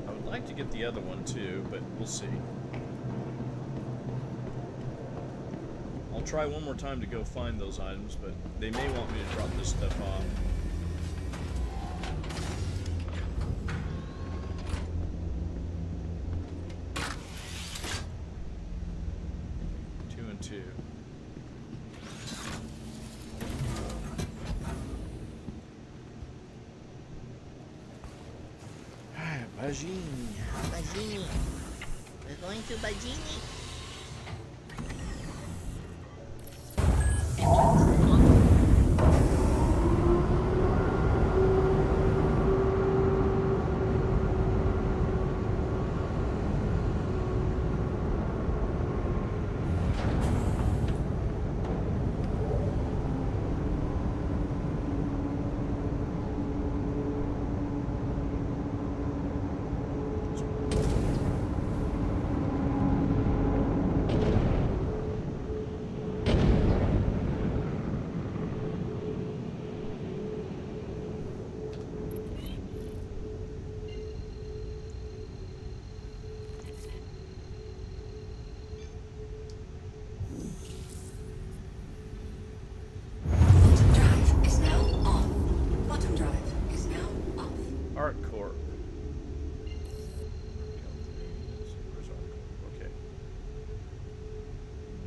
I'd like to get the other one too, but we'll see. I'll try one more time to go find those items, but they may want me to drop this stuff off. Two and two. Bajini. Bajini. We're going to Bajini.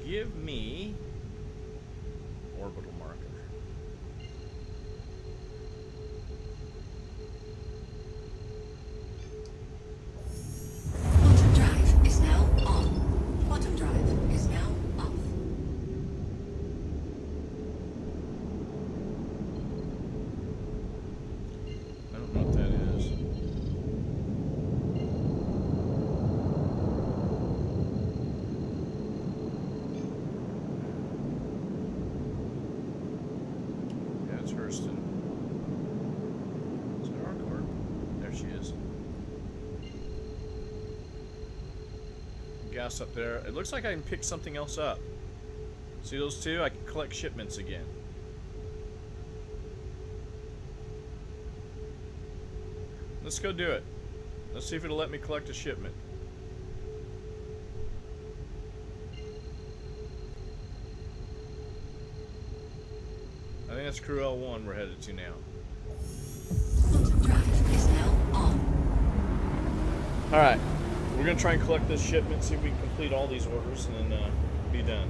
Give me orbital marker. Bottom drive is now on. Bottom drive is now off. I don't know what that is. Hurston. Is it Harcourt? There she is. Gas up there. It looks like I can pick something else up. See those two? I can collect shipments again. Let's go do it. Let's see if it'll let me collect a shipment. I think that's Crew L1 we're headed to now. Bottom drive is now on. Alright, we're going to try and collect this shipment, see if we can complete all these orders, and then be done.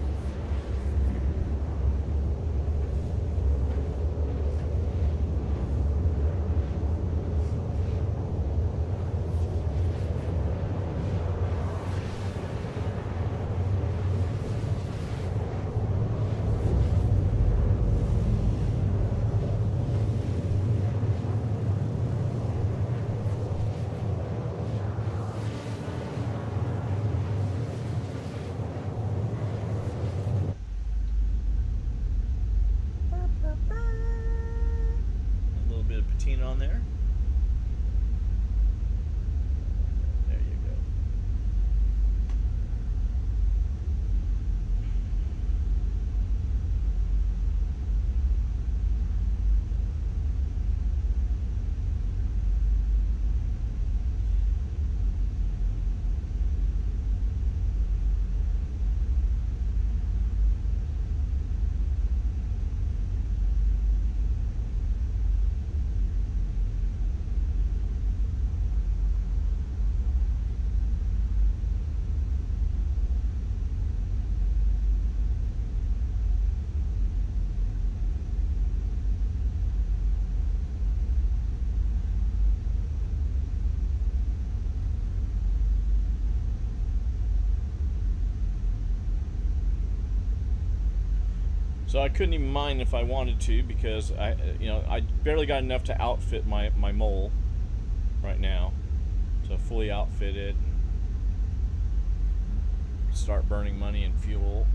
So I couldn't even mine if I wanted to because I barely got enough to outfit my mole right now. So fully outfit it and start burning money and fuel.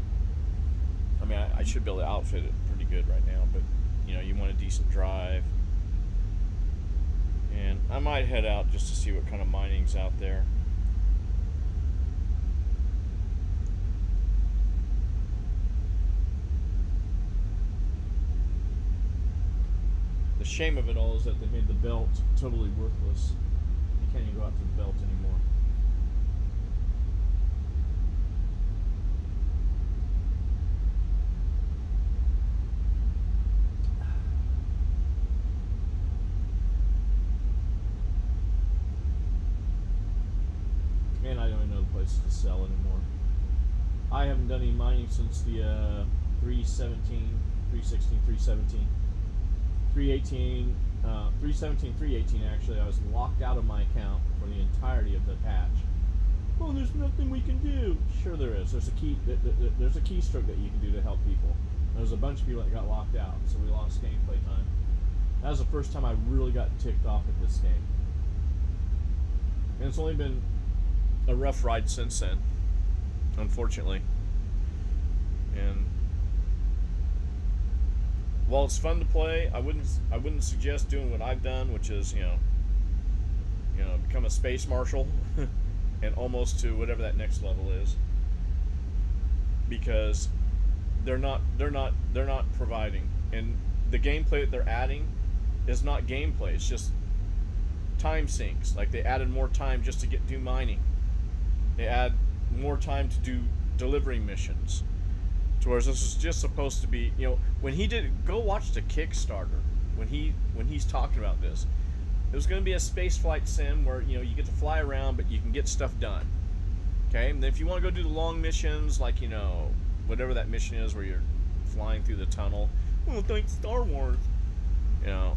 I mean, I should be able to outfit it pretty good right now, but you want a decent drive. And I might head out just to see what kind of mining's out there. The shame of it all is that they made the belt totally worthless. You can't even go out to the belt anymore. Man, I don't even know the places to sell anymore. I haven't done any mining since the 317, 316, 317. 318, 317, 318 actually, I was locked out of my account for the entirety of the patch. Oh, there's nothing we can do. Sure there is. There's a key. There's a keystroke that you can do to help people. There's a bunch of people that got locked out, so we lost gameplay time. That was the first time I really got ticked off at this game. And it's only been a rough ride since then, unfortunately. And while it's fun to play, I wouldn't suggest doing what I've done, which is become a space marshal and almost to whatever that next level is, because they're not providing, and the gameplay that they're adding is not gameplay. It's just time sinks. Like they added more time just to do mining. They add more time to do delivery missions. Whereas this is just supposed to be, when he did, go watch the Kickstarter when he's talking about this. It was going to be a space flight sim where you get to fly around, but you can get stuff done. Okay, and then if you want to go do the long missions, like whatever that mission is where you're flying through the tunnel. Oh, thanks Star Wars.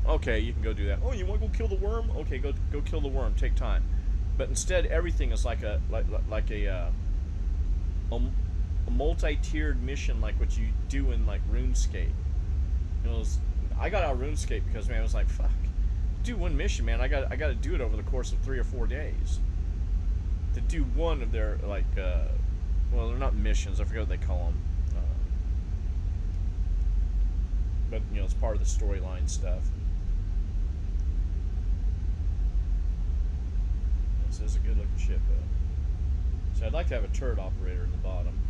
Okay, you can go do that. Oh, you want to go kill the worm? Okay, go kill the worm. Take time. But instead, everything is like a multi-tiered mission, like what you do in like RuneScape. I got out of RuneScape because, man, I was like, fuck, do one mission, man. I got to do it over the course of 3 or 4 days to do one of their well, they're not missions. I forget what they call them. But it's part of the storyline stuff. This is a good looking ship, though. So I'd like to have a turret operator in the bottom.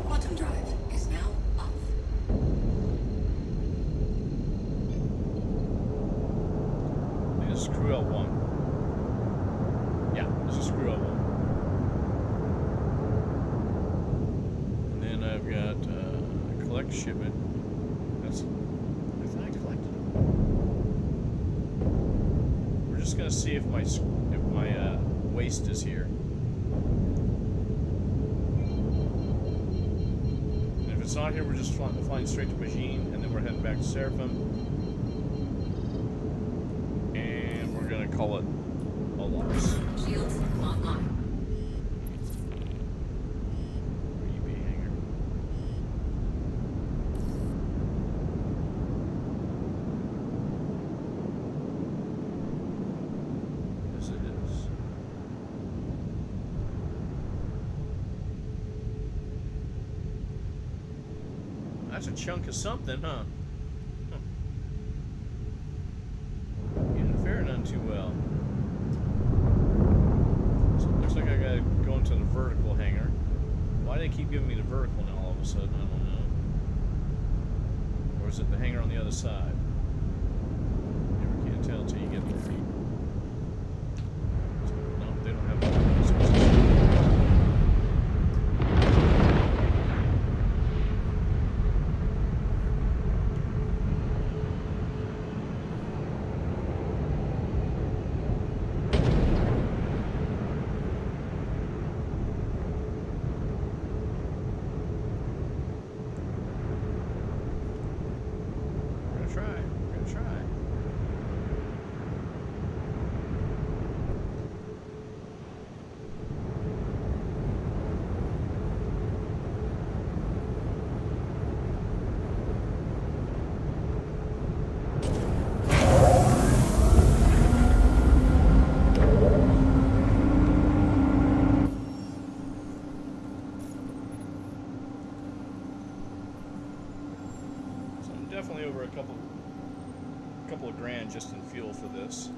Quantum drive is now off. I think this is Crew L1. Yeah, this is Crew L1. And then I've got collect shipment. I thought I collected it. We're just gonna see if my waste is here. And if it's not here, we're just flying straight to Bajin, and then we're heading back to Seraphim. And we're gonna call it a loss. Shields online. Where you be, Hanger? Yes, it is. That's a chunk of something, huh? You didn't fare none too well. So it looks like I gotta go into the vertical hangar. Why do they keep giving me the vertical now all of a sudden? I don't know. Or is it the hangar on the other side? Never can tell until you get there. No, they don't have all those. try. So I'm definitely over a couple of grand just in fuel for this.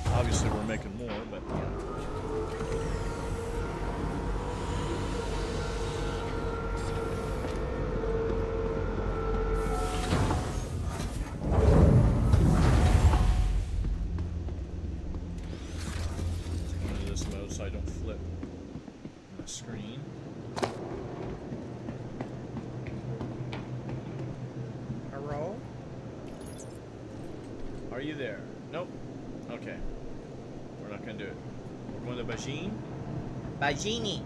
Obviously we're making more, but yeah. Go into this mode so I don't flip my screen. Hello? Are you there? Nope. Okay. We're not gonna do it. We're going to Bajin. Bajini.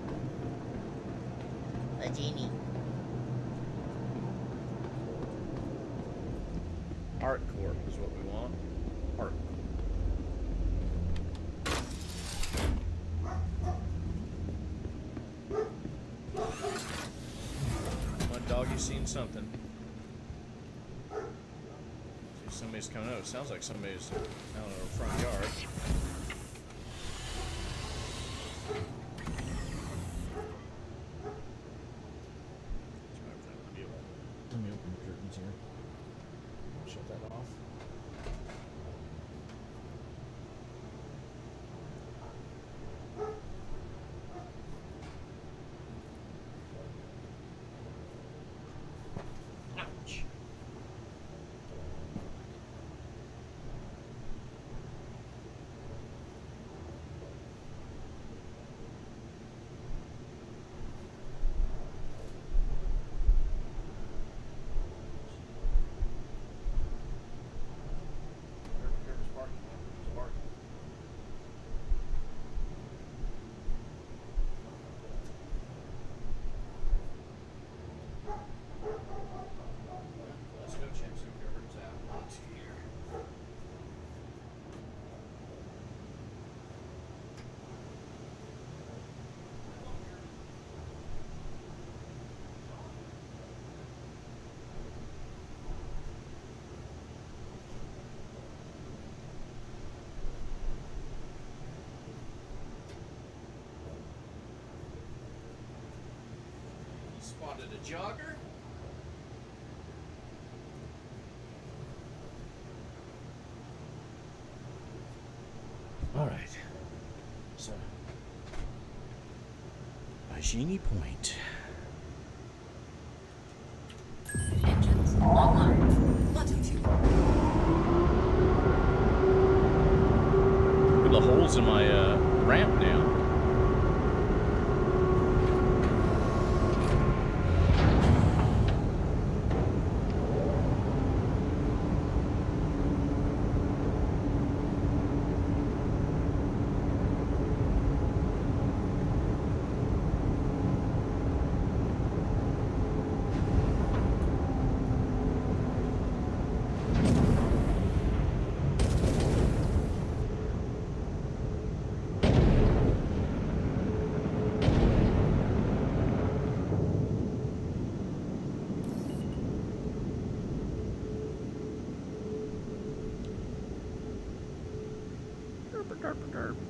Bajini. Art Corp is what we want. Art. My doggy's seen something. See, somebody's coming out. It sounds like somebody's out in our front yard. Let me open the curtains here. Shut that off. Ouch. Whoever's barking, whoever's barking. Let's go check see if Gerbert's out. Let's see here. He spotted a jogger. All right. So, Bajini Point. Engines online. Button fuel. Look at the holes in my ramp now.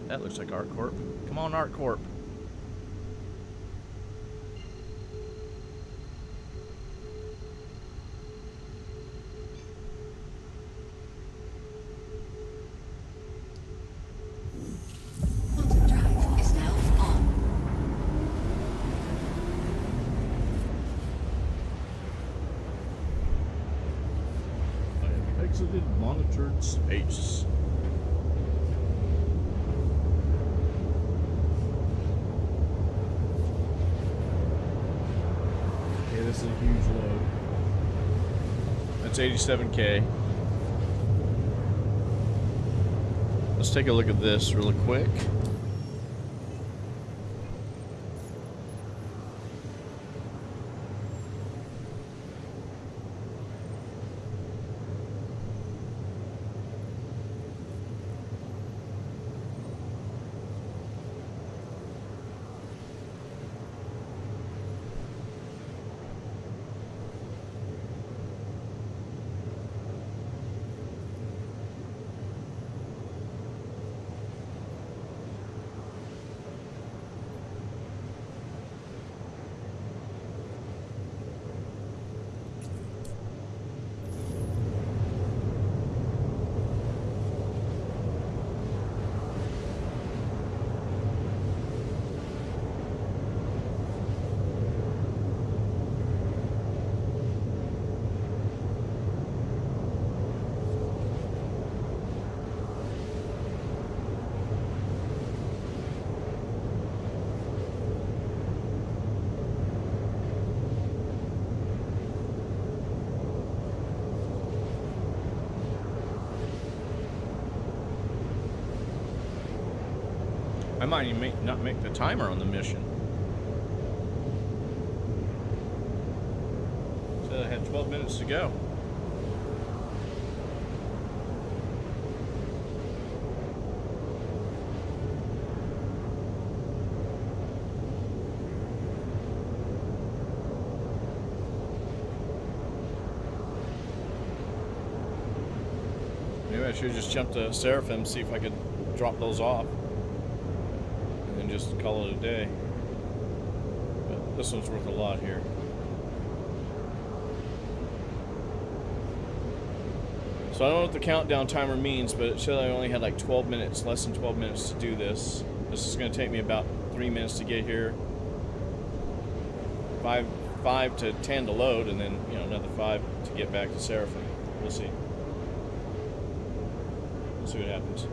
That looks like Art Corp. Come on, Art Corp. Quantum drive is now on. I have exited monitored space. Okay, this is a huge load. That's 87K. Let's take a look at this really quick. might even not make the timer on the mission. So I had 12 minutes to go. Maybe I should just jump to Seraphim, see if I could drop those off. And then just call it a day. But this one's worth a lot here. So I don't know what the countdown timer means, but it said I only had like 12 minutes, less than 12 minutes to do this. This is going to take me about 3 minutes to get here. 5 to 10 to load, and then, you know, another 5 to get back to Seraphim. We'll see. We'll see what happens.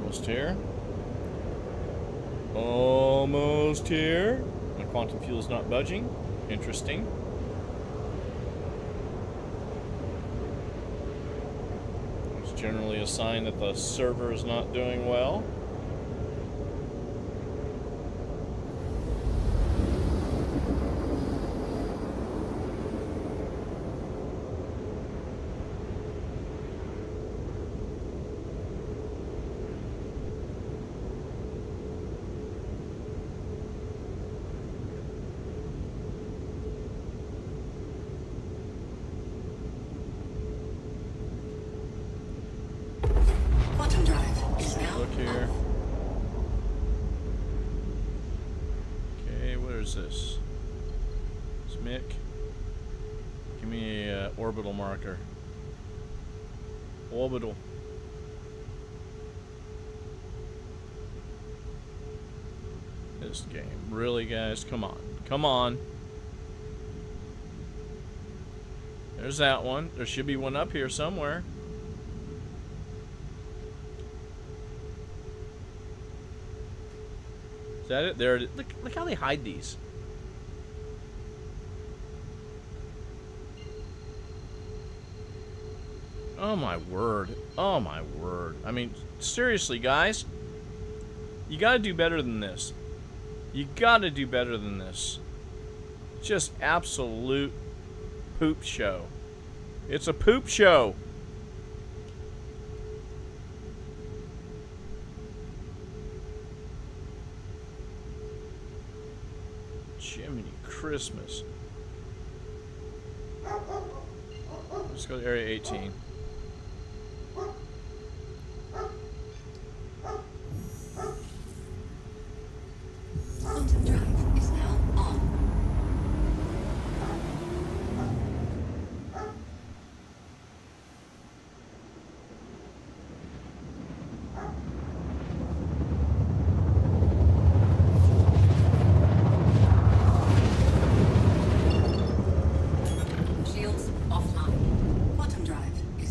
Almost here. Almost here. My quantum fuel's not budging. Interesting. It's generally a sign that the server is not doing well. Quantum drive is now Look here. on. Okay, what is this? It's Mick. Give me a orbital marker. Orbital. This game. Really, guys? Come on. Come on. There's that one. There should be one up here somewhere. Is that it? There it is. Look how they hide these. Oh my word. Oh my word. I mean, seriously, guys. You gotta do better than this. You gotta do better than this. Just absolute poop show. It's a poop show. Jiminy Christmas. Let's go to Area 18. Quantum drive is now on. Shields offline. Quantum drive is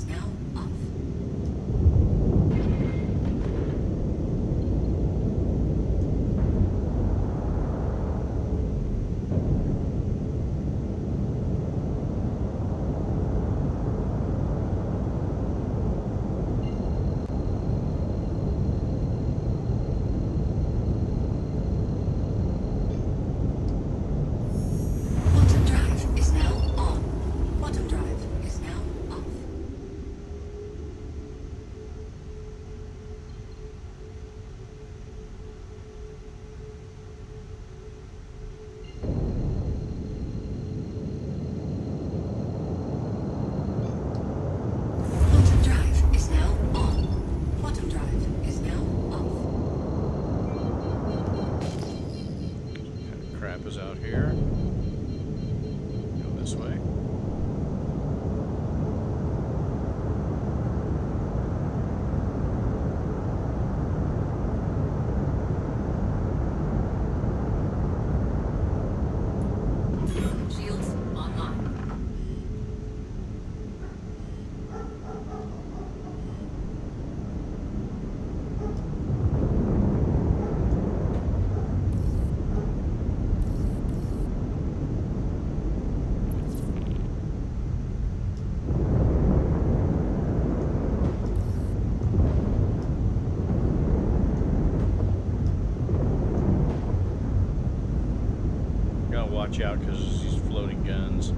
watch out because these floating guns.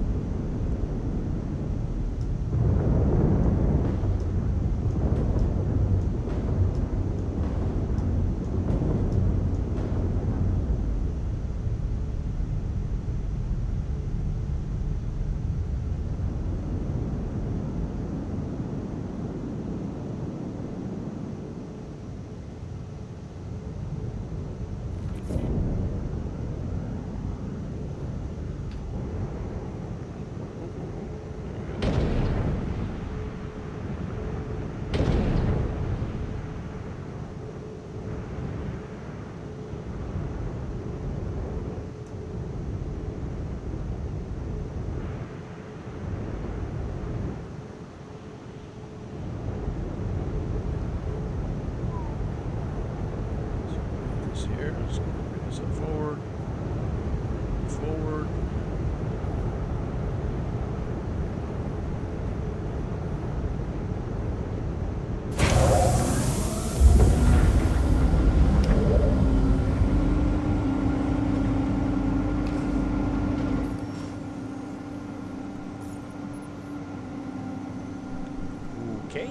Okay.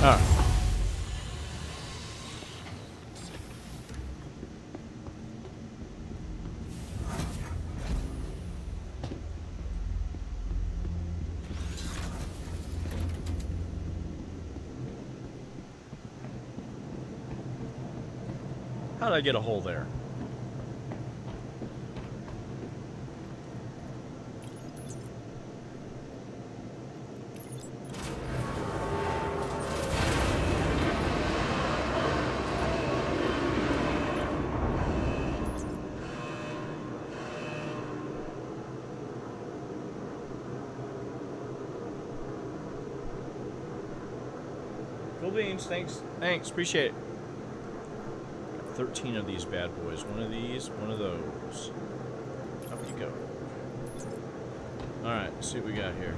Ah. How did I get a hole there? Cool beans, thanks. Thanks, appreciate it. Got 13 of these bad boys. One of these, one of those. Up you go. Alright, let's see what we got here.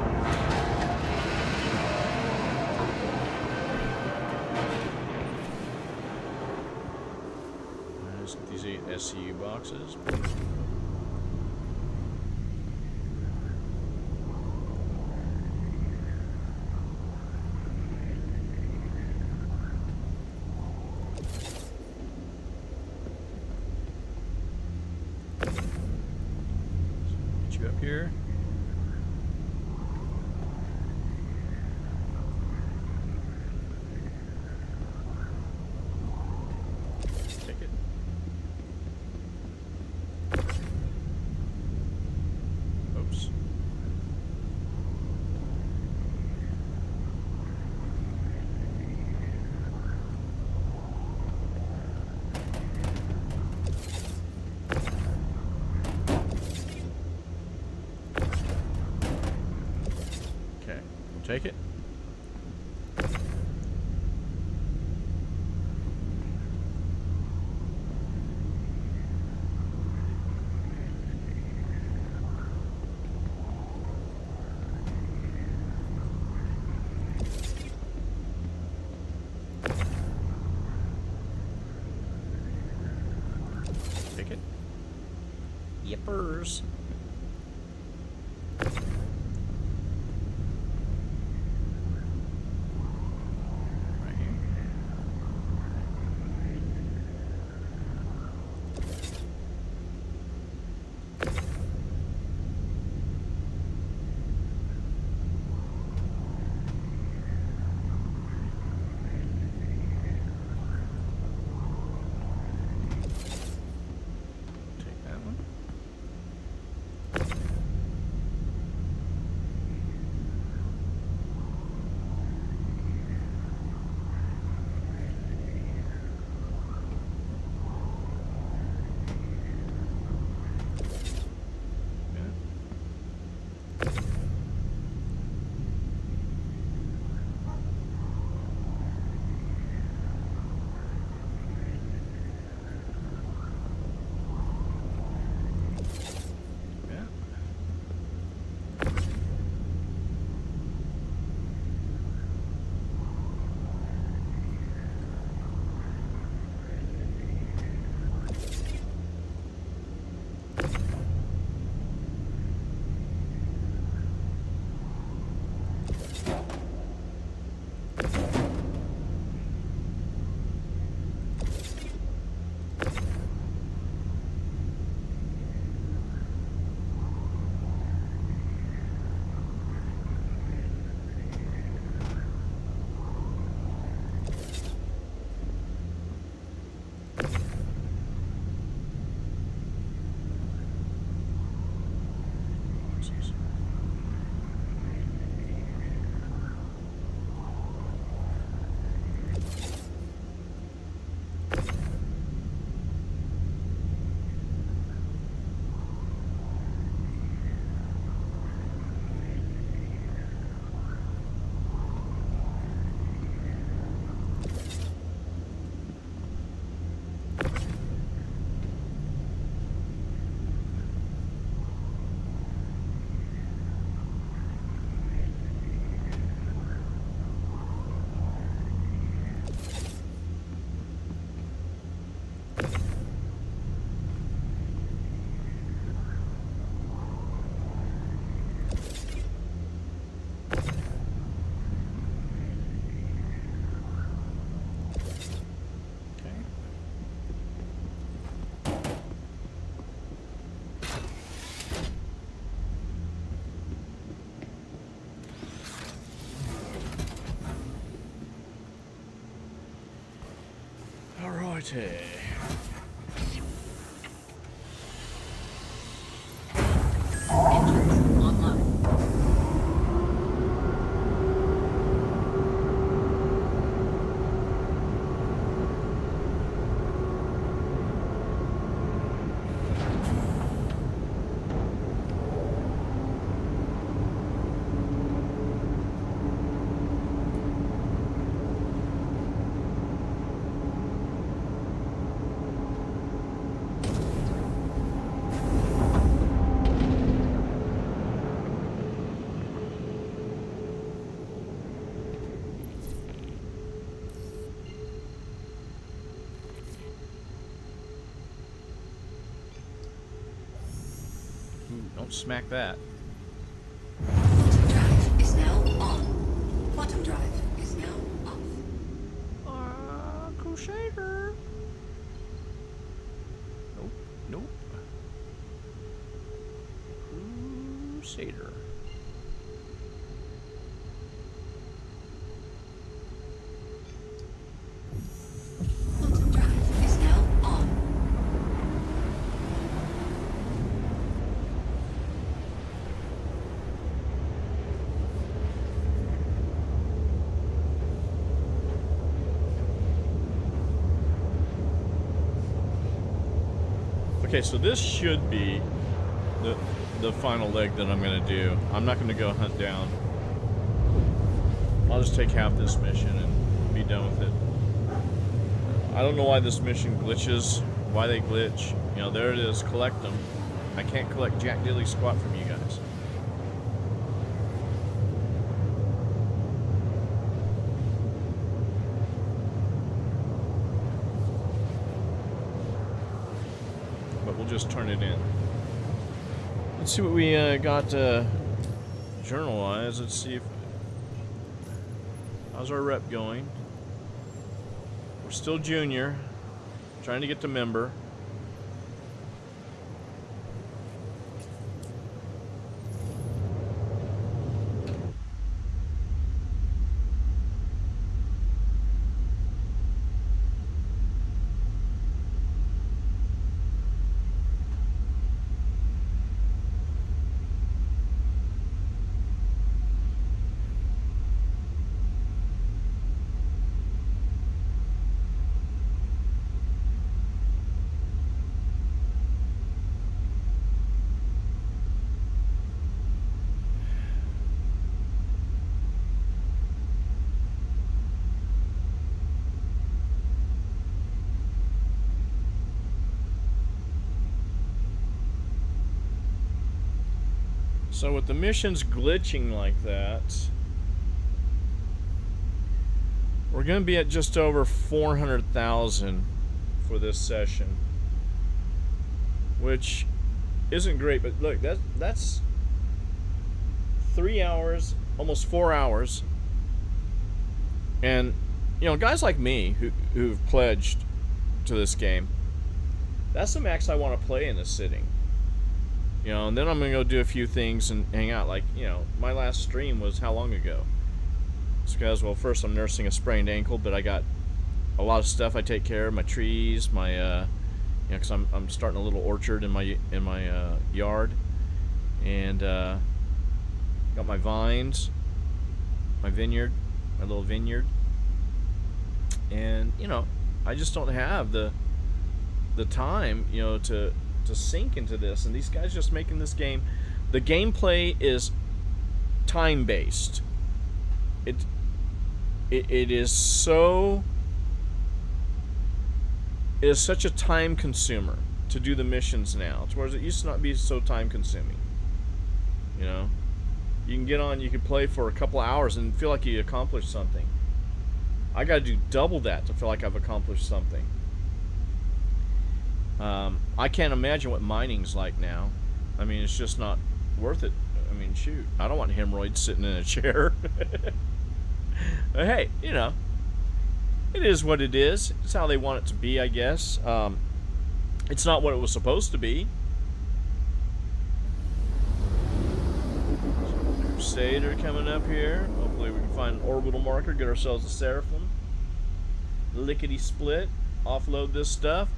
There's these 8 SCU boxes. Up here. Take it. Oops. Take it. Take it. Yippers. Alrighty. Engines online. Ooh, don't smack that. Quantum drive is now on. Quantum drive is now off. Crusader. Nope, nope. Crusader. Quantum drive is now on. Okay, so this should be the final leg that I'm gonna do. I'm not gonna go hunt down. I'll just take half this mission and be done with it. I don't know why this mission glitches, why they glitch. You know, there it is, collect them. I can't collect jack dilly squat from you guys. But we'll just turn it in. Let's see what we got journal-wise. Let's see if... How's our rep going? We're still junior. Trying to get to member. So with the missions glitching like that, we're going to be at just over 400,000 for this session, which isn't great. But look, that's 3 hours, almost 4 hours, and you know, guys like me who've pledged to this game, that's the max I want to play in a sitting. You know, and then I'm going to go do a few things and hang out. Like, you know, my last stream was how long ago? It's because, well, first I'm nursing a sprained ankle, but I got a lot of stuff I take care of. My trees, my, you know, because I'm starting a little orchard in my yard. And got my vines, my vineyard, my little vineyard. And, you know, I just don't have the time, you know, to sink into this, and these guys just making this game. The gameplay is time based. It is so. It is such a time consumer to do the missions now, whereas it used to not be so time consuming. You know, you can get on, you can play for a couple hours and feel like you accomplished something. I got to do double that to feel like I've accomplished something. I can't imagine what mining's like now. I mean, it's just not worth it. I mean, shoot, I don't want hemorrhoids sitting in a chair. But hey, you know, it is what it is. It's how they want it to be, I guess. It's not what it was supposed to be. Crusader coming up here. Hopefully we can find an orbital marker, get ourselves a Seraphim. Lickety split. offload this stuff.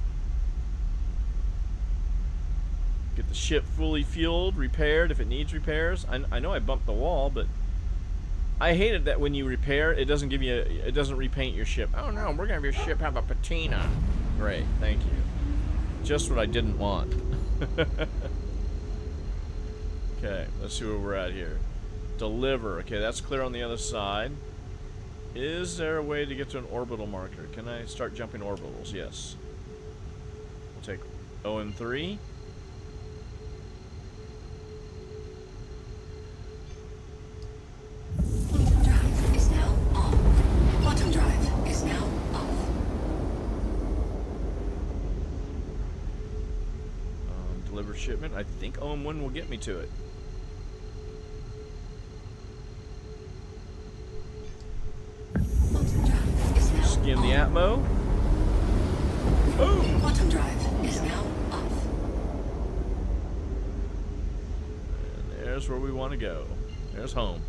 Get the ship fully fueled, repaired if it needs repairs. I know I bumped the wall, but I hate it that when you repair, it doesn't give you, it doesn't repaint your ship. Oh no, we're gonna have your ship have a patina. Great, thank you. Just what I didn't want. Okay, let's see where we're at here. Deliver. Okay, that's clear on the other side. Is there a way to get to an orbital marker? Can I start jumping orbitals? Yes. We'll take OM3. Drive is now on. Quantum drive is now off. Deliver shipment. I think OM1 will get me to it. Quantum drive is now Skim the on. Atmo. Boom! Quantum drive is now off. And there's where we want to go. There's home.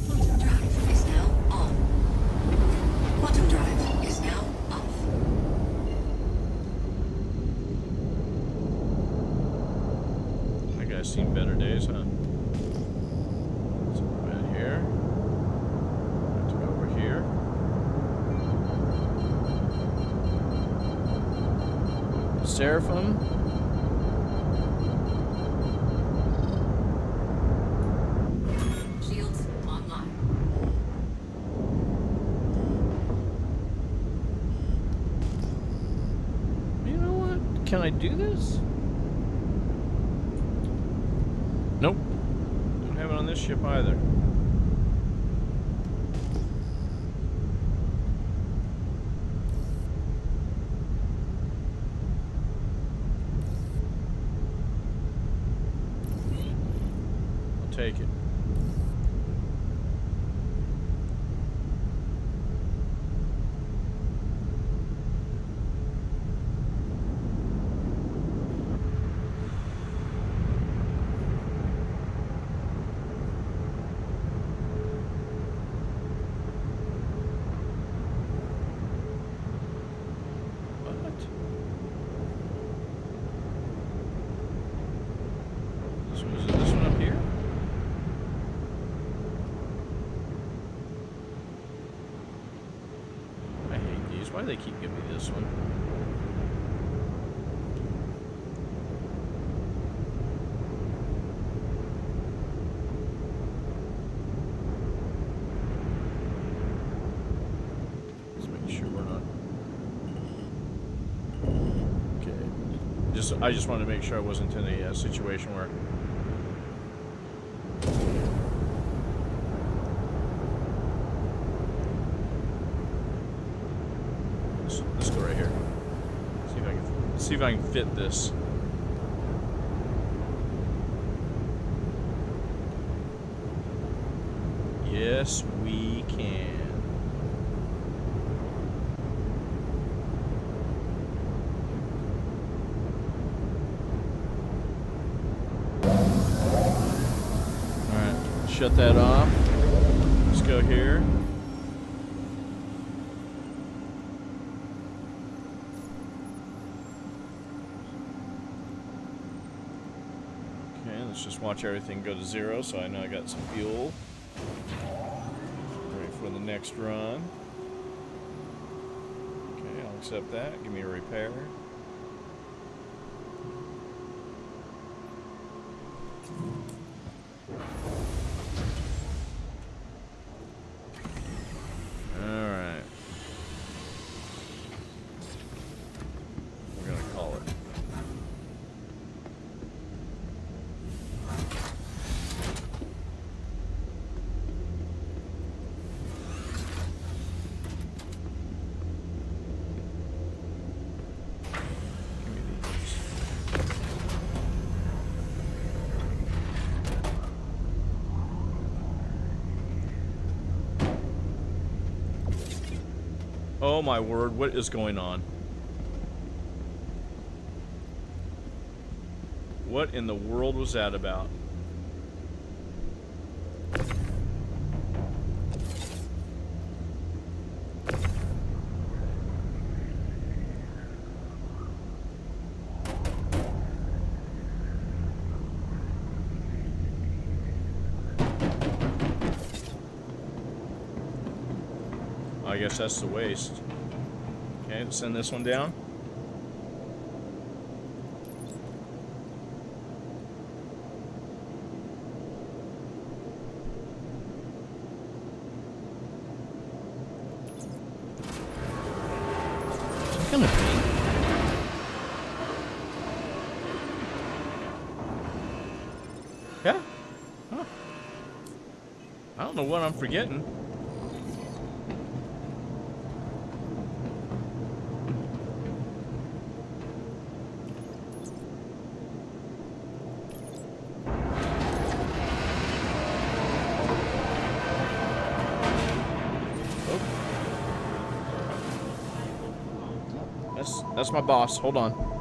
Quantum drive is now on. Quantum drive is now off. That guy's seen better days, huh? So right here. Have to go over here. Seraphim. Shields online. You know what? Can I do this? Nope. Don't have it on this ship either. I'll take it. What? Is this one up here? I hate these. Why do they keep giving me this one? Let's make sure we're not. Okay. I just wanted to make sure I wasn't in a situation where. Let's go right here. See if I can fit this. Yes, we can. Alright, shut that off. Let's go here. Okay, let's just watch everything go to 0 so I know I got some fuel. Ready for the next run. Okay, I'll accept that. Give me a repair. Alright. We're gonna call it. Give me these. Oh my word, what is going on? What in the world was that about? I guess that's the waste. Okay, let's send this one down. It's gonna be. Yeah. Huh. I don't know what I'm forgetting. That's my boss. Hold on.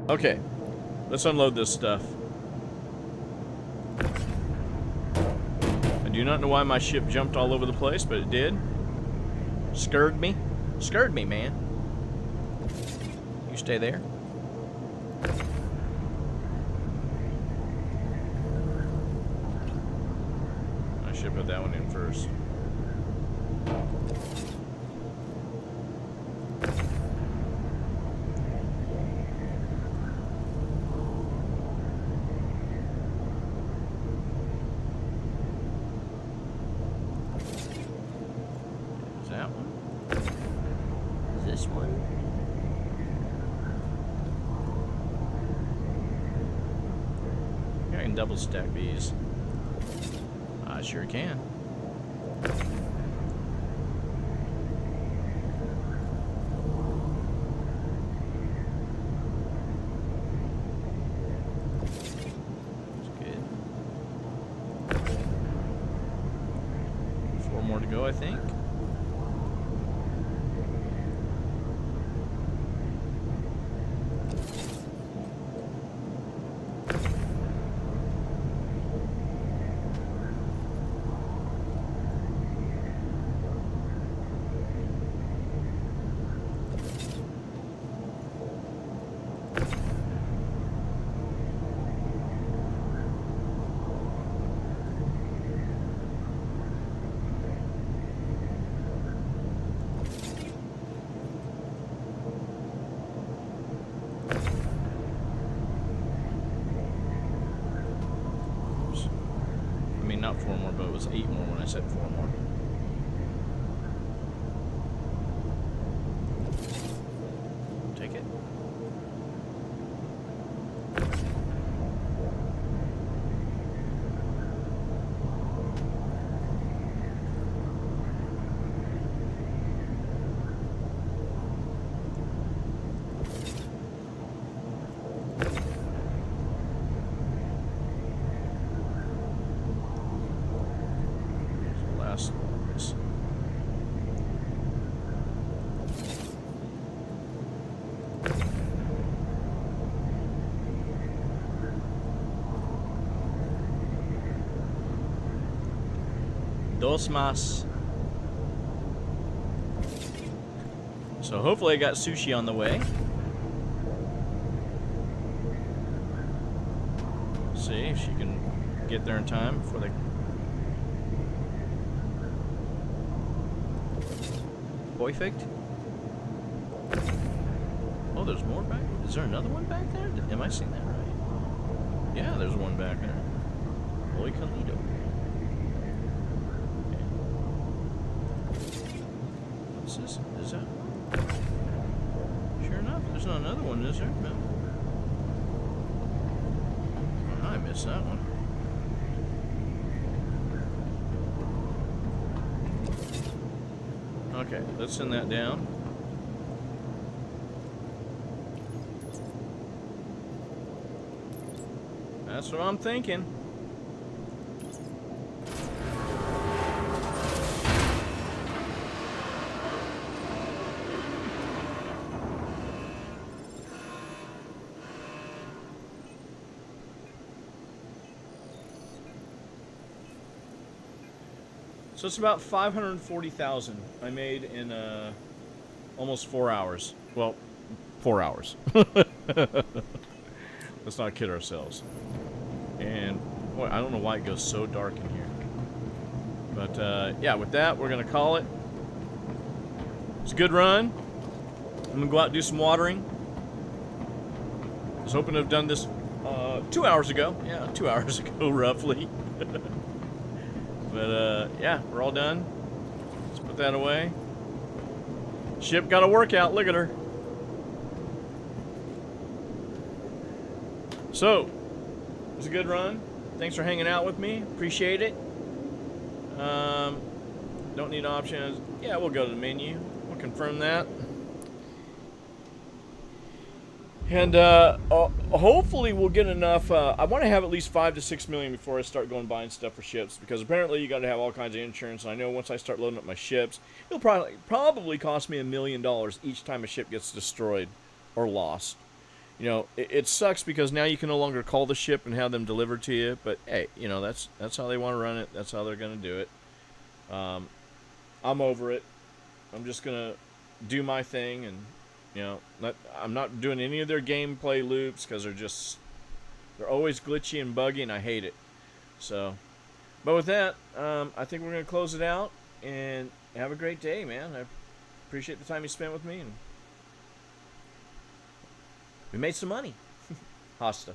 Okay, let's unload this stuff. I do not know why my ship jumped all over the place, but it did. Scared me. Scared me, man. You stay there. I should put that one in first. That one. Is this one? I can double stack these. I sure can. That's good. 4 more to go, I think. Not 4 more, but it was 8 more when I said 4 more. Take it. Dos más. So hopefully I got sushi on the way. See if she can get there in time before they... Perfect. Oh, there's more back. Is there another one back there? Am I seeing that right? Yeah, there's one back there. Holy Calido. What's this? Is that? Sure enough, there's not another one, is there? No. Oh, I missed that one. Okay, let's send that down. That's what I'm thinking. So it's about 540,000 I made in almost 4 hours. Well, 4 hours. Let's not kid ourselves. And boy, I don't know why it goes so dark in here. But yeah, with that, we're gonna call it. It's a good run. I'm gonna go out and do some watering. I was hoping to have done this 2 hours ago. Yeah, 2 hours ago, roughly. But yeah, we're all done. Let's put that away. Ship got a workout. Look at her. So, it was a good run. Thanks for hanging out with me. Appreciate it. Don't need options. Yeah, we'll go to the menu. We'll confirm that. And hopefully we'll get enough. I want to have at least 5 to 6 million before I start going buying stuff for ships, because apparently you got to have all kinds of insurance. And I know once I start loading up my ships, it'll probably cost me $1 million each time a ship gets destroyed or lost. You know, it sucks because now you can no longer call the ship and have them delivered to you. But hey, you know, that's how they want to run it. That's how they're going to do it. I'm over it. I'm just gonna do my thing, and you know, I'm not doing any of their gameplay loops because they're always glitchy and buggy, and I hate it. So, but with that, I think we're gonna close it out and have a great day, man. I appreciate the time you spent with me, and we made some money. Hasta.